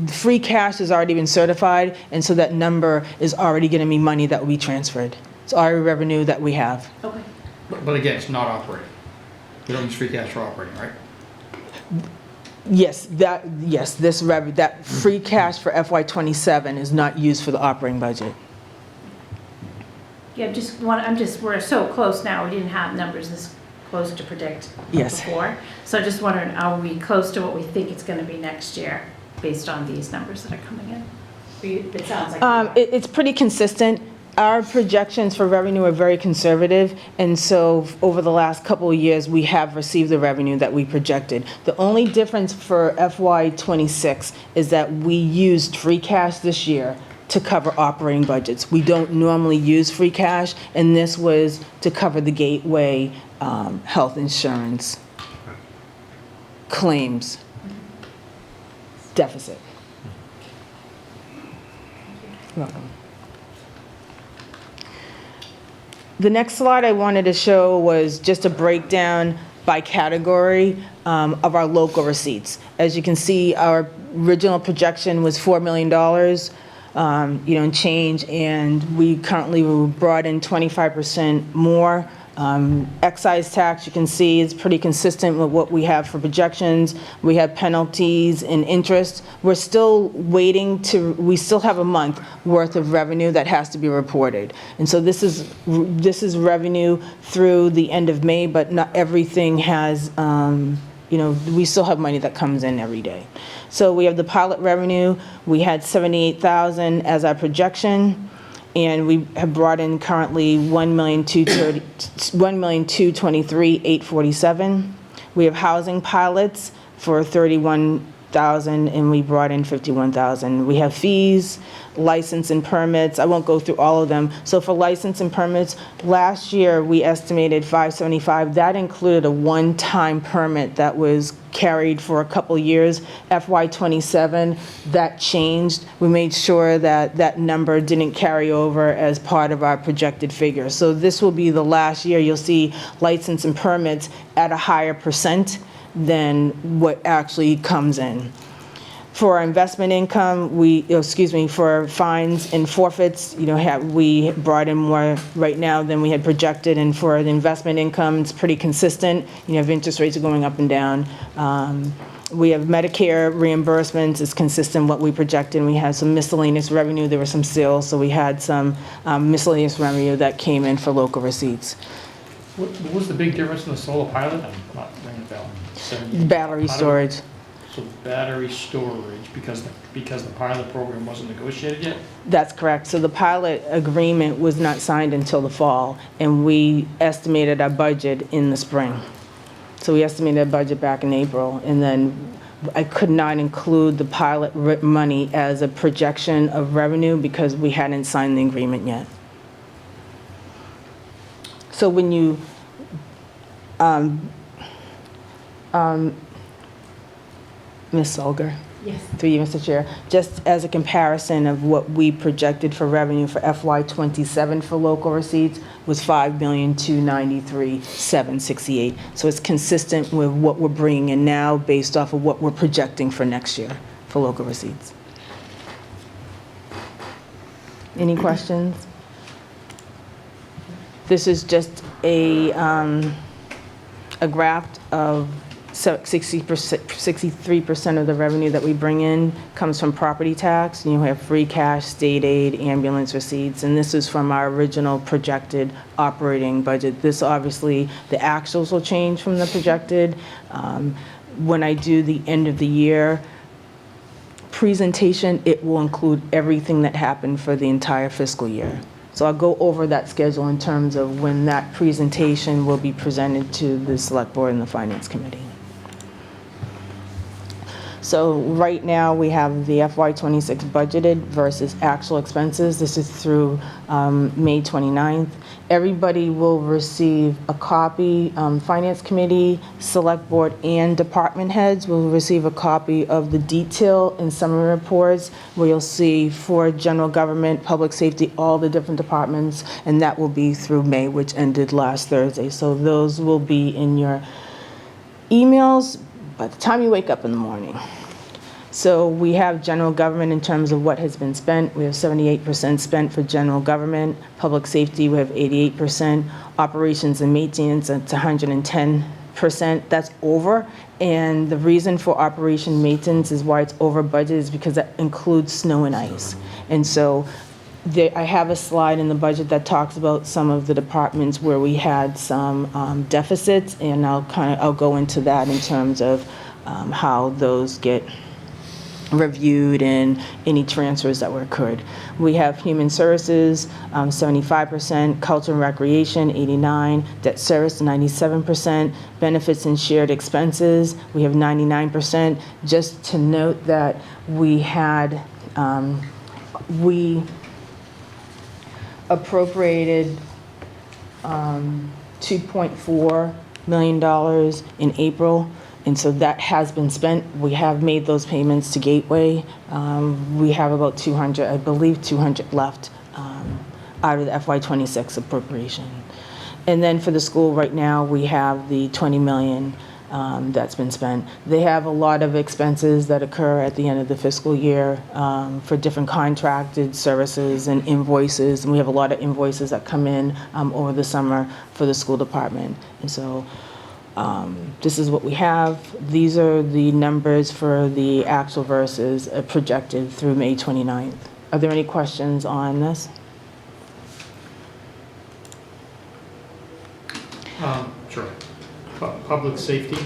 Free cash has already been certified, and so that number is already gonna be money that will be transferred. It's already revenue that we have. Okay. But again, it's not operating. We don't use free cash for operating, right? Yes, that free cash for FY '27 is not used for the operating budget. Yeah, we're so close now, we didn't have numbers this close to predict Yes. before. So just wondering, are we close to what we think it's gonna be next year, based on these numbers that are coming in? It sounds like we are. It's pretty consistent. Our projections for revenue are very conservative, and so over the last couple of years, we have received the revenue that we projected. The only difference for FY '26 is that we used free cash this year to cover operating budgets. We don't normally use free cash, and this was to cover the Gateway health insurance claims deficit. You're welcome. The next slide I wanted to show was just a breakdown by category of our local receipts. As you can see, our original projection was $4 million, and change, and we currently brought in 25% more. Excise tax, you can see, is pretty consistent with what we have for projections. We have penalties and interest. We're still waiting we still have a month worth of revenue that has to be reported. And so this is revenue through the end of May, but not everything has, we still have money that comes in every day. So we have the pilot revenue. We had 78,000 as our projection. And we have brought in currently $1,223,847. We have housing pilots for 31,000, and we brought in 51,000. We have fees, license and permits. I won't go through all of them. So for license and permits, last year we estimated 575. That included a one-time permit that was carried for a couple years. FY '27, that changed. We made sure that that number didn't carry over as part of our projected figure. So this will be the last year you'll see license and permits at a higher percent than what actually comes in. For our investment income, for fines and forfeits, we brought in more right now than we had projected, and for the investment income, it's pretty consistent. If interest rates are going up and down. We have Medicare reimbursements, it's consistent what we projected, and we had some miscellaneous revenue. There were some sales, so we had some miscellaneous revenue that came in for local receipts. What was the big difference in the solar pilot? I'm not ringing a bell. Battery storage. So battery storage, because the pilot program wasn't negotiated yet? That's correct. So the pilot agreement was not signed until the fall, and we estimated our budget in the spring. So we estimated our budget back in April, and then I could not include the pilot money as a projection of revenue because we hadn't signed the agreement yet. So when you, Ms. Solger? Yes. Through you, Mr. Chair, just as a comparison of what we projected for revenue for FY '27 for local receipts was $5,293,768. So it's consistent with what we're bringing in now based off of what we're projecting for next year for local receipts. Any questions? This is just a graph of 63% of the revenue that we bring in comes from property tax. You have free cash, state aid, ambulance receipts, and this is from our original projected operating budget. This obviously, the actuals will change from the projected. When I do the end of the year presentation, it will include everything that happened for the entire fiscal year. So I'll go over that schedule in terms of when that presentation will be presented to the Select Board and the Finance Committee. So right now, we have the FY26 budgeted versus actual expenses. This is through May 29th. Everybody will receive a copy, Finance Committee, Select Board, and department heads will receive a copy of the detail and summary reports where you'll see for general government, public safety, all the different departments, and that will be through May, which ended last Thursday. So those will be in your emails by the time you wake up in the morning. So we have general government in terms of what has been spent. We have 78% spent for general government. Public safety, we have 88%. Operations and maintenance, it's 110%. That's over. And the reason for operation maintenance is why it's over budget is because that includes snow and ice. And so I have a slide in the budget that talks about some of the departments where we had some deficits, and I'll go into that in terms of how those get reviewed and any transfers that were occurred. We have human services, 75%, culture and recreation, 89%, debt service, 97%, benefits and shared expenses, we have 99%. Just to note that we had, we appropriated $2.4 million in April. And so that has been spent. We have made those payments to Gateway. We have about 200, I believe 200 left out of the FY26 appropriation. And then for the school right now, we have the 20 million that's been spent. They have a lot of expenses that occur at the end of the fiscal year for different contracted services and invoices. And we have a lot of invoices that come in over the summer for the school department. And so this is what we have. These are the numbers for the actual versus projected through May 29th. Are there any questions on this? Sure. Public safety.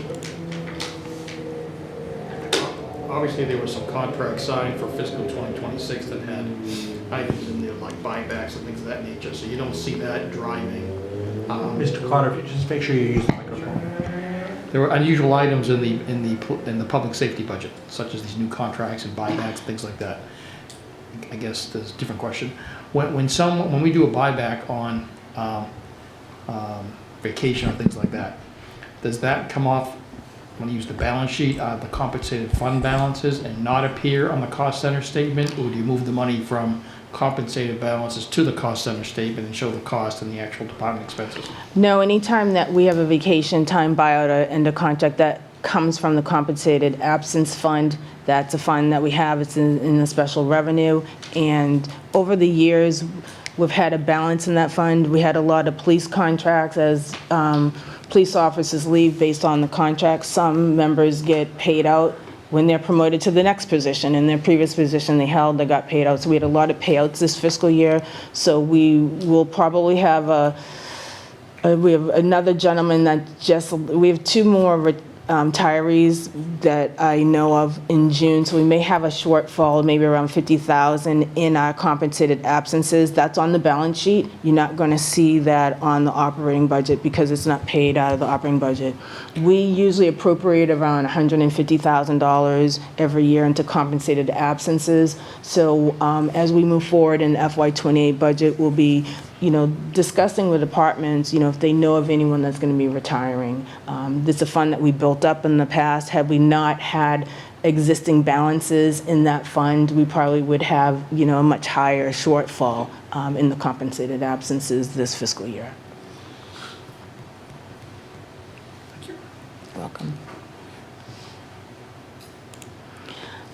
Obviously, there were some contracts signed for fiscal 2026 that had items in there like buybacks and things of that nature, so you don't see that driving. Mr. Carter, if you just make sure you use the microphone. There were unusual items in the public safety budget, such as these new contracts and buybacks, things like that. I guess there's a different question. When we do a buyback on vacation or things like that, does that come off when you use the balance sheet, the compensated fund balances, and not appear on the cost center statement, or do you move the money from compensated balances to the cost center statement and show the cost and the actual department expenses? No, anytime that we have a vacation time buyout or end of contract, that comes from the compensated absence fund. That's a fund that we have. It's in the special revenue. And over the years, we've had a balance in that fund. We had a lot of police contracts as police officers leave based on the contract. Some members get paid out when they're promoted to the next position. In their previous position they held, they got paid out. So we had a lot of payouts this fiscal year. So we will probably have we have another gentleman that we have two more retirees that I know of in June. So we may have a shortfall, maybe around 50,000 in our compensated absences. That's on the balance sheet. You're not going to see that on the operating budget because it's not paid out of the operating budget. We usually appropriate around $150,000 every year into compensated absences. So as we move forward in the FY28 budget, we'll be discussing with departments, if they know of anyone that's going to be retiring. This is a fund that we built up in the past. Had we not had existing balances in that fund, we probably would have, a much higher shortfall in the compensated absences this fiscal year. Thank you. You're welcome.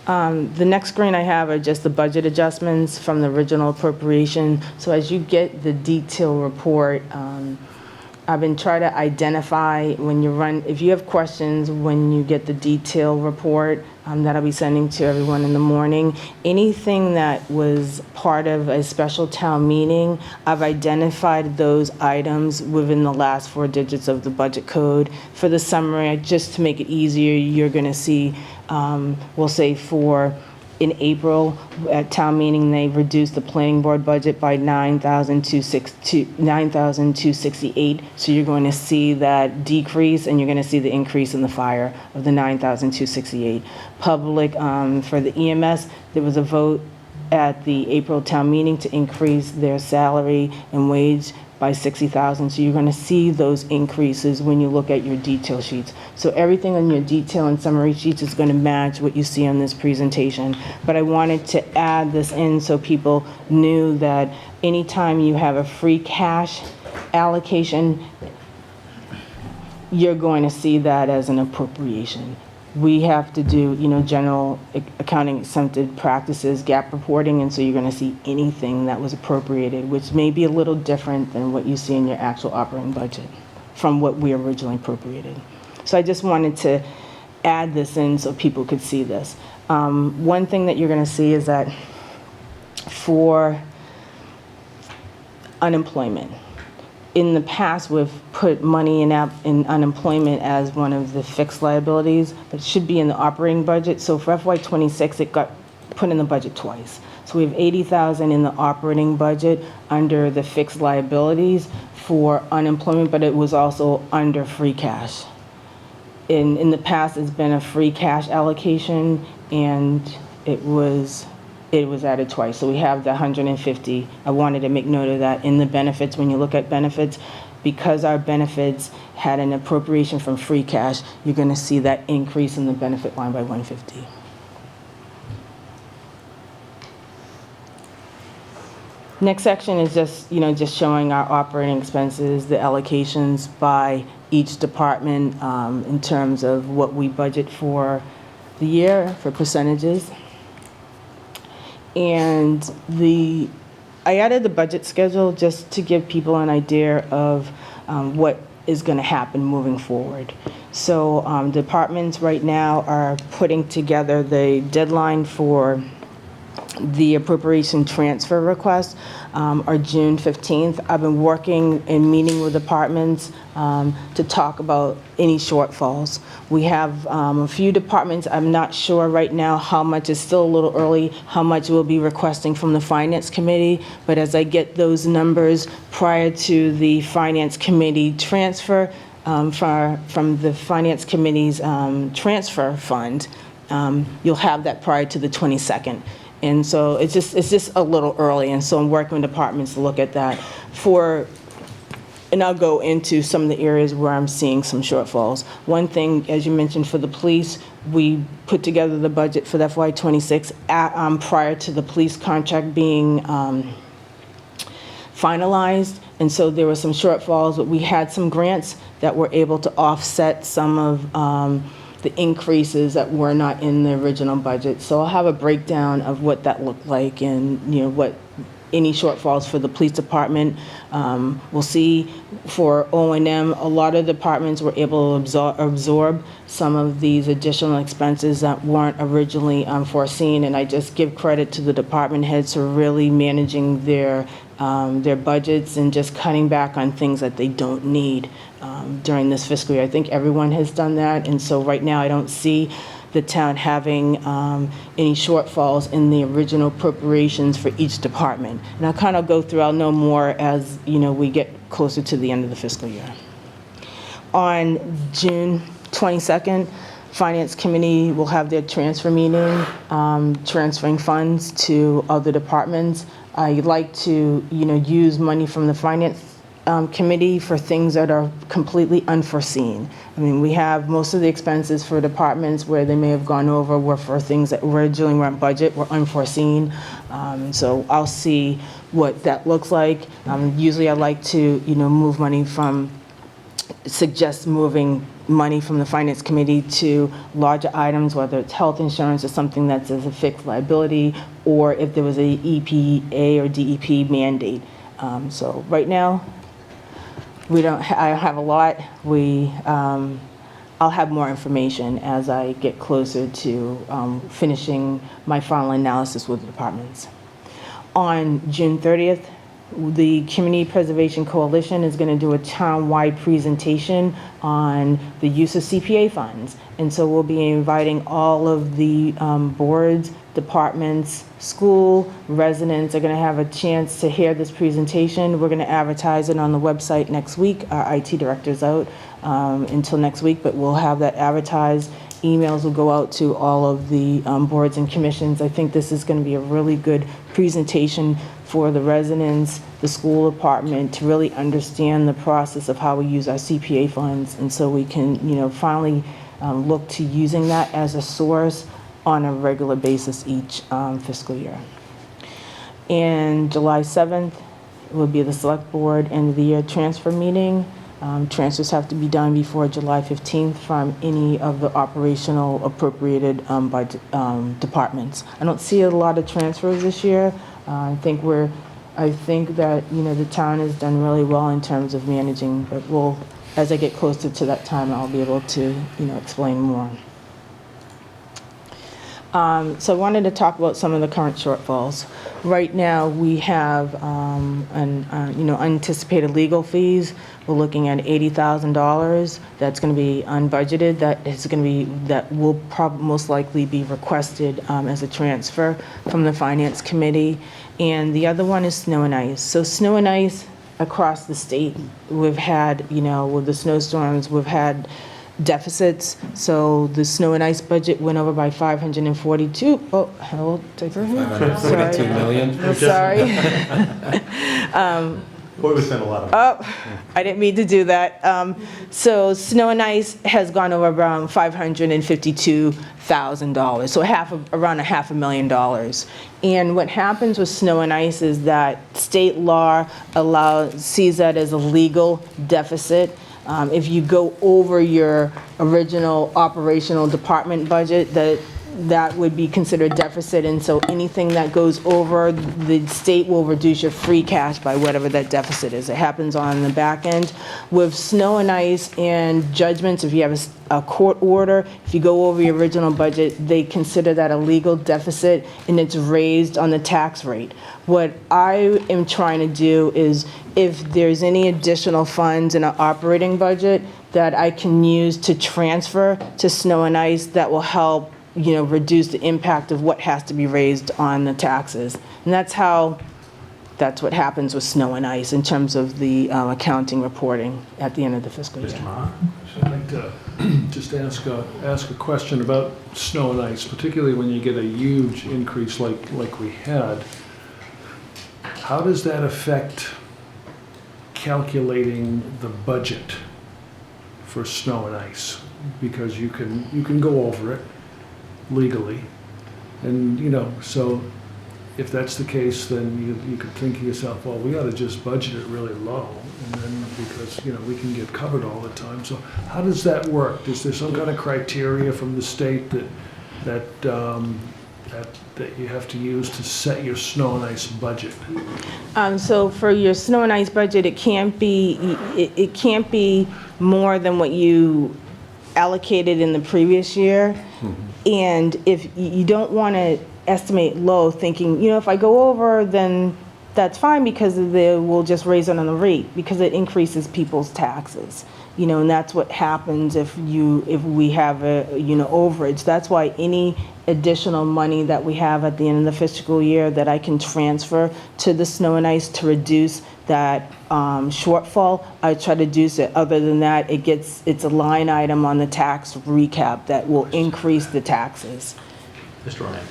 The next screen I have are just the budget adjustments from the original appropriation. So as you get the detailed report, I've been trying to identify if you have questions when you get the detailed report that I'll be sending to everyone in the morning. Anything that was part of a special town meeting, I've identified those items within the last 4 digits of the budget code. For the summary, just to make it easier, you're going to see, we'll say for In April, at town meeting, they reduced the planning board budget by $9,268. So you're going to see that decrease, and you're going to see the increase in the fire of the $9,268. Public, for the EMS, there was a vote at the April town meeting to increase their salary and wage by $60,000. So you're going to see those increases when you look at your detail sheets. So everything on your detail and summary sheets is going to match what you see on this presentation. But I wanted to add this in so people knew that anytime you have a free cash allocation, you're going to see that as an appropriation. We have to do, general accounting exempted practices, gap reporting, and so you're going to see anything that was appropriated, which may be a little different than what you see in your actual operating budget from what we originally appropriated. So I just wanted to add this in so people could see this. One thing that you're going to see is that for unemployment, in the past, we've put money in unemployment as one of the fixed liabilities, but it should be in the operating budget. So for FY26, it got put in the budget twice. So we have $80,000 in the operating budget under the fixed liabilities for unemployment, but it was also under free cash. In the past, it's been a free cash allocation, and it was added twice. So we have the 150. I wanted to make note of that in the benefits. When you look at benefits, because our benefits had an appropriation from free cash, you're going to see that increase in the benefit line by 150. Next section is just showing our operating expenses, the allocations by each department in terms of what we budget for the year for percentages. And I added the budget schedule just to give people an idea of what is going to happen moving forward. So departments right now are putting together the deadline for the appropriation transfer requests are June 15th. I've been working and meeting with departments to talk about any shortfalls. We have a few departments. I'm not sure right now how much, is still a little early, how much we'll be requesting from the Finance Committee, but as I get those numbers prior to the Finance Committee transfer from the Finance Committee's transfer fund, you'll have that prior to the 22nd. And so it's just a little early, and so I'm working with departments to look at that. And I'll go into some of the areas where I'm seeing some shortfalls. One thing, as you mentioned, for the police, we put together the budget for the FY26 prior to the police contract being finalized, and so there were some shortfalls, but we had some grants that were able to offset some of the increases that were not in the original budget. So I'll have a breakdown of what that looked like and what any shortfalls for the police department. We'll see for O&M, a lot of departments were able to absorb some of these additional expenses that weren't originally foreseen, and I just give credit to the department heads for really managing their budgets and just cutting back on things that they don't need during this fiscal year. I think everyone has done that, and so right now I don't see the town having any shortfalls in the original appropriations for each department. And I'll kind of go through, I'll know more as we get closer to the end of the fiscal year. On June 22nd, Finance Committee will have their transfer meeting, transferring funds to other departments. I'd like to use money from the Finance Committee for things that are completely unforeseen. I mean, we have most of the expenses for departments where they may have gone over were for things that originally weren't budget, were unforeseen. So I'll see what that looks like. Usually I like to, move money suggest moving money from the Finance Committee to larger items, whether it's health insurance or something that's as a fixed liability, or if there was a EPA or DEP mandate. So right now, I don't have a lot. I'll have more information as I get closer to finishing my final analysis with the departments. On June 30th, the Community Preservation Coalition is going to do a town-wide presentation on the use of CPA funds. And so we'll be inviting all of the boards departments, school, residents are going to have a chance to hear this presentation. We're going to advertise it on the website next week. Our IT director's out until next week, but we'll have that advertised. Emails will go out to all of the boards and commissions. I think this is going to be a really good presentation for the residents, the school department, to really understand the process of how we use our CPA funds, and so we can, finally look to using that as a source on a regular basis each fiscal year. And July 7th will be the select board end of the year transfer meeting. Transfers have to be done before July 15th from any of the operational appropriated by departments. I don't see a lot of transfers this year. I think that the town has done really well in terms of managing, but as I get closer to that time, I'll be able to explain more. So I wanted to talk about some of the current shortfalls. Right now, we have unanticipated legal fees. We're looking at $80,000. That's going to be unbudgeted. That will most likely be requested as a transfer from the Finance Committee. And the other one is snow and ice. So snow and ice across the state, we've had, with the snowstorms, we've had deficits. So the snow and ice budget went over by 542. Oh, hello, take her. 542 million. Sorry. Boy, we spent a lot of Oh, I didn't mean to do that. So snow and ice has gone over around $552,000, so around $500,000. And what happens with snow and ice is that state law sees that as a legal deficit. If you go over your original operational department budget, that would be considered deficit, and so anything that goes over, the state will reduce your free cash by whatever that deficit is. It happens on the back end. With snow and ice and judgments, if you have a court order, if you go over your original budget, they consider that a legal deficit, and it's raised on the tax rate. What I am trying to do is, if there's any additional funds in an operating budget that I can use to transfer to snow and ice, that will help reduce the impact of what has to be raised on the taxes. And that's what happens with snow and ice in terms of the accounting reporting at the end of the fiscal year. So I'd like to just ask a question about snow and ice, particularly when you get a huge increase like we had. How does that affect calculating the budget for snow and ice? Because you can go over it legally, and so if that's the case, then you could think to yourself, well, we ought to just budget it really low, and then because we can get covered all the time. So how does that work? Is there some kind of criteria from the state that you have to use to set your snow and ice budget? So for your snow and ice budget, it can't be more than what you allocated in the previous year. And if you don't want to estimate low, thinking, if I go over, then that's fine, because they will just raise it on the rate, because it increases people's taxes. And that's what happens if we have a overage. That's why any additional money that we have at the end of the fiscal year that I can transfer to the snow and ice to reduce that shortfall, I try to reduce it. Other than that, it's a line item on the tax recap that will increase the taxes. Mr. Ryan.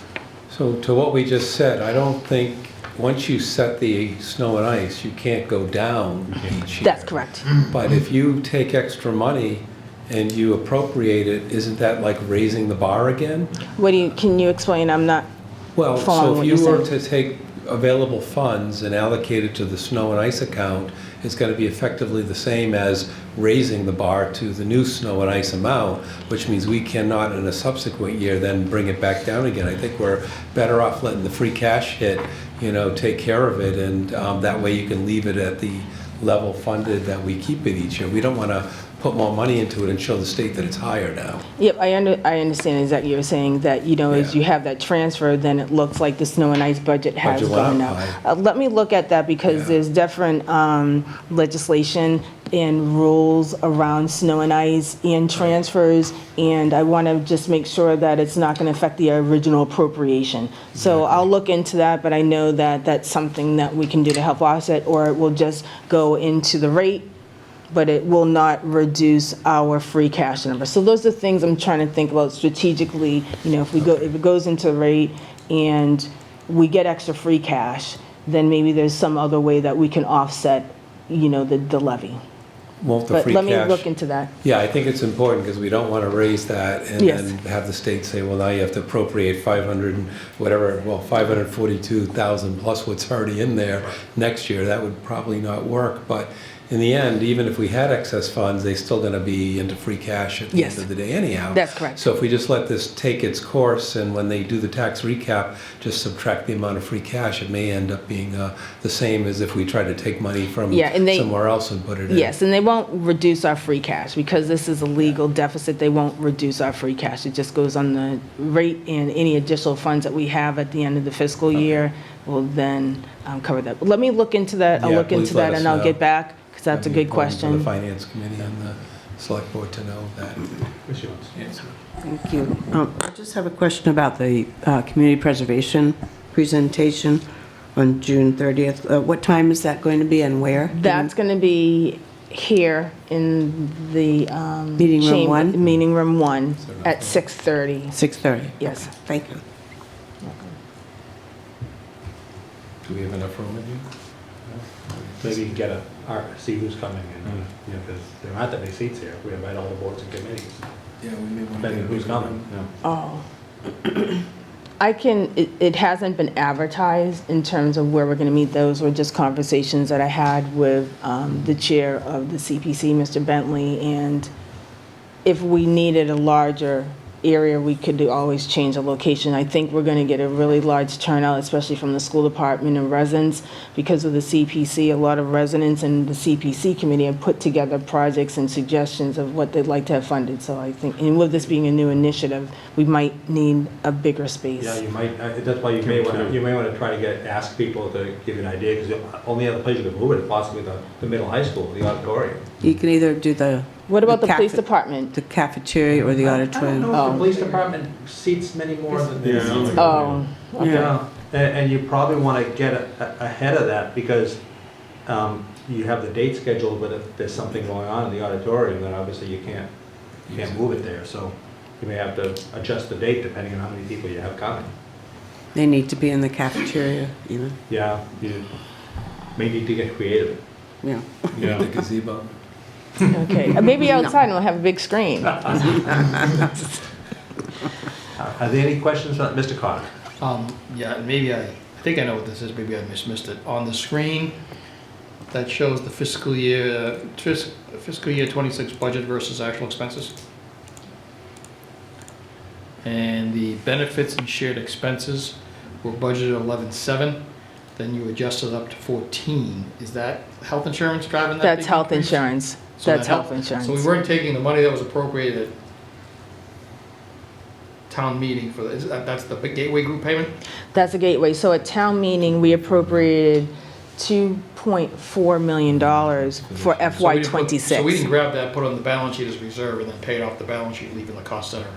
So to what we just said, I don't think once you set the snow and ice, you can't go down each year. That's correct. But if you take extra money and you appropriate it, isn't that like raising the bar again? Can you explain? I'm not Well, following so what if you're you were saying. to take available funds and allocate it to the snow and ice account, it's going to be effectively the same as raising the bar to the new snow and ice amount, which means we cannot in a subsequent year then bring it back down again. I think we're better off letting the free cash hit, take care of it, and that way you can leave it at the level funded that we keep it each year. We don't want to put more money into it and show the state that it's higher now. Yep, I understand exactly what you're saying, that, as you have that transfer, then it looks like the snow and ice budget has Budget went gone up up. Let me look at that, because there's different legislation and rules around snow and ice and transfers, and I want to just make sure that it's not going to affect the original appropriation. So I'll look into that, but I know that that's something that we can do to help offset, or it will just go into the rate, but it will not reduce our free cash number. So those are things I'm trying to think about strategically. If it goes into the rate and we get extra free cash, then maybe there's some other way that we can offset, the levy. Won't the But free let me cash- look into that. Yeah, I think it's important because we don't want to raise that and Yes. then have the state say, well, now you have to appropriate 500 and whatever, well, 542,000 plus what's already in there next year. That would probably not work. But in the end, even if we had excess funds, they're still going to be into free cash at the Yes. end of the day anyhow. That's correct. So if we just let this take its course and when they do the tax recap, just subtract the amount of free cash, it may end up being the same as if we try to take money from somewhere else and put it in. Yes, and they won't reduce our free cash because this is a legal deficit. They won't reduce our free cash. It just goes on the rate, and any additional funds that we have at the end of the fiscal year will then cover that. But let me look into that. I'll Yeah, look into please let that us and I'll know. get back because that's a That'd be good important for question. the Finance Committee and the Select Board to know that. Yes. Thank you. I just have a question about the community preservation presentation on June 30th. What time is that going to be and where? That's going to be here in the Meeting room 1? Meeting room 1 at 6:30. 6:30? Yes. Thank you. Do we have enough room in here? Maybe you can get see who's coming, and, because there aren't that many seats here. We invite all the boards and committees. Yeah, we may want to Depending get who's coming. Oh. It hasn't been advertised in terms of where we're going to meet. Those were just conversations that I had with the chair of the CPC, Mr. Bentley, and if we needed a larger area, we could always change the location. I think we're going to get a really large turnout, especially from the school department and residents, because of the CPC. A lot of residents and the CPC committee have put together projects and suggestions of what they'd like to have funded. So I think, and with this being a new initiative, we might need a bigger space. Yeah, you might, that's why you may want to try to ask people to give you an idea, because the only other place you could move it is possibly the middle high school, the auditorium. You can either do the... What about the police department? The cafeteria or the auditorium? I don't know if the police department seats many more than this. Oh, okay. Yeah, and you probably want to get ahead of that, because you have the date scheduled, but if there's something going on in the auditorium, then obviously you can't move it there. So you may have to adjust the date depending on how many people you have coming. They need to be in the cafeteria even? Yeah, you may need to get creative. Yeah. Yeah. The gazebo. Okay, maybe outside and we'll have a big screen. Are there any questions, Mr. Carter? Yeah, maybe I think I know what this is, maybe I missed it. On the screen, that shows the fiscal year 26 budget versus actual expenses. And the benefits and shared expenses were budgeted 11.7, then you adjusted up to 14. Is that health insurance driving that? That's big health increase? insurance. So That's that health insurance. So we weren't taking the money that was appropriated at town meeting for, that's the Gateway Group payment? That's a gateway. So at town meeting, we appropriated $2.4 million for FY '26. So we didn't grab that, put it on the balance sheet as reserve, and then pay it off the balance sheet, leaving the cost center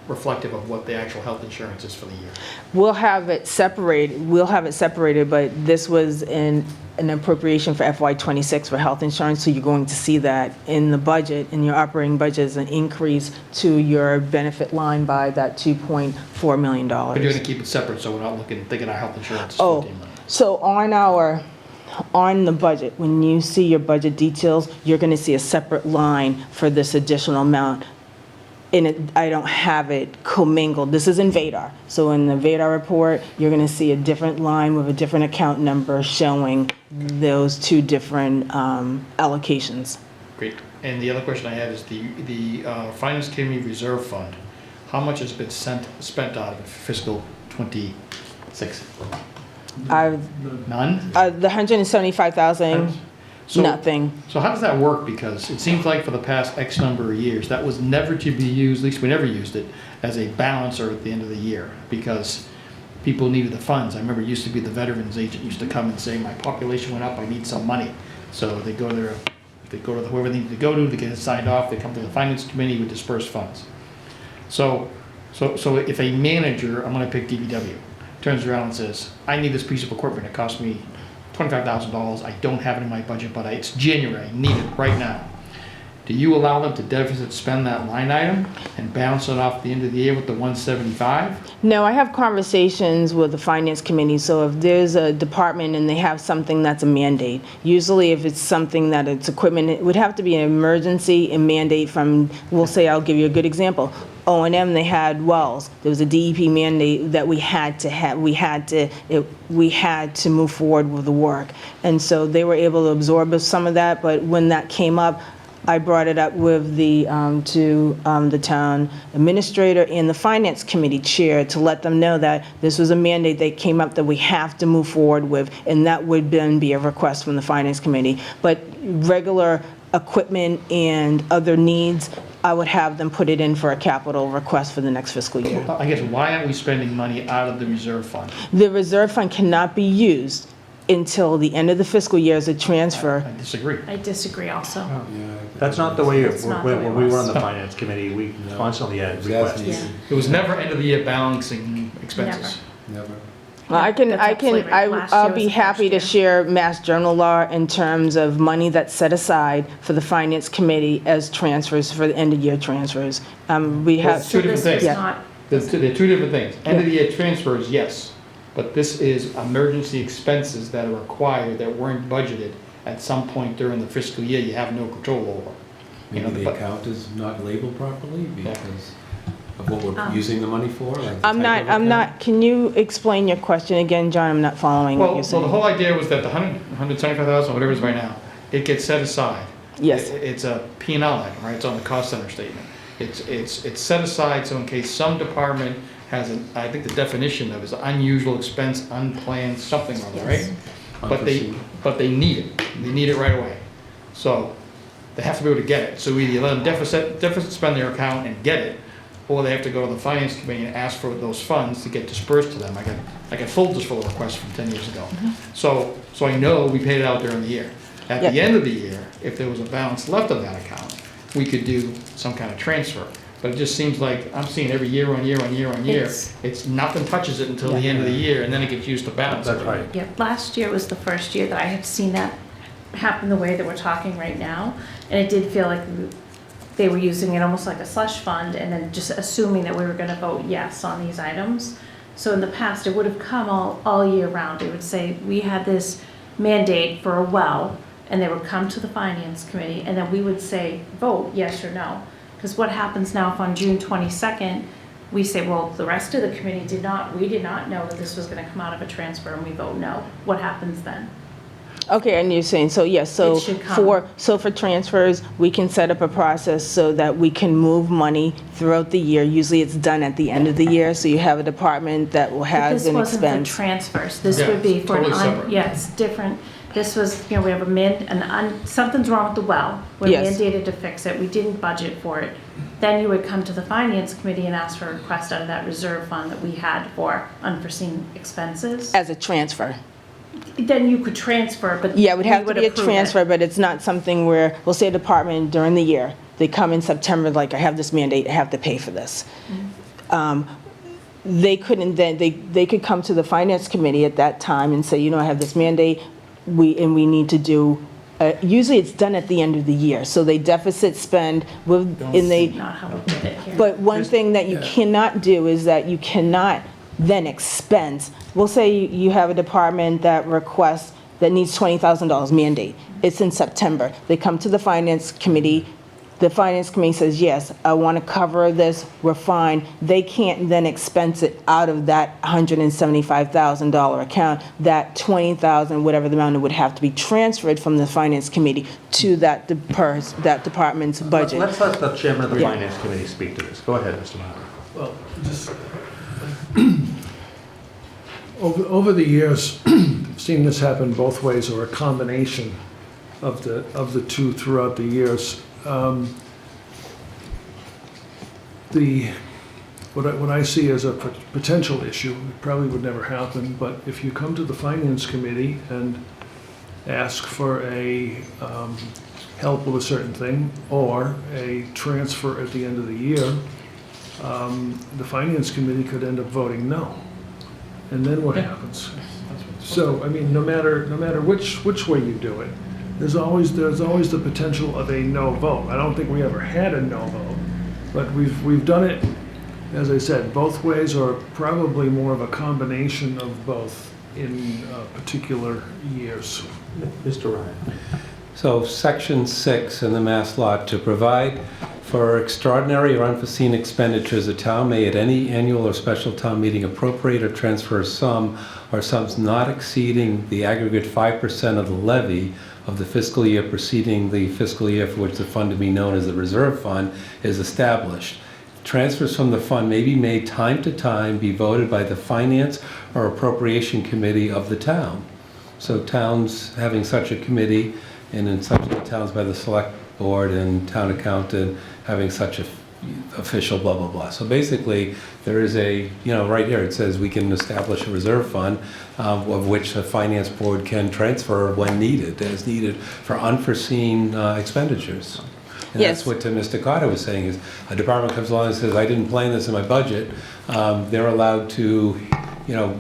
reflective of what the actual health insurance is for the year. We'll have it separated, but this was an appropriation for FY '26 for health insurance, so you're going to see that in the budget, in your operating budget, as an increase to your benefit line by that $2.4 million. But you're gonna keep it separate, so we're not thinking our health insurance is Oh, 14 million. so on the budget, when you see your budget details, you're gonna see a separate line for this additional amount. And I don't have it commingled. This is in Vadar. So in the Vadar report, you're going to see a different line with a different account number showing those two different allocations. Great. And the other question I had is the Finance Committee Reserve Fund. How much has been spent out of it for fiscal '26? None? The $175,000, nothing. So how does that work? Because it seems like for the past X number of years, that was never to be used, at least we never used it, as a balancer at the end of the year, because people needed the funds. I remember it used to be the veterans agent used to come and say, my population went up, I need some money. So they go to their They go to whoever they need to go to get it signed off, they come to the finance committee, we disperse funds. So if a manager, I'm gonna pick DPW, turns around and says, I need this piece of equipment, it cost me $25,000, I don't have it in my budget, but it's January, I need it right now. Do you allow them to deficit spend that line item and bounce it off the end of the year with the 175? No, I have conversations with the finance committee, so if there's a department and they have something that's a mandate, usually if it's something that it's equipment, it would have to be an emergency and mandate from, we'll say, I'll give you a good example. O&M, they had wells. There was a DEP mandate that we had to move forward with the work. And so they were able to absorb some of that, but when that came up, I brought it up with the town administrator and the finance committee chair to let them know that this was a mandate that came up that we have to move forward with, and that would then be a request from the finance committee. But regular equipment and other needs, I would have them put it in for a capital request for the next fiscal year. I guess, why aren't we spending money out of the reserve fund? The reserve fund cannot be used until the end of the fiscal year as a transfer. I disagree. I disagree also. That's not the way, That's not the way when it we were was. on the finance committee, we constantly had requests. Yeah. It was never end of the year balancing expenses. Never. Well, I'll be happy to share Mass General law in terms of money that's set aside for the finance committee as transfers for the end of year transfers. We have. Two different things. Yeah. They're two different things. End of the year transfers, yes, but this is emergency expenses that are required that weren't budgeted at some point during the fiscal year you have no control over. Maybe the account is not labeled properly because of what we're using the money for? Like the I'm type of not, account? can you explain your question again, John? I'm not following what you're Well, saying. the whole idea was that the 175,000, whatever it is right now, it gets set aside. Yes. It's a P&L item, right? It's on the cost center statement. It's set aside so in case some department has I think the definition of it is unusual expense, unplanned, something or other, right? But they need it. They need it right away. So they have to be able to get it. So either you let them deficit spend their account and get it, or they have to go to the finance committee and ask for those funds to get dispersed to them. I got folders full of requests from 10 years ago. So I know we paid it out during the year. At the end of the year, if there was a balance left of that account, we could do some kind of transfer. But it just seems like I'm seeing every year on year on year on year, it's nothing touches it until the end of the year, and then it gets used to balance. That's right. Yeah, last year was the first year that I had seen that happen the way that we're talking right now. And it did feel like they were using it almost like a slush fund and then just assuming that we were gonna vote yes on these items. So in the past, it would have come all year round. It would say, we had this mandate for a well, and they would come to the finance committee, and then we would say, vote yes or no. Because what happens now if on June 22nd, we say, well, the rest of the committee we did not know that this was gonna come out of a transfer, and we vote no. What happens then? Okay, and you're saying, so yes, so It should come. for transfers, we can set up a process so that we can move money throughout the year. Usually it's done at the end of the year, so you have a department that will have an This wasn't for expense. transfers. This Yeah, would be for an, totally separate. yes, different. This was, we have something's wrong with the well. We're Yes. mandated to fix it. We didn't budget for it. Then you would come to the finance committee and ask for a request out of that reserve fund that we had for unforeseen expenses. As a transfer. Then you could transfer, but Yeah, it would have we to be a approve it. transfer, but it's not something where, we'll say a department during the year, they come in September, like, I have this mandate, I have to pay for this. They couldn't then, they could come to the finance committee at that time and say, you know, I have this mandate, we need to do, usually it's done at the end of the year, so they deficit spend with, Not how we did it here. but one thing that you cannot do is that you cannot then expense. We'll say you have a department that requests, that needs $20,000 mandate. It's in September. They come to the finance committee. The finance committee says, yes, I want to cover this, we're fine. They can't then expense it out of that $175,000 account. That $20,000, whatever the amount, would have to be transferred from the finance committee to that department's budget. Let's let the chairman of the Yeah. finance committee speak to this. Go ahead, Mr. Martin. Well, just, over the years, I've seen this happen both ways, or a combination of the two throughout the years. What I see as a potential issue, it probably would never happen, but if you come to the finance committee and ask for a help with a certain thing or a transfer at the end of the year, the finance committee could end up voting no. And then what happens? So, I mean, no matter which way you do it, there's always the potential of a no vote. I don't think we ever had a no vote, but we've done it, as I said, both ways, or probably more of a combination of both in particular years. Mr. Ryan. So Section 6 in the Mass Law, to provide for extraordinary or unforeseen expenditures, a town may at any annual or special town meeting appropriate or transfer a sum or sums not exceeding the aggregate 5% of the levy of the fiscal year preceding the fiscal year for which the fund to be known as the reserve fund is established. Transfers from the fund may be made time to time, be voted by the Finance or Appropriation Committee of the town. So towns having such a committee, and in such towns by the Select Board and Town Accountant having such a official blah, blah, blah. So basically, there is a, right here it says we can establish a reserve fund of which the Finance Board can transfer when needed, as needed for unforeseen expenditures. And Yes. that's what Mr. Carter was saying, is a department comes along and says, I didn't plan this in my budget. They're allowed to,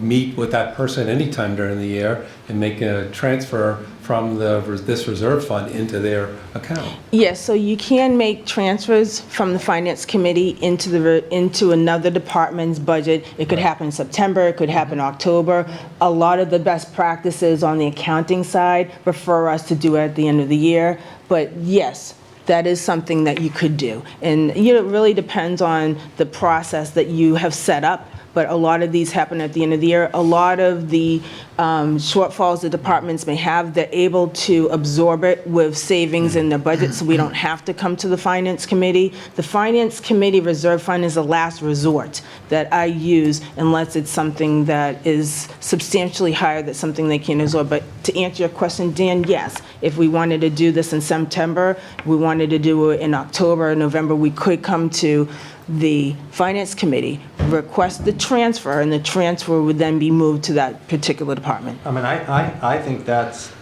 meet with that person anytime during the year and make a transfer from this reserve fund into their account. Yes, so you can make transfers from the Finance Committee into another department's budget. It could happen in September, it could happen in October. A lot of the best practices on the accounting side refer us to do it at the end of the year. But yes, that is something that you could do. And it really depends on the process that you have set up. But a lot of these happen at the end of the year. A lot of the shortfalls the departments may have, they're able to absorb it with savings in their budget, so we don't have to come to the Finance Committee. The Finance Committee Reserve Fund is a last resort that I use unless it's something that is substantially higher, that's something they can't absorb. But to answer your question, Dan, yes, if we wanted to do this in September, we wanted to do it in October or November, we could come to the Finance Committee, request the transfer, and the transfer would then be moved to that particular department. I mean, I think that's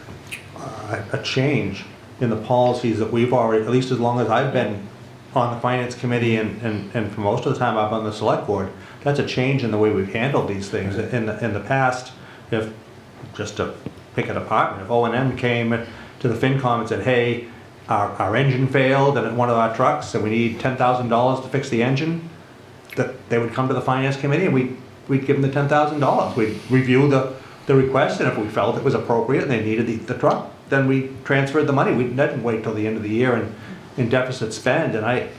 a change in the policies that we've already, at least as long as I've been on the Finance Committee and for most of the time I've on the Select Board, that's a change in the way we've handled these things. In the past, if, just to pick a department, if O&M came to the FinCom and said, hey, our engine failed and one of our trucks and we need $10,000 to fix the engine, that they would come to the Finance Committee and we'd give them the $10,000. We'd review the request, and if we felt it was appropriate and they needed the truck, then we transferred the money. We didn't wait till the end of the year and in deficit spend, and I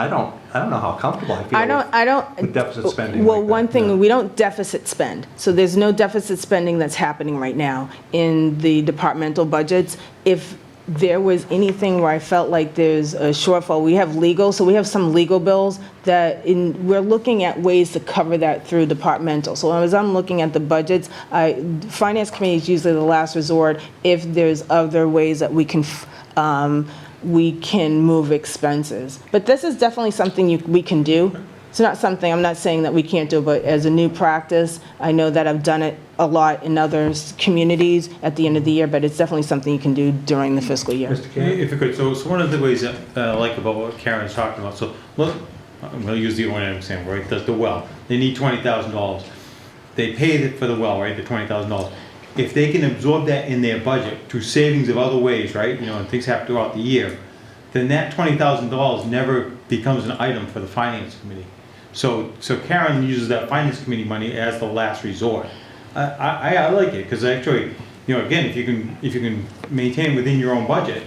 don't know how comfortable I feel with deficit spending. Well, like one that. thing, we don't deficit spend. So there's no deficit spending that's happening right now in the departmental budgets. If there was anything where I felt like there's a shortfall, we have legal, so we have some legal bills that we're looking at ways to cover that through departmental. So as I'm looking at the budgets, Finance Committee is usually the last resort if there's other ways that we can move expenses. But this is definitely something we can do. It's not something, I'm not saying that we can't do, but as a new practice, I know that I've done it a lot in other communities at the end of the year, but it's definitely something you can do during the fiscal year. If you could, so one of the ways that I like about what Karen's talking about, so look, I'm going to use the O&M example, right? The well, they need $20,000. They pay for the well, right? The $20,000. If they can absorb that in their budget through savings of other ways, right? And things happen throughout the year, then that $20,000 never becomes an item for the Finance Committee. So Karen uses that Finance Committee money as the last resort. I like it because actually, again, if you can maintain within your own budget,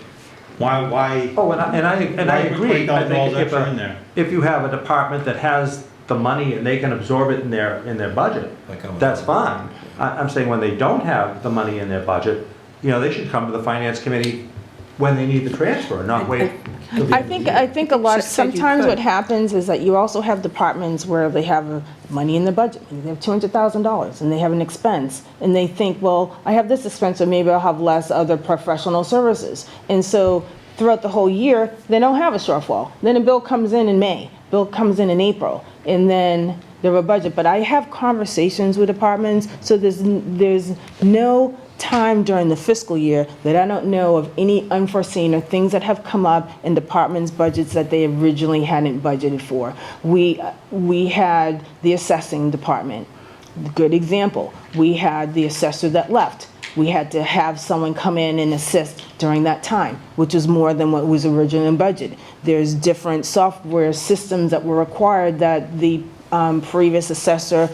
why? Oh, and I agree. I think extra in there? if you have a department that has the money and they can absorb it in their budget, that's fine. I'm saying when they don't have the money in their budget, they should come to the Finance Committee when they need the transfer, not wait. I think a lot, sometimes what happens is that you also have departments where they have money in the budget. Maybe they have $200,000 and they have an expense and they think, well, I have this expense, so maybe I'll have less other professional services. And so throughout the whole year, they don't have a shortfall. Then a bill comes in May, bill comes in April, and then they're a budget. But I have conversations with departments, so there's no time during the fiscal year that I don't know of any unforeseen or things that have come up in departments' budgets that they originally hadn't budgeted for. We had the assessing department. Good example. We had the assessor that left. We had to have someone come in and assist during that time, which is more than what was originally budgeted. There's different software systems that were required that the previous assessor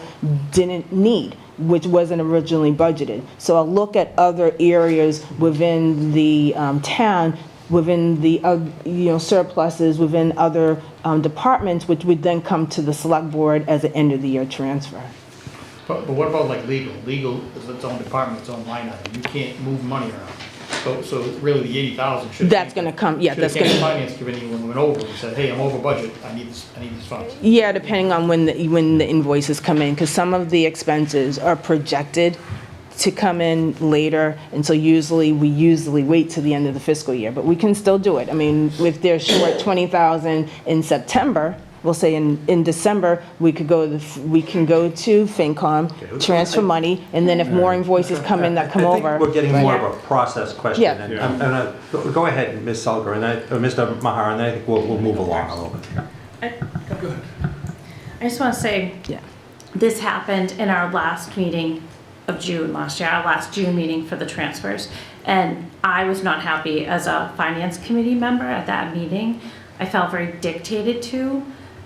didn't need, which wasn't originally budgeted. So I'll look at other areas within the town, within the surpluses, within other departments, which would then come to the select board as an end of the year transfer. But what about like legal? Legal is its own department, its own line item. You can't move money around. So really the 80,000 should. That's going to come, yeah, that's going to. Finance committee when we went over and said, hey, I'm over budget, I need these funds. Yeah, depending on when the invoices come in, because some of the expenses are projected to come in later, and so we usually wait to the end of the fiscal year, but we can still do it. I mean, if they're short 20,000 in September, we'll say in December, we can go to FinCom, transfer money, and then if more invoices come in that come over. I think we're getting more of a process question. Yeah. And go ahead, Ms. Selger, or Mr. Mahar, and then I think we'll move along a little bit. I just want to say, this happened in our last meeting of June last year, our last June meeting for the transfers. And I was not happy as a finance committee member at that meeting. I felt very dictated to.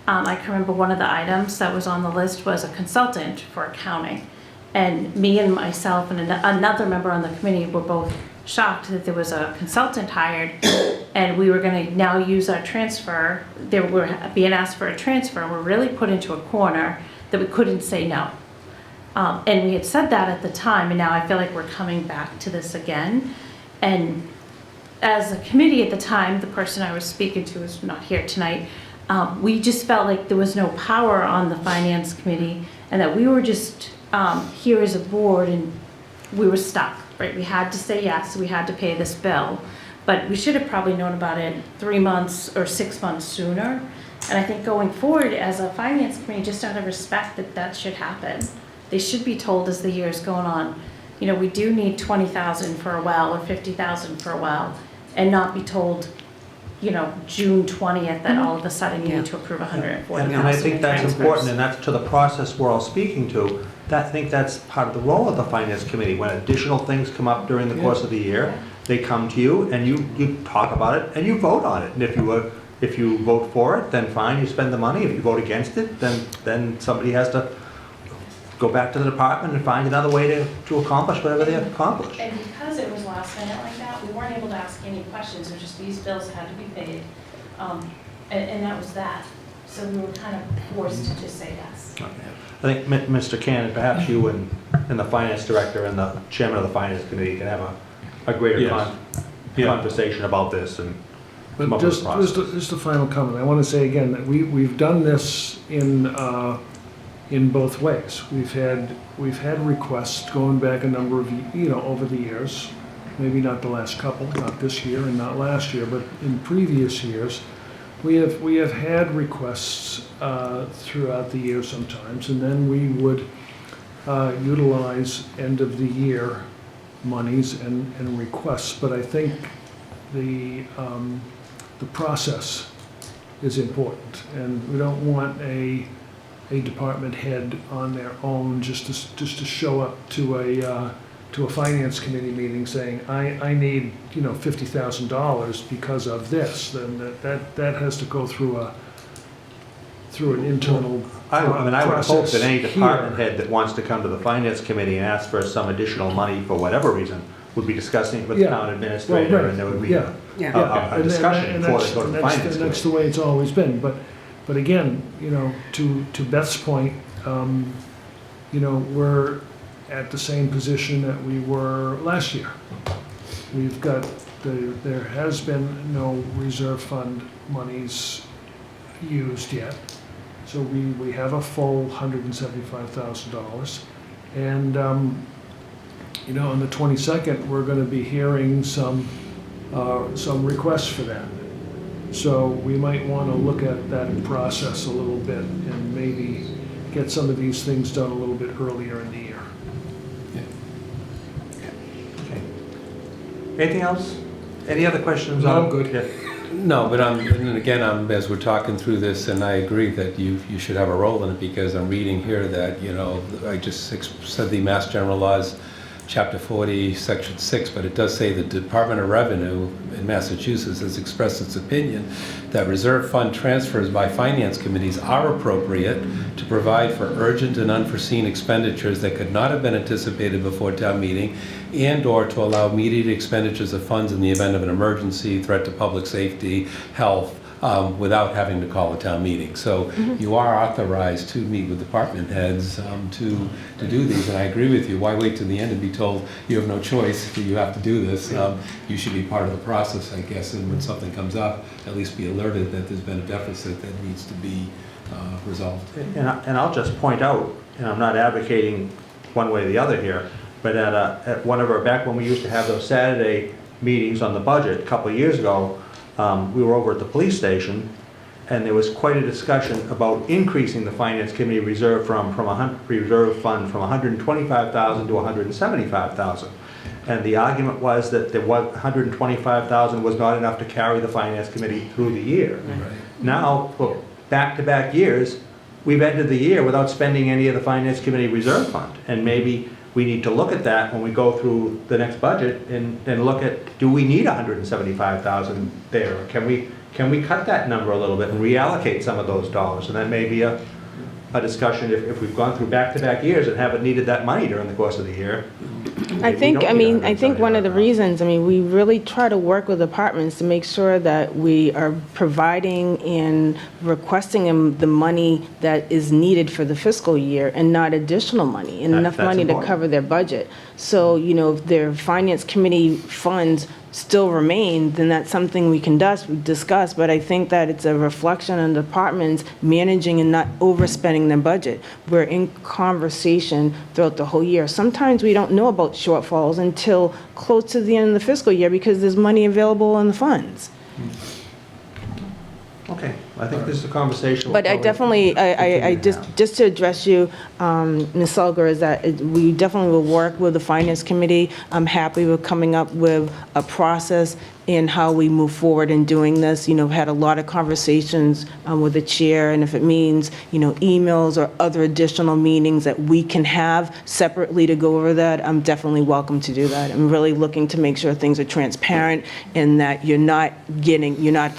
I can remember one of the items that was on the list was a consultant for accounting. And me and myself and another member on the committee were both shocked that there was a consultant hired and we were going to now use our transfer. They were being asked for a transfer. We're really put into a corner that we couldn't say no. And we had said that at the time, and now I feel like we're coming back to this again. And as a committee at the time, the person I was speaking to is not here tonight, we just felt like there was no power on the finance committee and that we were just here as a board and we were stuck, right? We had to say yes, we had to pay this bill, but we should have probably known about it 3 months or 6 months sooner. And I think going forward as a finance committee, just out of respect that should happen. They should be told as the year is going on, you know, we do need 20,000 for a well or 50,000 for a well, and not be told, you know, June 20th that all of a sudden you need to approve 140,000. And I think that's transfers. important, and that's to the process we're all speaking to. I think that's part of the role of the finance committee. When additional things come up during the course of the year, they come to you and you talk about it and you vote on it. And if you vote for it, then fine, you spend the money. If you vote against it, then somebody has to go back to the department and find another way to accomplish whatever they have accomplished. And because it was last minute like that, we weren't able to ask any questions. It was just these bills had to be paid. And that was that. So we were kind of forced to just say yes. I think, Mr. Cannon, perhaps you and the finance director and the chairman of the finance committee can have a greater conversation about this and come But up with a process. just a final comment. I want to say again that we've done this in both ways. We've had requests going back a number of, over the years, maybe not the last couple, not this year and not last year, but in previous years, we have had requests throughout the year sometimes, and then we would utilize end of the year monies and requests. But I think the process is important, and we don't want a department head on their own just to show up to a finance committee meeting saying, I need $50,000 because of this. Then that has to go through an internal I would hope that any process department here. head that wants to come to the finance committee and ask for some additional money for whatever reason would be discussing it with the town administrator, Well, right. and there would be a And discussion before they that's- go to the and finance that's committee. the way it's always been. But again, to Beth's point, we're at the same position that we were last year. We've got, there has been no reserve fund monies used yet. So we have a full $175,000. And, on the 22nd, we're going to be hearing some requests for that. So we might want to look at that process a little bit and maybe get some of these things done a little bit earlier in the year. Anything else? Any other questions? No, on- I'm good. Yeah. No, but and again, as we're talking through this, and I agree that you should have a role in it, because I'm reading here that, I just said the Mass General Laws, Chapter 40, Section 6, but it does say the Department of Revenue in Massachusetts has expressed its opinion that reserve fund transfers by finance committees are appropriate to provide for urgent and unforeseen expenditures that could not have been anticipated before town meeting, and/or to allow immediate expenditures of funds in the event of an emergency, threat to public safety, health, without having to call a town meeting. So you are authorized to meet with department heads to do these, and I agree with you. Why wait to the end and be told you have no choice, you have to do this? You should be part of the process, I guess, and when something comes up, at least be alerted that there's been a deficit that needs to be resolved. And I'll just point out, and I'm not advocating one way or the other here, but at one of our, back when we used to have those Saturday meetings on the budget a couple of years ago, we were over at the police station, and there was quite a discussion about increasing the finance committee reserve reserve fund from 125,000 to 175,000. And the argument was that there was 125,000 was not enough to carry the finance committee through the year. Right. Now, for back-to-back years, we've ended the year without spending any of the finance committee reserve fund, and maybe we need to look at that when we go through the next budget and look at, do we need 175,000 there? Or can we cut that number a little bit and reallocate some of those dollars? And that may be a discussion if we've gone through back-to-back years and haven't needed that money during the course of the year. I think one of the reasons, we really try to work with departments to make sure that we are providing and requesting them the money that is needed for the fiscal year and not additional money, and enough That's money to important. cover their budget. So, if their finance committee funds still remain, then that's something we can discuss, but I think that it's a reflection on departments managing and not overspending their budget. We're in conversation throughout the whole year. Sometimes we don't know about shortfalls until close to the end of the fiscal year because there's money available in the funds. Okay, I think this is a conversation. But I definitely, I just to address you, Ms. Sulger, is that we definitely will work with the Finance Committee. I'm happy with coming up with a process in how we move forward in doing this. I've had a lot of conversations with the chair, and if it means, emails or other additional meetings that we can have separately to go over that, I'm definitely welcome to do that. I'm really looking to make sure things are transparent and that you're not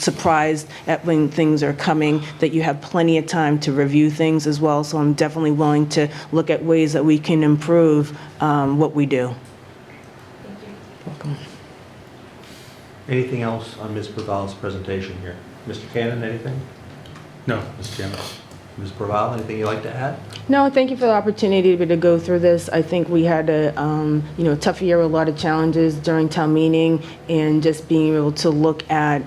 surprised at when things are coming, that you have plenty of time to review things as well. So I'm definitely willing to look at ways that we can improve what we do. Welcome. Anything else on Ms. Praval's presentation here? Mr. Cannon, anything? No, Mr. Chairman. Ms. Praval, anything you'd like to add? No, thank you for the opportunity to go through this. I think we had a tough year with a lot of challenges during town meeting, and just being able to look at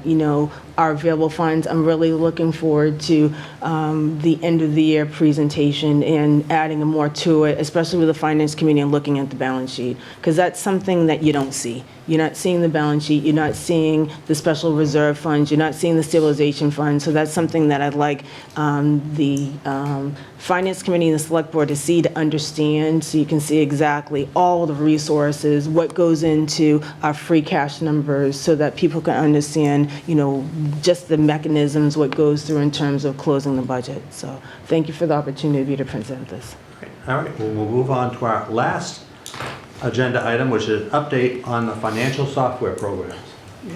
our available funds. I'm really looking forward to the end of the year presentation and adding more to it, especially with the Finance Committee and looking at the balance sheet, because that's something that you don't see. You're not seeing the balance sheet, you're not seeing the special reserve funds, you're not seeing the stabilization fund. So that's something that I'd like the Finance Committee and the Select Board to see, to understand, so you can see exactly all the resources, what goes into our free cash numbers, so that people can understand, just the mechanisms, what goes through in terms of closing the budget. So thank you for the opportunity to present this. All right, well, we'll move on to our last agenda item, which is an update on the financial software programs.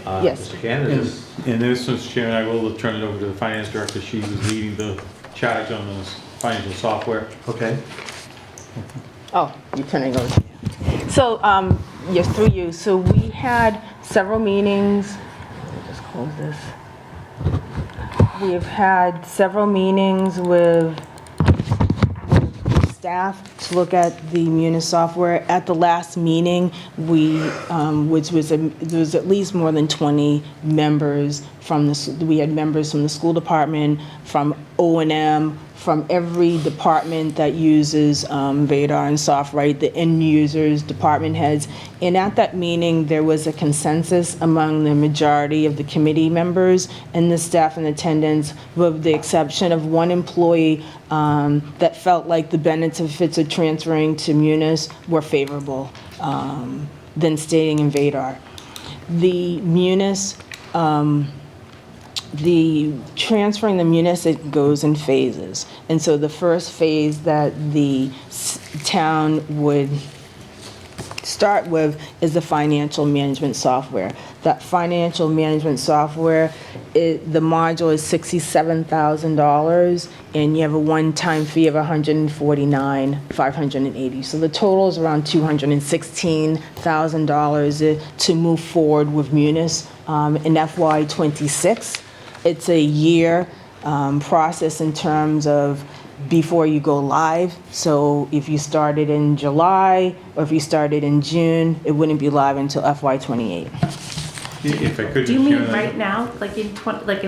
Yes. Mr. Cannon, is In this, Mr. Chairman, I will turn it over to the finance director. She was leading the charge on those financial software. okay. Oh, you're turning over to you. So, yes, through you. So we had several meetings. Let me just close this. We have had several meetings with staff to look at the Munis software. At the last meeting, there was at least more than 20 members we had members from the school department, from O&M, from every department that uses Vadar and SoftWrite, the end users, department heads. And at that meeting, there was a consensus among the majority of the committee members and the staff in attendance, with the exception of one employee that felt like the benefits of transferring to Munis were favorable than staying in Vadar. The munis, the transferring the munis, it goes in phases. And so the first phase that the town would start with is the financial management software. That financial management software, the module is $67,000, and you have a one-time fee of $149,580. So the total is around $216,000 to move forward with Munis in FY26. It's a year process in terms of before you go live. So if you started in July or if you started in June, it wouldn't be live until FY28. If I could, Do you mean Chairman, right now, like in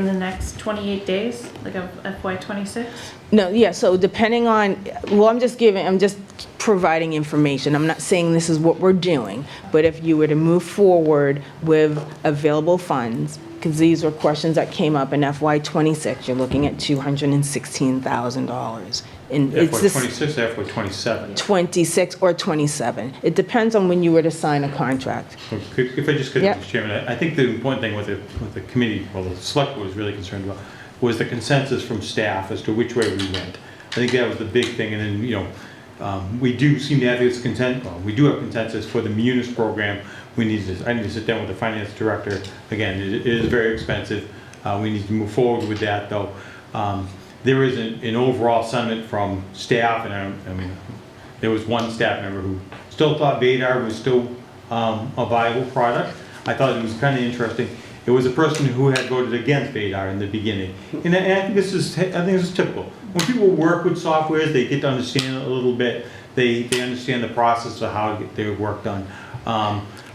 the next 28 days, like of FY26? No, yeah, so depending on, well, I'm just providing information. I'm not saying this is what we're doing, but if you were to move forward with available funds, because these were questions that came up in FY26, you're looking at $216,000. And it's this FY26 or FY27? 26 or 27. It depends on when you were to sign a contract. If I just could, Yep. Mr. Chairman, I think the important thing with the committee, well, the select board was really concerned about, was the consensus from staff as to which way we went. I think that was the big thing, and then, we do seem to have this we do have consensus for the Munis program. I need to sit down with the finance director. Again, it is very expensive. We need to move forward with that, though. There is an overall sentiment from staff, and I mean, there was one staff member who still thought Vadar was still a viable product. I thought it was kind of interesting. It was a person who had voted against Vadar in the beginning, and I think this is typical. When people work with softwares, they get to understand it a little bit. They understand the process of how to get their work done.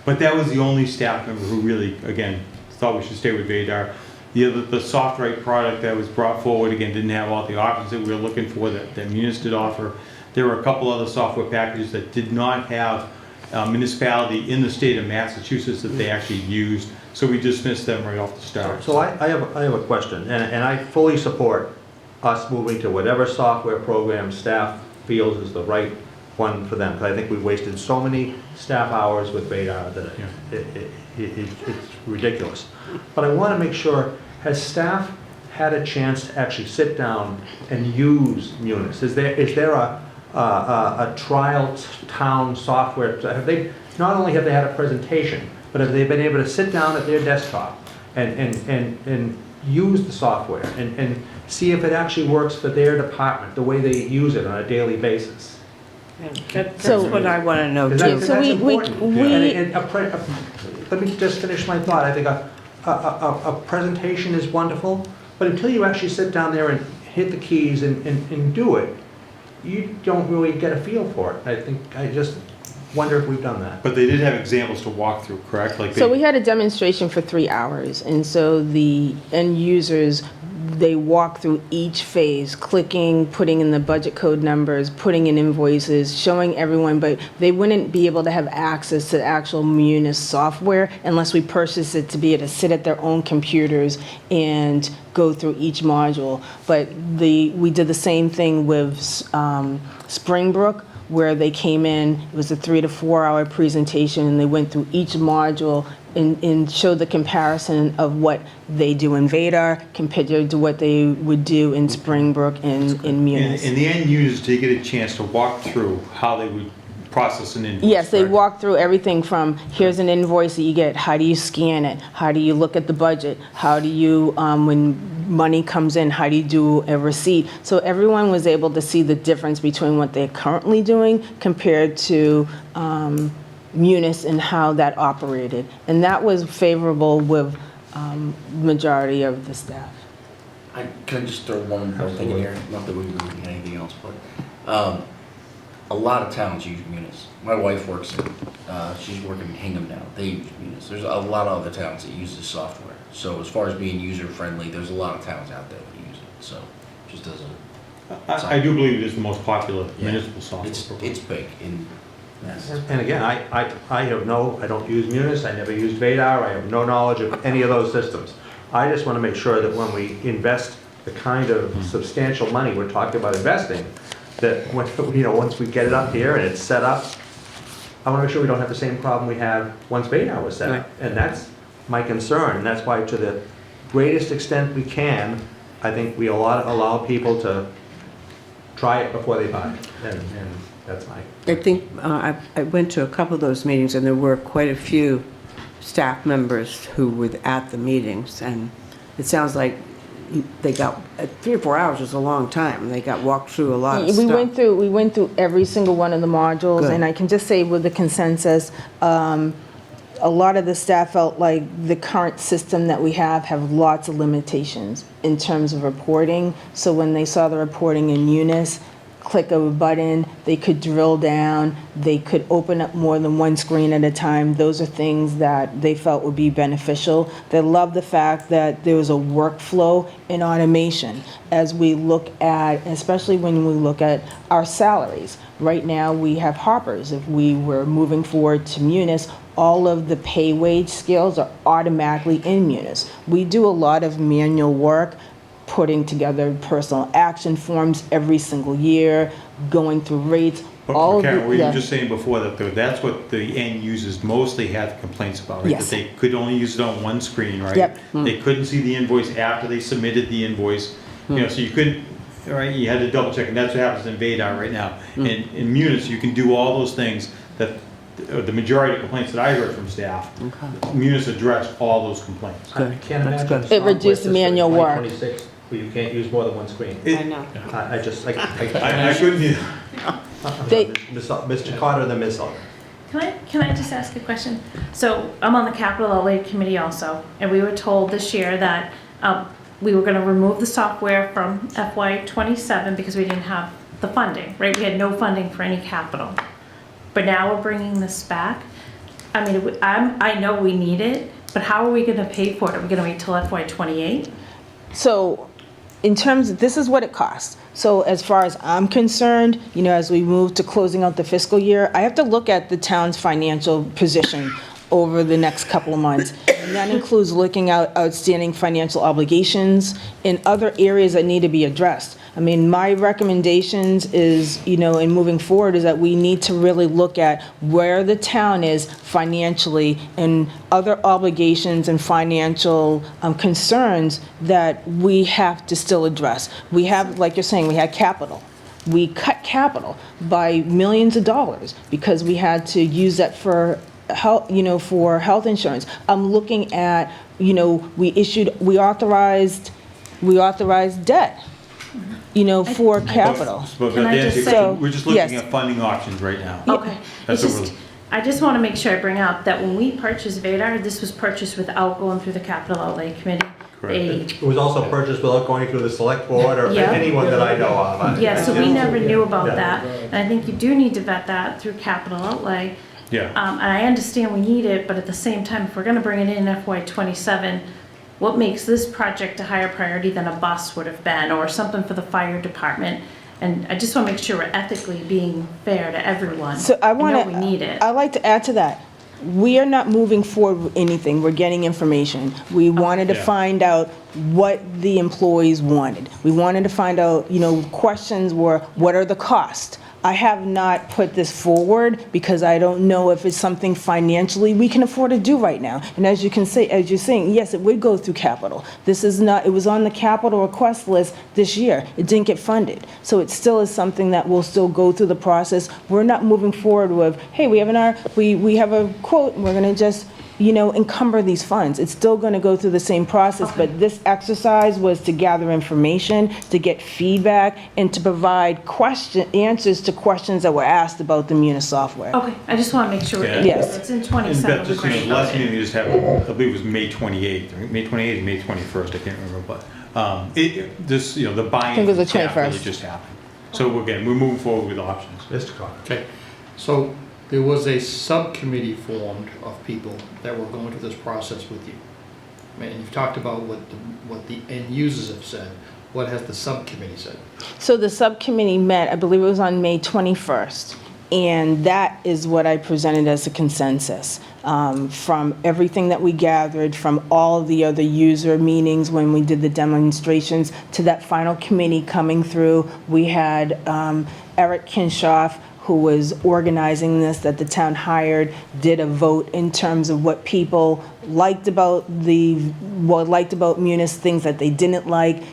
But that was the only staff member who really, again, thought we should stay with Vadar. The SoftWrite product that was brought forward, again, didn't have all the options that we were looking for that Munis did offer. There were a couple other software packages that did not have a municipality in the state of Massachusetts that they actually used, so we dismissed them right off the start. So I have a question, and I fully support us moving to whatever software program staff feels is the right one for them, because I think we've wasted so many staff hours with Vadar that it's ridiculous. But I want to make sure, has staff had a chance to actually sit down and use Munis? Is there a trial town software? Not only have they had a presentation, but have they been able to sit down at their desktop and use the software and see if it actually works for their department, the way they use it on a daily basis? That's what I want to know too. That's important. Let me just finish my thought. I think a presentation is wonderful, but until you actually sit down there and hit the keys and do it, you don't really get a feel for it. I just wonder if we've done that. But they did have examples to walk through, correct? So we had a demonstration for 3 hours, and so the end users, they walk through each phase, clicking, putting in the budget code numbers, putting in invoices, showing everyone, but they wouldn't be able to have access to the actual Munis software unless we purchase it to be able to sit at their own computers and go through each module. But we did the same thing with Springbrook, where they came in, it was a 3 to 4 hour presentation, and they went through each module and showed the comparison of what they do in Vadar compared to what they would do in Springbrook and in Munis. And the end users did get a chance to walk through how they would process an invoice. Yes, they walk through everything from, here's an invoice that you get, how do you scan it? How do you look at the budget? How do you, when money comes in, how do you do a receipt? So everyone was able to see the difference between what they're currently doing compared to Munis and how that operated. And that was favorable with majority of the staff. Can I just throw one more thing in here? Not that we were doing anything else, but a lot of towns use Munis. My wife works in, she's working in Hingham now. They use Munis. There's a lot of other towns that use this software. So as far as being user-friendly, there's a lot of towns out there that use it. So just as a... I do believe it is the most popular municipal software. It's big in Massachusetts. And again, I don't use Munis, I never used Vadar, I have no knowledge of any of those systems. I just want to make sure that when we invest the kind of substantial money we're talking about investing, that when, once we get it up here and it's set up, I want to make sure we don't have the same problem we have once Vadar was set up. And that's my concern, and that's why to the greatest extent we can, I think we allow people to try it before they buy, and that's my... I think I went to a couple of those meetings, and there were quite a few staff members who were at the meetings, and it sounds like they got 3 or 4 hours is a long time. They got walked through a lot of We stuff. went through every single one of the modules, Good. and I can just say with the consensus, a lot of the staff felt like the current system that we have lots of limitations in terms of reporting. So when they saw the reporting in Munis, click of a button, they could drill down, they could open up more than one screen at a time. Those are things that they felt would be beneficial. They loved the fact that there was a workflow and automation as we look at, especially when we look at our salaries. Right now, we have hoppers. If we were moving forward to Munis, all of the pay wage scales are automatically in Munis. We do a lot of manual work, putting together personal action forms every single year, going through rates. But Karen, we were just saying before that that's what the end users mostly had complaints about, right? Yes. That they could only use it on one screen, right? Yep. They couldn't see the invoice after they submitted the invoice. You know, so you couldn't, right? You had to double check, and that's what happens in VADAR right now. In Munis, you can do all those things that the majority of complaints that I heard from staff, Munis addressed all those complaints. I can't imagine. It software reduced system manual in work. 2026 where you can't use more than one screen. I know. I couldn't either. Mr. Carter and then Ms. Sullivan. Can I just ask a question? So I'm on the capital outlay committee also, and we were told this year that we were gonna remove the software from FY '27 because we didn't have the funding, right? We had no funding for any capital. But now we're bringing this back. I mean, I know we need it, but how are we gonna pay for it? Are we gonna wait till FY '28? So in terms of, this is what it costs. So as far as I'm concerned, you know, as we move to closing out the fiscal year, I have to look at the town's financial position over the next couple of months. And that includes looking at outstanding financial obligations in other areas that need to be addressed. I mean, my recommendations is, you know, in moving forward is that we need to really look at where the town is financially and other obligations and financial concerns that we have to still address. We have, like you're saying, we had capital. We cut capital by millions of dollars because we had to use that for health, you know, for health insurance. I'm looking at, you know, we authorized debt, you know, for capital. But Can I Nancy, just say- we're just looking Yes. at funding options right now. Okay. That's It's what just, I just want to make sure I bring out that when we purchased VADAR, this was purchased without going through the capital outlay committee. It was also purchased without going through the select board or Yeah. anyone that I know of. Yeah, so we never knew about Yeah. that. And I think you do need to vet that through capital outlay. Yeah. And I understand we need it, but at the same time, if we're gonna bring it in FY '27, what makes this project a higher priority than a bus would have been, or something for the fire department? And I just wanna make sure we're ethically being fair to everyone. So I want know to, we need it. I'd like to add to that. We are not moving forward with anything. We're getting information. We wanted to Yeah. find out what the employees wanted. We wanted to find out, you know, questions were, what are the costs? I have not put this forward because I don't know if it's something financially we can afford to do right now. And as you can say, as you're saying, yes, it would go through capital. This is not, it was on the capital request list this year. It didn't get funded. So it still is something that will still go through the process. We're not moving forward with, hey, we have a quote and we're gonna just, you know, encumber these funds. It's still going to go through the same process, but this exercise was to gather information, to get feedback, and to provide answers to questions that were asked about the Munis software. Okay, I just wanna make sure Yeah. Yes. it's in And 27. Beth, just, you know, the last meeting we just had, I believe it was May 28th, right? May 28th and May 21st, I can't remember, but this, you know, the buy-in I think it was the from staff really 21st. just happened. So again, we're moving forward with options. Mr. Carter. Okay, so there was a subcommittee formed of people that were going through this process with you. And you've talked about what the end users have said. What has the subcommittee said? So the subcommittee met, I believe it was on May 21st, and that is what I presented as a consensus. From everything that we gathered, from all the other user meetings when we did the demonstrations, to that final committee coming through, we had Eric Kinshoff, who was organizing this, that the town hired, did a vote in terms of what people liked about Munis, things that they didn't like.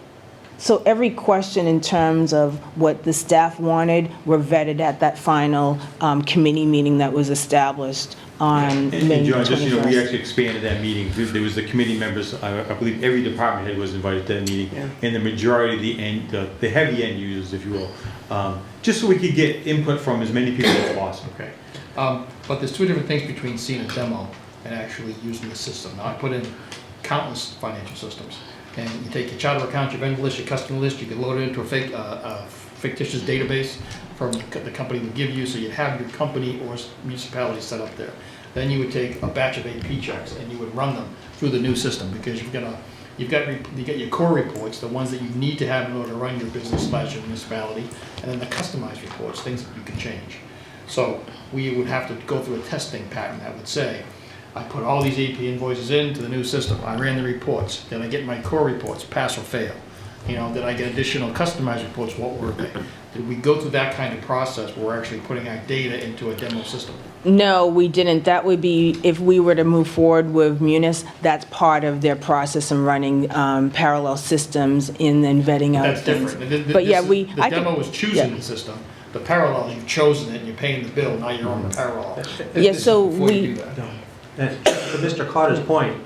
So every question in terms of what the staff wanted were vetted at that final committee meeting that was established on May And John, just, we 21st. actually expanded that meeting. There was the committee members, I believe every department head was invited to that meeting, and the majority of the heavy end users, if you will, just so we could get input from as many people as possible. Okay. But there's two different things between seeing a demo and actually using the system. Now, I put in countless financial systems. And you take your chart of accounts, your vendor list, your customer list, you can load it into a fictitious database from the company would give you, so you'd have your company or municipality set up there. Then you would take a batch of AP checks and you would run them through the new system, because you get your core reports, the ones that you need to have in order to run your business / your municipality, and then the customized reports, things that you can change. So we would have to go through a testing pattern that would say, I put all these AP invoices into the new system. I ran the reports. Then I get my core reports, pass or fail. Then I get additional customized reports. What were they? Did we go through that kind of process where we're actually putting our data into a demo system? No, we didn't. That would be, if we were to move forward with Munis, that's part of their process in running parallel systems and then vetting out That's things. different. But yeah, The demo was choosing the system. The parallel, you've chosen it and you're paying the bill. Now you're on the parallel. Yeah, so Before you we, do that. And to Mr. Carter's point,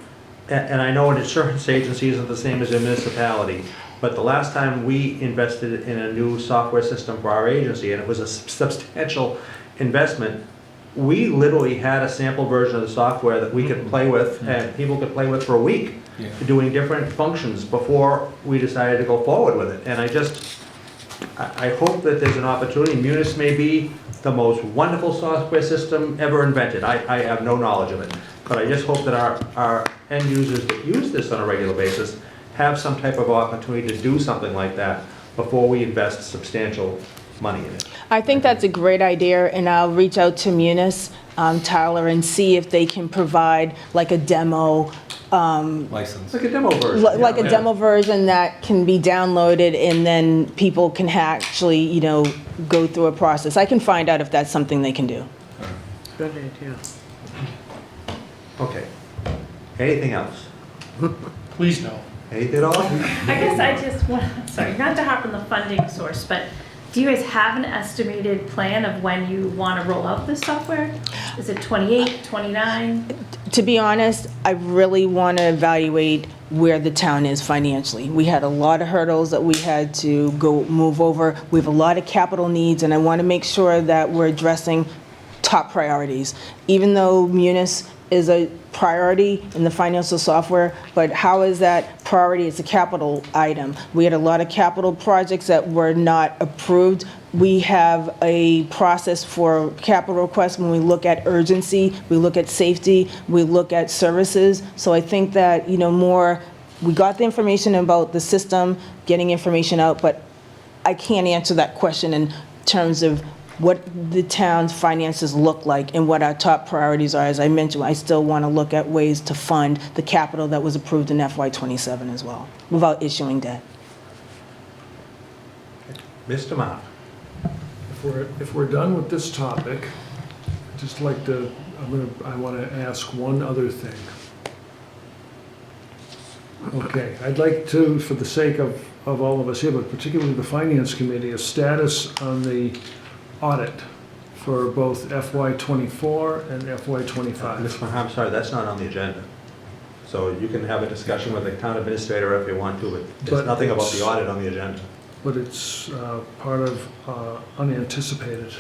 and I know an insurance agency isn't the same as a municipality, but the last time we invested in a new software system for our agency, and it was a substantial investment, we literally had a sample version of the software that we could play with, and people could play with for a week, doing different functions before we decided to go forward with it. And I hope that there's an opportunity. Munis may be the most wonderful software system ever invented. I have no knowledge of it. But I just hope that our end users that use this on a regular basis have some type of opportunity to do something like that before we invest substantial money in it. I think that's a great idea, and I'll reach out to Munis, Tyler, and see if they can provide like a demo License. Like a demo version. like a demo version that can be downloaded, and then people can actually, go through a process. I can find out if that's something they can do. Good idea. Okay. Anything else? Please no. Anything at all? I guess I just want, sorry, not to hop on the funding source, but do you guys have an estimated plan of when you want to roll out this software? Is it 28, 29? To be honest, I really want to evaluate where the town is financially. We had a lot of hurdles that we had to move over. We have a lot of capital needs, and I want to make sure that we're addressing top priorities. Even though Munis is a priority in the financial software, but how is that priority? It's a capital item. We had a lot of capital projects that were not approved. We have a process for capital requests when we look at urgency, we look at safety, we look at services. So I think that, we got the information about the system, getting information out, but I can't answer that question in terms of what the town's finances look like and what our top priorities are. As I mentioned, I still want to look at ways to fund the capital that was approved in FY27 as well, without issuing debt. Mr. Mark. If we're done with this topic, I'd just like to, I want to ask one other thing. Okay, I'd like to, for the sake of all of us here, but particularly the Finance Committee, a status on the audit for both FY24 and FY25. Mr. Maher, I'm sorry, that's not on the agenda. So you can have a discussion with the town administrator if you want to, but there's nothing about the audit on the agenda. But it's part of unanticipated.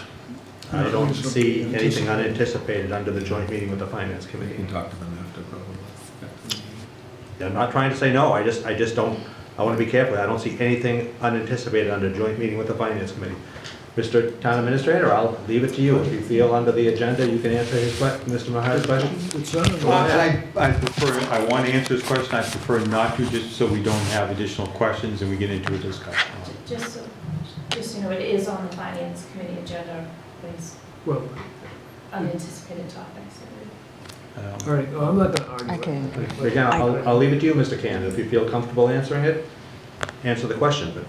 I don't see anything unanticipated under the joint meeting with the Finance Committee. You can talk to them after, probably. Yeah, I'm not trying to say no, I just don't, I want to be careful. I don't see anything unanticipated under joint meeting with the Finance Committee. Mr. Town Administrator, I'll leave it to you. If you feel under the agenda, you can answer his question, Mr. Mahar's question. I prefer, I want to answer this question, I prefer not to, just so we don't have additional questions and we get into a discussion. Just so it is on the Finance Committee agenda, please. Well, Unanticipated topics. all right, well, I'm not going to argue. Okay. Again, I'll leave it to you, Mr. Cannon. If you feel comfortable answering it, answer the question. But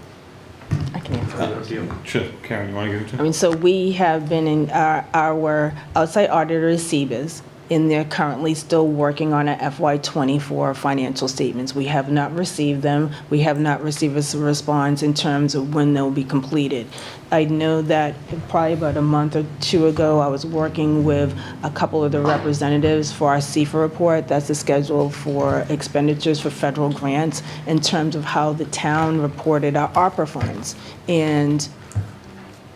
I can answer. Sure, Karen, you want to go to? I mean, so we have been in our outside auditor, CBIZ, and they're currently still working on a FY '24 financial statements. We have not received them. We have not received a response in terms of when they'll be completed. I know that probably about a month or two ago, I was working with a couple of the representatives for our CFA report. That's the schedule for expenditures for federal grants in terms of how the town reported our ARPA funds. And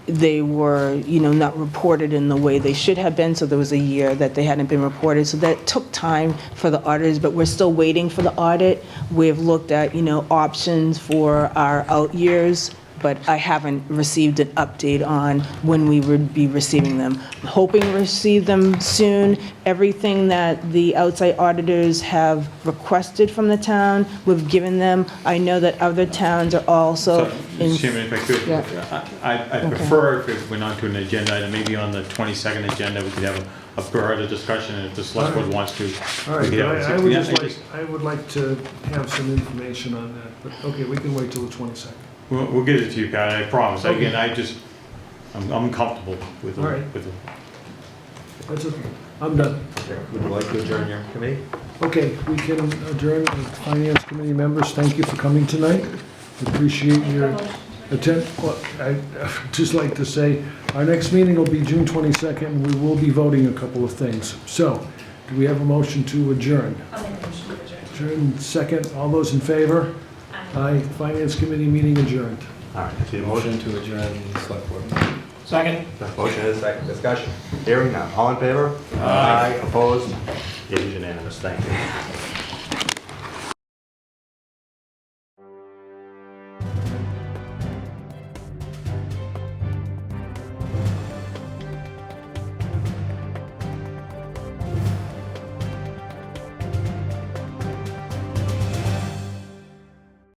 they were, not reported in the way they should have been, so there was a year that they hadn't been reported. So that took time for the auditors, but we're still waiting for the audit. We've looked at, options for our out years, but I haven't received an update on when we would be receiving them. I'm hoping to receive them soon. Everything that the outside auditors have requested from the town, we've given them. I know that other towns are also Mr. Chairman, if I could, Yeah. I prefer if we're not to an agenda item, maybe on the 22nd agenda, we could have a broader discussion, and if the select board wants to. All right, we could but have I would like to have some information on that, but okay, we can wait till the 22nd. We'll get it to you, Pat, I promise. Okay. Again, I'm comfortable with All right. it. That's okay. I'm done. Would you like to adjourn your committee? Okay, we can adjourn. Finance Committee members, thank you for coming tonight. Appreciate your attention. Well, I'd just like to say, our next meeting will be June 22nd, and we will be voting a couple of things. So, do we have a motion to adjourn? I'll make a motion to adjourn. Adjourn second. All those in favor? Aye. Finance Committee meeting adjourned. All right, I see a motion. To adjourn the select board. Second. Motion is second. Discussion. Hearing none. All in favor? Aye. Opposed? It is unanimous. Thank you.